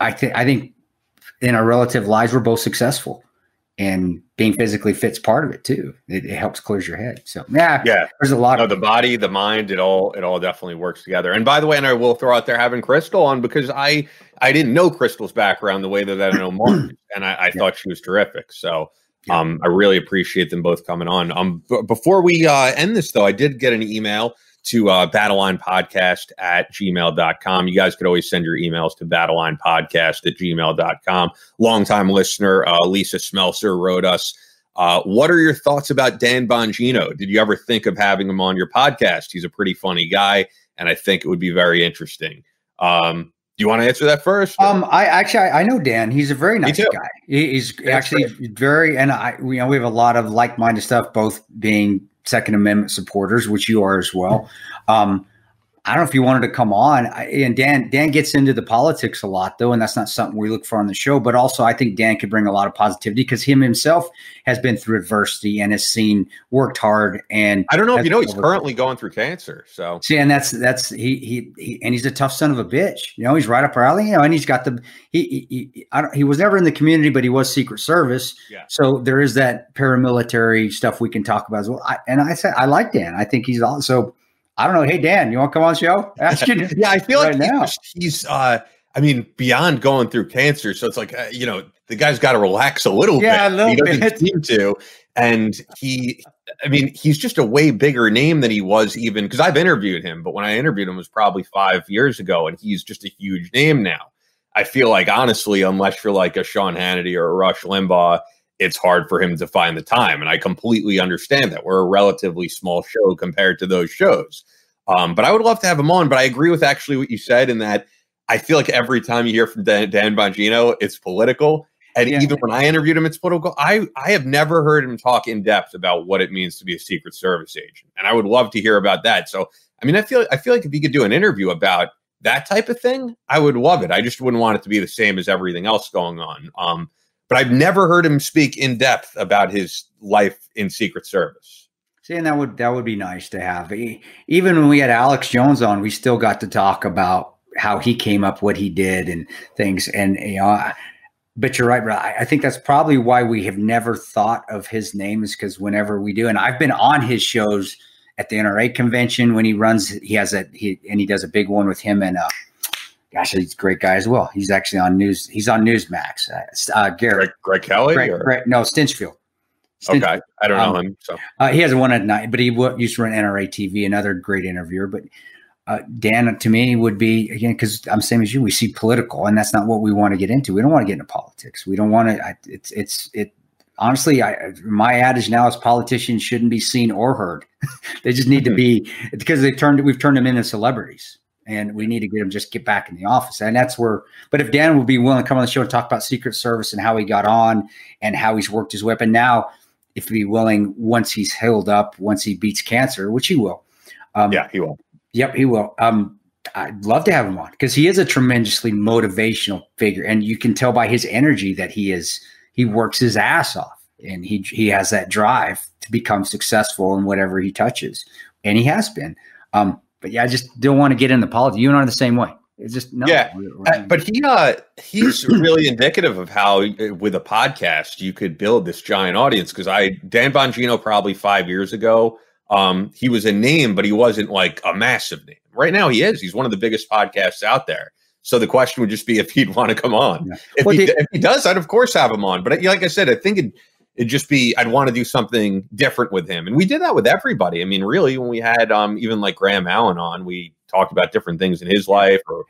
I think in our relative lives, we're both successful, and being physically fit's part of it too. It helps clears your head. So yeah, there's a lot of the body, the mind, it all definitely works together. And by the way, and I will throw out there having Crystal on, because I didn't know Crystal's background the way that I know Mark, and I thought she was terrific. So I really appreciate them both coming on. Before we end this though, I did get an email to battlelinepodcast@gmail.com. You guys could always send your emails to battlelinepodcast@gmail.com. Longtime listener, Lisa Smelser wrote us, what are your thoughts about Dan Bongino? Did you ever think of having him on your podcast? He's a pretty funny guy, and I think it would be very interesting. Do you want to answer that first? I know Dan. He's a very nice guy. He's actually very, and we have a lot of like-minded stuff, both being Second Amendment supporters, which you are as well. I don't know if you wanted to come on. And Dan gets into the politics a lot, though, and that's not something we look for on the show. But also, I think Dan could bring a lot of positivity because himself has been through adversity and has worked hard. And I don't know if he's currently going through cancer. So see, and that's he and he's a tough son of a bitch. He's right up our alley. And he's got he was never in the community, but he was Secret Service. Yeah. So there is that paramilitary stuff we can talk about as well. I like Dan. I think he's also. I don't know. Hey, Dan, you want to come on the show? Yeah, I feel like he's beyond going through cancer. So it's like, the guy's got to relax a little bit. A little bit. He doesn't seem to. And he's just a way bigger name than he was even, because I've interviewed him, but when I interviewed him, it was probably 5 years ago, and he's just a huge name now. I feel like, honestly, unless you're like a Sean Hannity or a Rush Limbaugh, it's hard for him to find the time. And I completely understand that. We're a relatively small show compared to those shows. But I would love to have him on. But I agree with actually what you said in that I feel like every time you hear from Dan Bongino, it's political. And even when I interviewed him, it's political. I have never heard him talk in depth about what it means to be a Secret Service agent. And I would love to hear about that. So, I feel like if he could do an interview about that type of thing, I would love it. I just wouldn't want it to be the same as everything else going on. But I've never heard him speak in depth about his life in Secret Service. See, and that would be nice to have. Even when we had Alex Jones on, we still got to talk about how he came up, what he did, and things. And but you're right, bro. I think that's probably why we have never thought of his name, is because whenever we do, and I've been on his shows at the NRA convention when he runs. He does a big one with him and gosh, he's a great guy as well. He's actually on news. He's on Newsmax. Garrett, Greg Kelly, no, Stinchfield. Okay, I don't know him. So he has one at night, but he used to run NRA TV. Another great interviewer. But Dan, to me, would be, again, because I'm same as you. We see political, and that's not what we want to get into. We don't want to get into politics. We don't want to. Honestly, my adage now is politicians shouldn't be seen or heard. They just need to be, because we've turned them into celebrities. And we need to get back in the office. And that's where, but if Dan would be willing to come on the show and talk about Secret Service and how he got on and how he's worked his way up. And now, if he'd be willing, once he's healed up, once he beats cancer, which he will. He will. Yep, he will. I'd love to have him on, because he is a tremendously motivational figure. And you can tell by his energy that he works his ass off, and he has that drive to become successful in whatever he touches. And he has been. But yeah, I just don't want to get into politics. You and I are the same way. It's just no. Yeah, but he's really indicative of how with a podcast you could build this giant audience. Because Dan Bongino probably 5 years ago, he was a name, but he wasn't like a massive name. Right now he is. He's one of the biggest podcasts out there. So the question would just be if he'd want to come on. Yeah. If he does, I'd of course have him on. But like I said, I think it'd just be, I'd want to do something different with him. And we did that with everybody. I mean, really, when we had even like Graham Allen on, we talked about different things in his life, or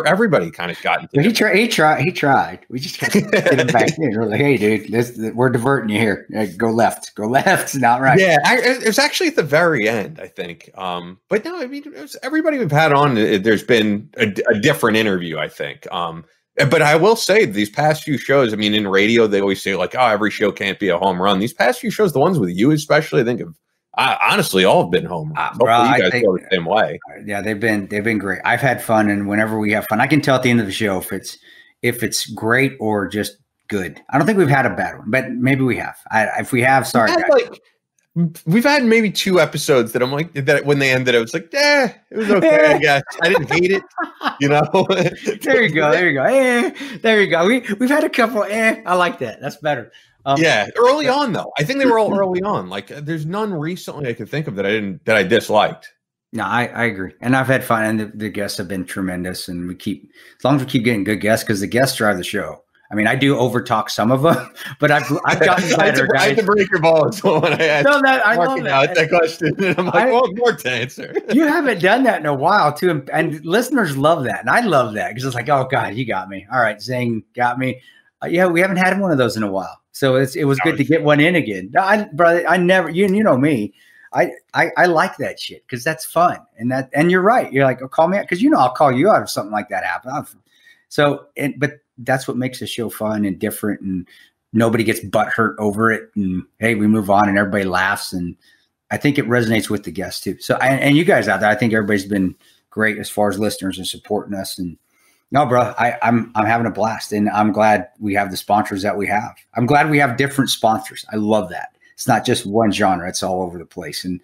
everybody kind of got into it. He tried. We just got to get him back in. We're like, hey, dude, we're diverting you here. Go left. It's not right. Yeah, it was actually at the very end, I think. But no, I mean, everybody we've had on, there's been a different interview, I think. But I will say, these past few shows, I mean, in radio, they always say like, oh, every show can't be a home run. These past few shows, the ones with you especially, I think honestly, all have been home runs. Bro, you guys feel the same way. Yeah, they've been great. I've had fun, and whenever we have fun, I can tell at the end of the show if it's great or just good. I don't think we've had a bad one, but maybe we have. If we have, sorry, guys. We've had maybe 2 episodes that I'm like, that when they ended, I was like, it was okay, I guess. I didn't hate it, you know. There you go. There you go. We've had a couple. I like that. That's better. Early on though. I think they were all early on. Like, there's none recently I could think of that I disliked. No, I agree, and I've had fun, and the guests have been tremendous, and as long as we keep getting good guests, because the guests drive the show. I mean, I do overtalk some of them, but I've gotten better, guys. I had to break your balls when I asked I love that question. And I'm like, more to answer. You haven't done that in a while, too. And listeners love that. And I love that, because it's like, oh, God, you got me. All right, Zing got me. Yeah, we haven't had one of those in a while. So it was good to get one in again. Brother, I never, you know me. I like that shit, because that's fun. And you're right. You're like, oh, call me out, because I'll call you out if something like that happens. But that's what makes the show fun and different, and nobody gets butthurt over it. And hey, we move on, and everybody laughs. And I think it resonates with the guests too. So, and you guys out there, I think everybody's been great as far as listeners and supporting us. And no, bro, I'm having a blast, and I'm glad we have the sponsors that we have. I'm glad we have different sponsors. I love that. It's not just one genre; it's all over the place, and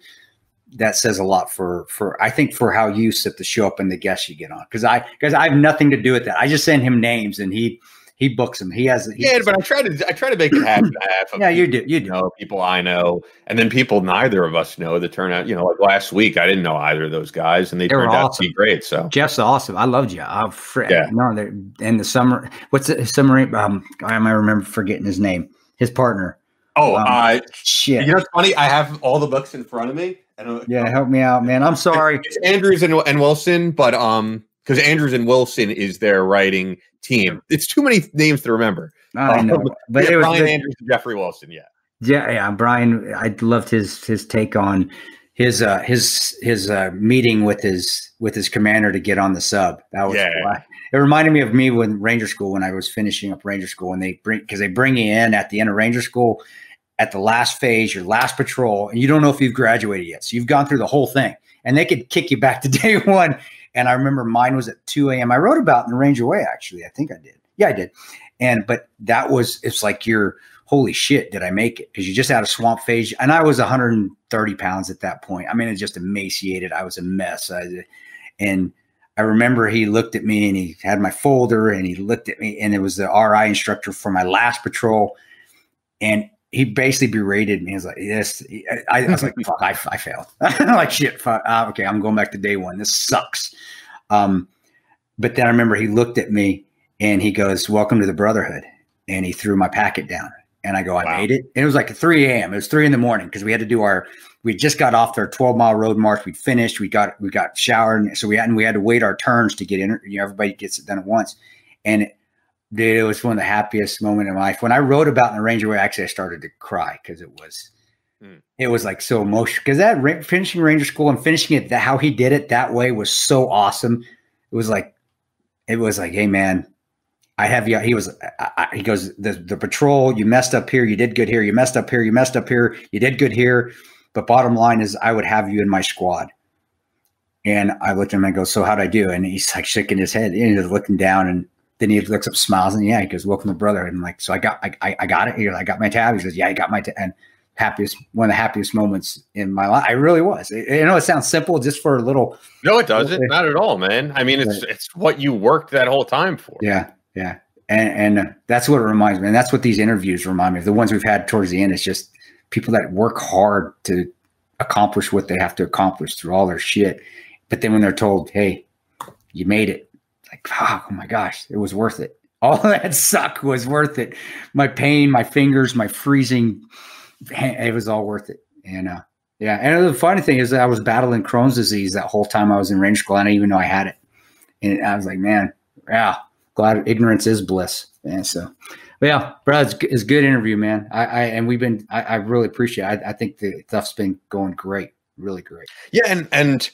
that says a lot for I think for how you set the show up and the guests you get on. Because I have nothing to do with that. I just send him names, and he books them. But I try to make it half and half. Yeah, you do. You know, people I know, and then people neither of us know that turn out. Like last week, I didn't know either of those guys, and they turned out to be great. So Jeff's awesome. I loved you. No, in the summer. What's the summer? I remember forgetting his name. His partner. Shit. You know what's funny? I have all the books in front of me. Help me out, man. I'm sorry. It's Andrews and Wilson, but because Andrews and Wilson is their writing team. It's too many names to remember. I know, but it was Brian Andrews and Jeffrey Wilson. Yeah. Brian, I loved his take on his meeting with his commander to get on the sub. That was it reminded me of me when Ranger School, when I was finishing up Ranger School, and they bring you in at the end of Ranger School at the last phase, your last patrol, and you don't know if you've graduated yet. So you've gone through the whole thing, and they could kick you back to day one. And I remember mine was at 2 a.m. I wrote about it in the Ranger Way, actually. I think I did. Yeah, I did. But it's like your holy shit, did I make it? Because you just had a swamp phase. And I was 130 pounds at that point. I mean, it's just emaciated. I was a mess. And I remember he looked at me and he had my folder and he looked at me, and it was the RI instructor for my last patrol. And he basically berated me. He was like, yes. I was like, fuck, I failed. I'm like, shit, fuck. Okay, I'm going back to day one. This sucks. But then I remember he looked at me and he goes, welcome to the Brotherhood. And he threw my packet down. And I go, I made it. And it was like 3 a.m. It was 3 a.m. because we had to do we just got off their 12-mile road march. We'd finished. We got showered. So we had to wait our turns to get in. Everybody gets it done at once. And it was one of the happiest moments in my life. When I wrote about in the Ranger Way, actually I started to cry because it was like so emotional. Because that finishing Ranger School and finishing it, how he did it that way was so awesome. It was like, hey man, I have you. He goes, the patrol, you messed up here. You did good here. You messed up here. You messed up here. You did good here. But bottom line is I would have you in my squad. And I looked at him and I go, so how'd I do? And he's like shaking his head and he's looking down, and then he looks up, smiles, and he goes, welcome to Brother. And I'm like, so I got it. I got my tab. He says, yeah, I got my tab. And one of the happiest moments in my life. I really was. I know it sounds simple just for a little. No, it doesn't. Not at all, man. I mean, it's what you worked that whole time for. Yeah. Yeah. And that's what it reminds me. And that's what these interviews remind me of. The ones we've had towards the end, it's just people that work hard to accomplish what they have to accomplish through all their shit. But then when they're told, hey, you made it, like, oh my gosh, it was worth it. All that suck was worth it. My pain, my fingers, my freezing, it was all worth it. And yeah. And the funny thing is that I was battling Crohn's disease that whole time I was in Ranger School. I didn't even know I had it. And I was like, man, yeah, glad ignorance is bliss. And so, but yeah, bro, it's a good interview, man. I really appreciate it. I think the stuff's been going great, really great. Yeah. And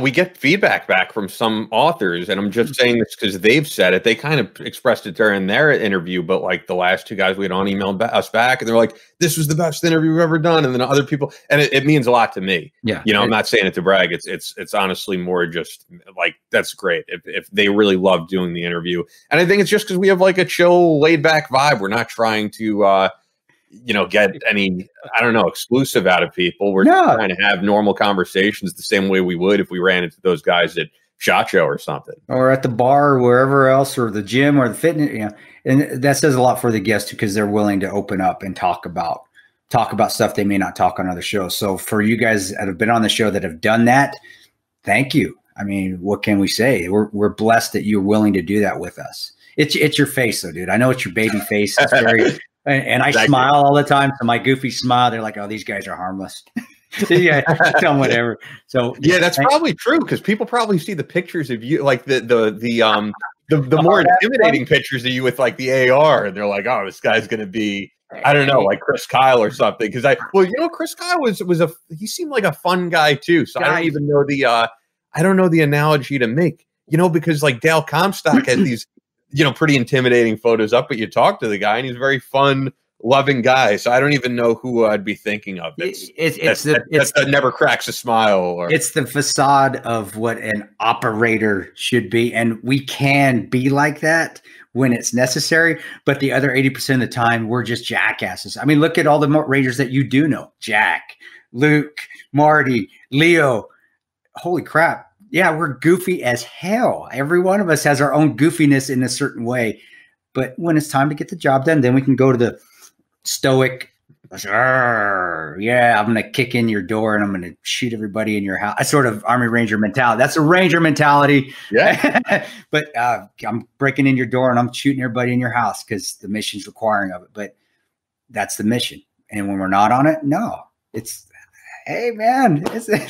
we get feedback back from some authors, and I'm just saying this because they've said it. They kind of expressed it during their interview, but like the last two guys we had on emailed us back, and they're like, this was the best interview we've ever done. And then other people, and it means a lot to me. Yeah. I'm not saying it to brag. It's honestly more just like, that's great. If they really love doing the interview. And I think it's just because we have like a chill, laid back vibe. We're not trying to, get any, exclusive out of people. We're just trying to have normal conversations the same way we would if we ran into those guys at SHOT Show or something. Or at the bar or wherever else, or the gym or the fitness, and that says a lot for the guests because they're willing to open up and talk about stuff they may not talk on other shows. So for you guys that have been on the show that have done that, thank you. I mean, what can we say? We're blessed that you're willing to do that with us. It's your face though, dude. I know it's your baby face. It's very And I smile all the time. So my goofy smile, they're like, oh, these guys are harmless. Yeah, tell them whatever. So yeah, that's probably true because people probably see the pictures of you, like the more intimidating pictures of you with like the AR, and they're like, oh, this guy's going to be, I don't know, like Chris Kyle or something. Because Chris Kyle he seemed like a fun guy too. So I don't even know the analogy to make, because like Dale Comstock has these, pretty intimidating photos up, but you talk to the guy and he's a very fun, loving guy. So I don't even know who I'd be thinking of. That never cracks a smile. It's the facade of what an operator should be. And we can be like that when it's necessary. But the other 80% of the time, we're just jackasses. I mean, look at all the Rangers that you do know. Jack, Luke, Marty, Leo. Holy crap. Yeah, we're goofy as hell. Every one of us has our own goofiness in a certain way. But when it's time to get the job done, then we can go to the stoic, yeah, I'm going to kick in your door and I'm going to shoot everybody in your house. I sort of Army Ranger mentality. That's a Ranger mentality. Yeah. But I'm breaking in your door and I'm shooting everybody in your house because the mission's requiring of it. But that's the mission. And when we're not on it, no. It's, hey, man,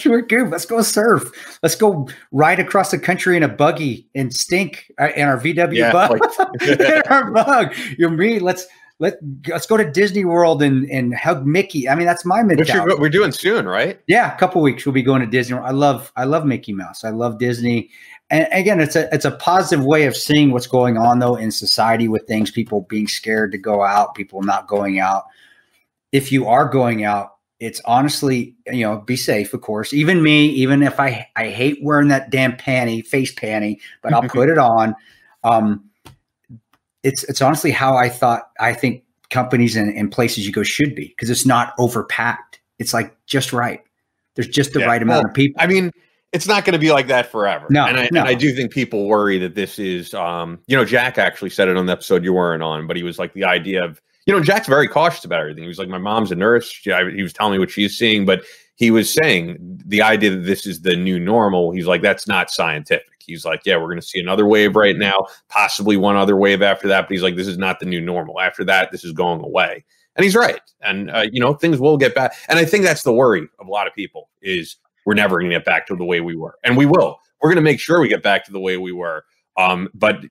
we're good. Let's go surf. Let's go ride across the country in a buggy and stink in our VW bug. In our bug. Let's go to Disney World and hug Mickey. I mean, that's my mentality. We're doing soon, right? Yeah, a couple weeks we'll be going to Disney World. I love Mickey Mouse. I love Disney. And again, it's a positive way of seeing what's going on though in society with things, people being scared to go out, people not going out. If you are going out, it's honestly, be safe, of course. Even me, even if I hate wearing that damn face panty, but I'll put it on. It's honestly how I think companies and places you go should be, because it's not overpacked. It's like just right. There's just the right amount of people. I mean, it's not going to be like that forever. No, and I do think people worry that this is, Jack actually said it on the episode you weren't on, but he was like the idea of, Jack's very cautious about everything. He was like, my mom's a nurse. He was telling me what she's seeing, but he was saying the idea that this is the new normal. He's like, that's not scientific. He's like, yeah, we're going to see another wave right now, possibly one other wave after that. But he's like, this is not the new normal. After that, this is going away. And he's right. And, things will get back. And I think that's the worry of a lot of people is we're never going to get back to the way we were. And we will. We're going to make sure we get back to the way we were. But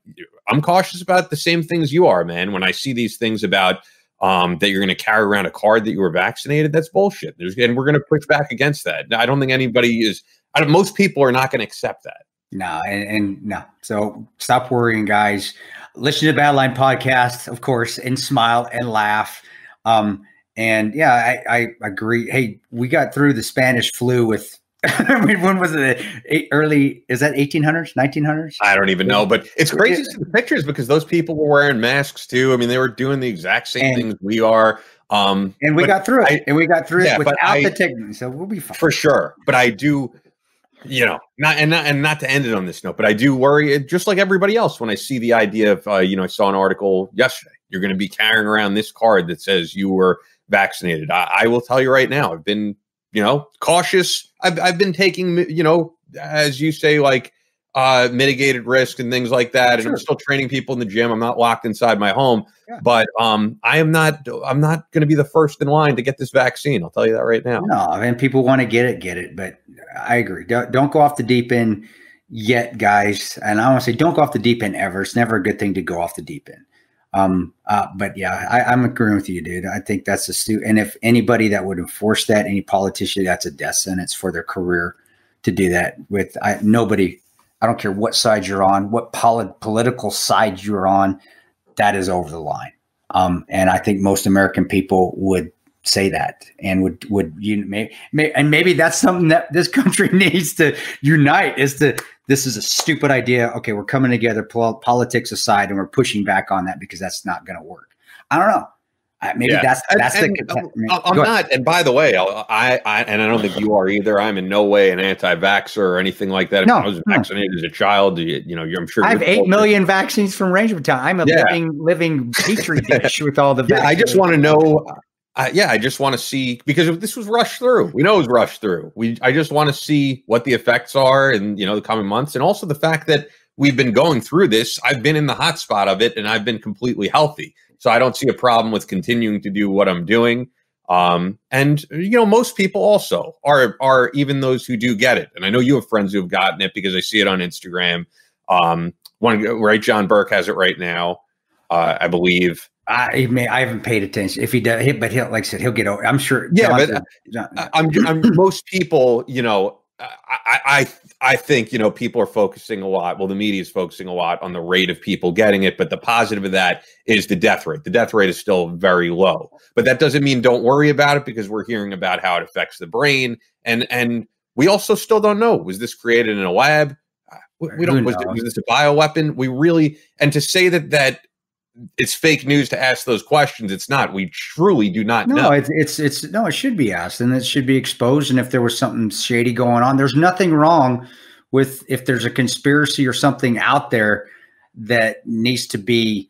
I'm cautious about the same things you are, man. When I see these things about that you're going to carry around a card that you were vaccinated, that's bullshit. And we're going to push back against that. I don't think anybody is. Most people are not going to accept that. No, and no. So stop worrying, guys. Listen to the Battleline podcast, of course, and smile and laugh. And yeah, I agree. Hey, we got through the Spanish flu with, when was it? Is that 1800s, 1900s? I don't even know, but it's crazy to see the pictures because those people were wearing masks too. I mean, they were doing the exact same things we are. And we got through it. Without the technique, so we'll be fine. For sure. But I do, not to end it on this note, but I do worry, just like everybody else, when I see the idea of, I saw an article yesterday, you're going to be carrying around this card that says you were vaccinated. I will tell you right now, I've been, cautious. I've been taking, as you say, like mitigated risk and things like that. And I'm still training people in the gym. I'm not locked inside my home, but I'm not going to be the first in line to get this vaccine. I'll tell you that right now. No, I mean, people want to get it. But I agree. Don't go off the deep end yet, guys. And I want to say, don't go off the deep end ever. It's never a good thing to go off the deep end. But yeah, I'm agreeing with you, dude. I think that's astute. And if anybody that would enforce that, any politician, that's a death sentence for their career to do that with nobody. I don't care what side you're on, what political side you're on, that is over the line. And I think most American people would say that and would maybe that's something that this country needs to unite this is a stupid idea. Okay, we're coming together, politics aside, and we're pushing back on that because that's not going to work. I don't know. Maybe that's I'm not. And by the way, I don't think you are either. I'm in no way an anti-vaxxer or anything like that. I was vaccinated as a child. I'm sure I have 8 million vaccines from Ranger Battalion. I'm a living petri dish with all the vaccines. I just want to know. I just want to see, because this was rushed through. We know it was rushed through. I just want to see what the effects are in the coming months, and also the fact that we've been going through this. I've been in the hot spot of it, and I've been completely healthy, so I don't see a problem with continuing to do what I'm doing. And most people also are even those who do get it, and I know you have friends who have gotten it because I see it on Instagram. John Burke has it right now, I believe. I haven't paid attention. If he does, but he'll, like I said, he'll get over. I'm sure. Yeah, I'm most people. I think people are focusing a lot. Well, the media is focusing a lot on the rate of people getting it, but the positive of that is the death rate. The death rate is still very low, but that doesn't mean don't worry about it, because we're hearing about how it affects the brain, and we also still don't know. Was this created in a lab? We don't. Was this a bioweapon? We really, and to say that it's fake news to ask those questions. It's not. We truly do not know. It should be asked, and it should be exposed. And if there was something shady going on, there's nothing wrong with, if there's a conspiracy or something out there that needs to be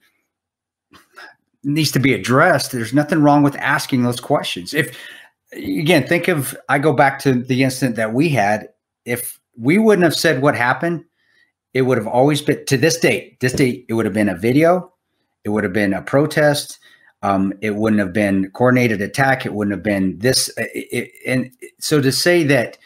addressed. There's nothing wrong with asking those questions. If, again, I go back to the incident that we had. If we wouldn't have said what happened, it would have always been, to this date, it would have been a video. It would have been a protest. It wouldn't have been coordinated attack. It wouldn't have been this. And so to say that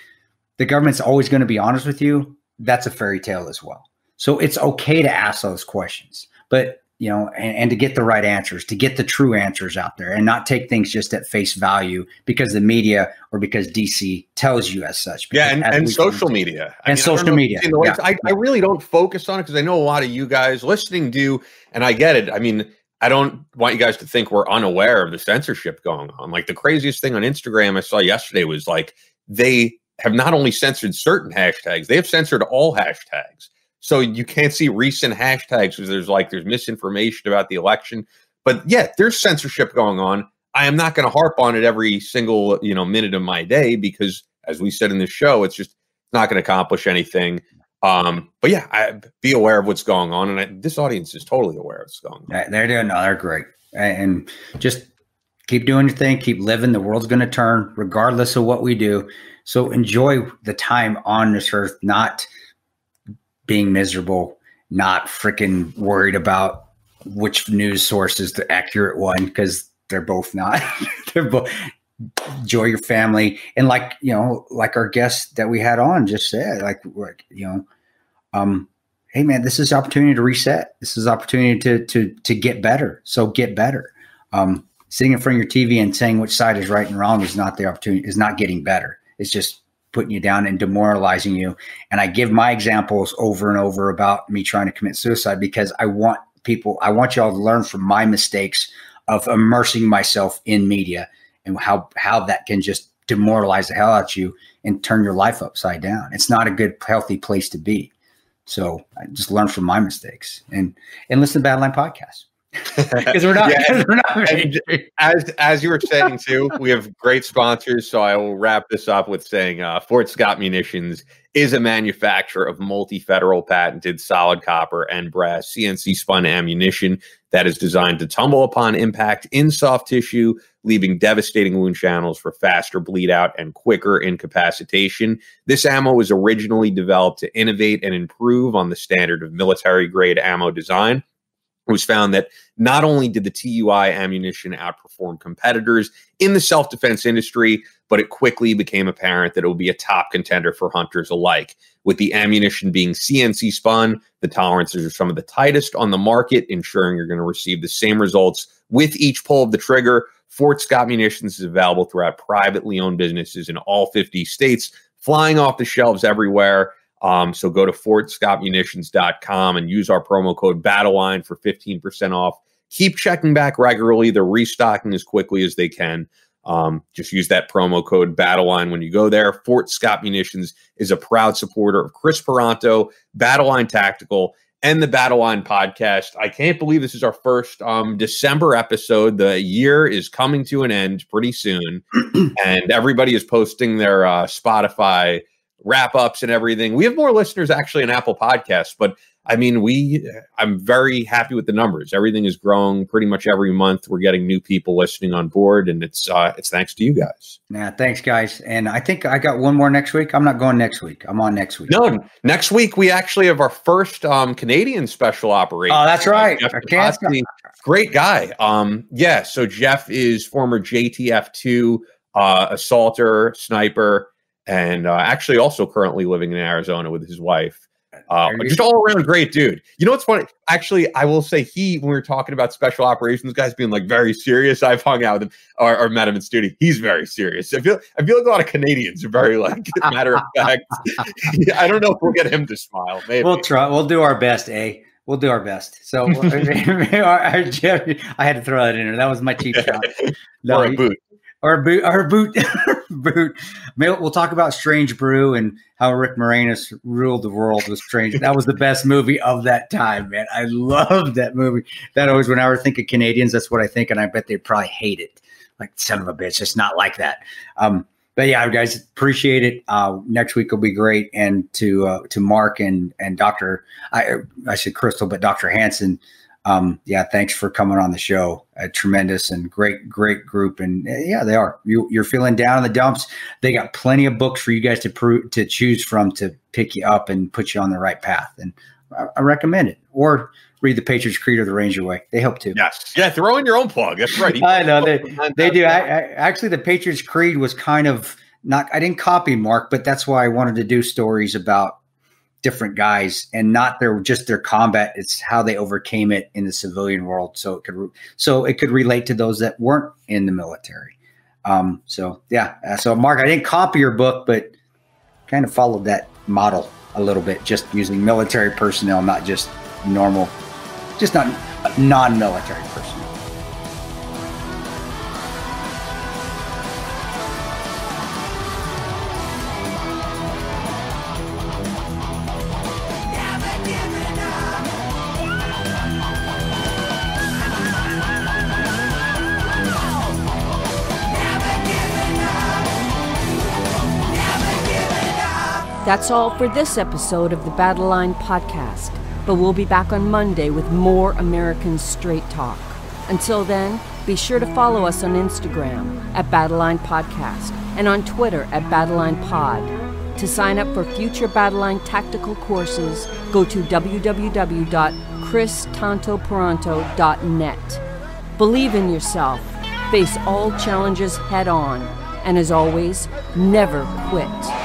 the government's always going to be honest with you, that's a fairy tale as well. So it's okay to ask those questions, but and to get the right answers, to get the true answers out there, and not take things just at face value because the media or because DC tells you as such. And social media. Social media. I really don't focus on it because I know a lot of you guys listening do, and I get it. I mean, I don't want you guys to think we're unaware of the censorship going on. Like, the craziest thing on Instagram I saw yesterday was like, they have not only censored certain hashtags, they have censored all hashtags. So you can't see recent hashtags because there's misinformation about the election. But yeah, there's censorship going on. I am not going to harp on it every single, minute of my day because, as we said in this show, it's just not going to accomplish anything. But yeah, be aware of what's going on, and this audience is totally aware of what's going on. They're great, and just keep doing your thing, keep living. The world's going to turn regardless of what we do. So enjoy the time on this earth, not being miserable, not freaking worried about which news source is the accurate one, because they're both not. They're both. Enjoy your family, and like our guest that we had on just said, hey man, this is opportunity to reset. This is opportunity to get better. So get better. Sitting in front of your TV and saying which side is right and wrong is not the opportunity. Is not getting better. It's just putting you down and demoralizing you. And I give my examples over and over about me trying to commit suicide because I want y'all to learn from my mistakes of immersing myself in media and how that can just demoralize the hell out of you and turn your life upside down. It's not a good, healthy place to be. So I just learn from my mistakes and listen to Battleline podcast. Because we're not. As you were saying too, we have great sponsors. So I will wrap this up with saying Fort Scott Munitions is a manufacturer of multi-federal patented solid copper and brass CNC spun ammunition that is designed to tumble upon impact in soft tissue, leaving devastating wound channels for faster bleed out and quicker incapacitation. This ammo was originally developed to innovate and improve on the standard of military grade ammo design. It was found that not only did the TUI ammunition outperform competitors in the self-defense industry, but it quickly became apparent that it would be a top contender for hunters alike. With the ammunition being CNC spun, the tolerances are some of the tightest on the market, ensuring you're going to receive the same results with each pull of the trigger. Fort Scott Munitions is available throughout privately owned businesses in all 50 states, flying off the shelves everywhere. So go to fortscottmunitions.com and use our promo code Battleline for 15% off. Keep checking back regularly. They're restocking as quickly as they can. Just use that promo code Battleline when you go there. Fort Scott Munitions is a proud supporter of Chris Peranto, Battleline Tactical, and the Battleline podcast. I can't believe this is our first December episode. The year is coming to an end pretty soon, and everybody is posting their Spotify wrap-ups and everything. We have more listeners actually on Apple Podcasts, but I mean, I'm very happy with the numbers. Everything is growing pretty much every month. We're getting new people listening on board, and it's thanks to you guys. Yeah, thanks, guys. And I think I got one more next week. I'm not going next week. I'm on next week. No, next week we actually have our first Canadian special operation. Oh, that's right. Great guy. Yeah, so Jeff is former JTF2 assaulter, sniper, and actually also currently living in Arizona with his wife. Just all around great dude. You know what's funny? Actually, I will say when we were talking about special operations guys being like very serious, I've hung out with him or met him in studio. He's very serious. I feel like a lot of Canadians are very like matter of fact. I don't know if we'll get him to smile. Maybe we'll try. We'll do our best, We'll do our best. So I had to throw that in there. That was my cheap shot. No, or a boot. Our boot. We'll talk about Strange Brew and how Rick Moranis ruled the world with Strange. That was the best movie of that time, man. I loved that movie. That always, when I ever think of Canadians, that's what I think, and I bet they probably hate it. Like, son of a bitch, it's not like that. But yeah, guys, appreciate it. Next week will be great. And to Mark and Dr. I said Crystal, but Dr. Hansen. Yeah, thanks for coming on the show. Tremendous and great group. And yeah, they are. You're feeling down in the dumps. They got plenty of books for you guys to choose from to pick you up and put you on the right path. And I recommend it. Or read the Patriots Creed or the Ranger Way. They help too. Yes. Yeah, throw in your own plug. That's right. I know they do. Actually, the Patriots Creed was kind of not. I didn't copy Mark, but that's why I wanted to do stories about different guys and not their combat. It's how they overcame it in the civilian world. So it could relate to those that weren't in the military. So Mark, I didn't copy your book, but kind of followed that model a little bit, just using military personnel, not just normal, just not non-military personnel. That's all for this episode of the Battleline podcast, but we'll be back on Monday with more American Straight Talk. Until then, be sure to follow us on Instagram at Battleline Podcast and on Twitter at Battleline Pod. To sign up for future Battleline tactical courses, go to www.christantoperanto.net. Believe in yourself, face all challenges head on, and as always, never quit.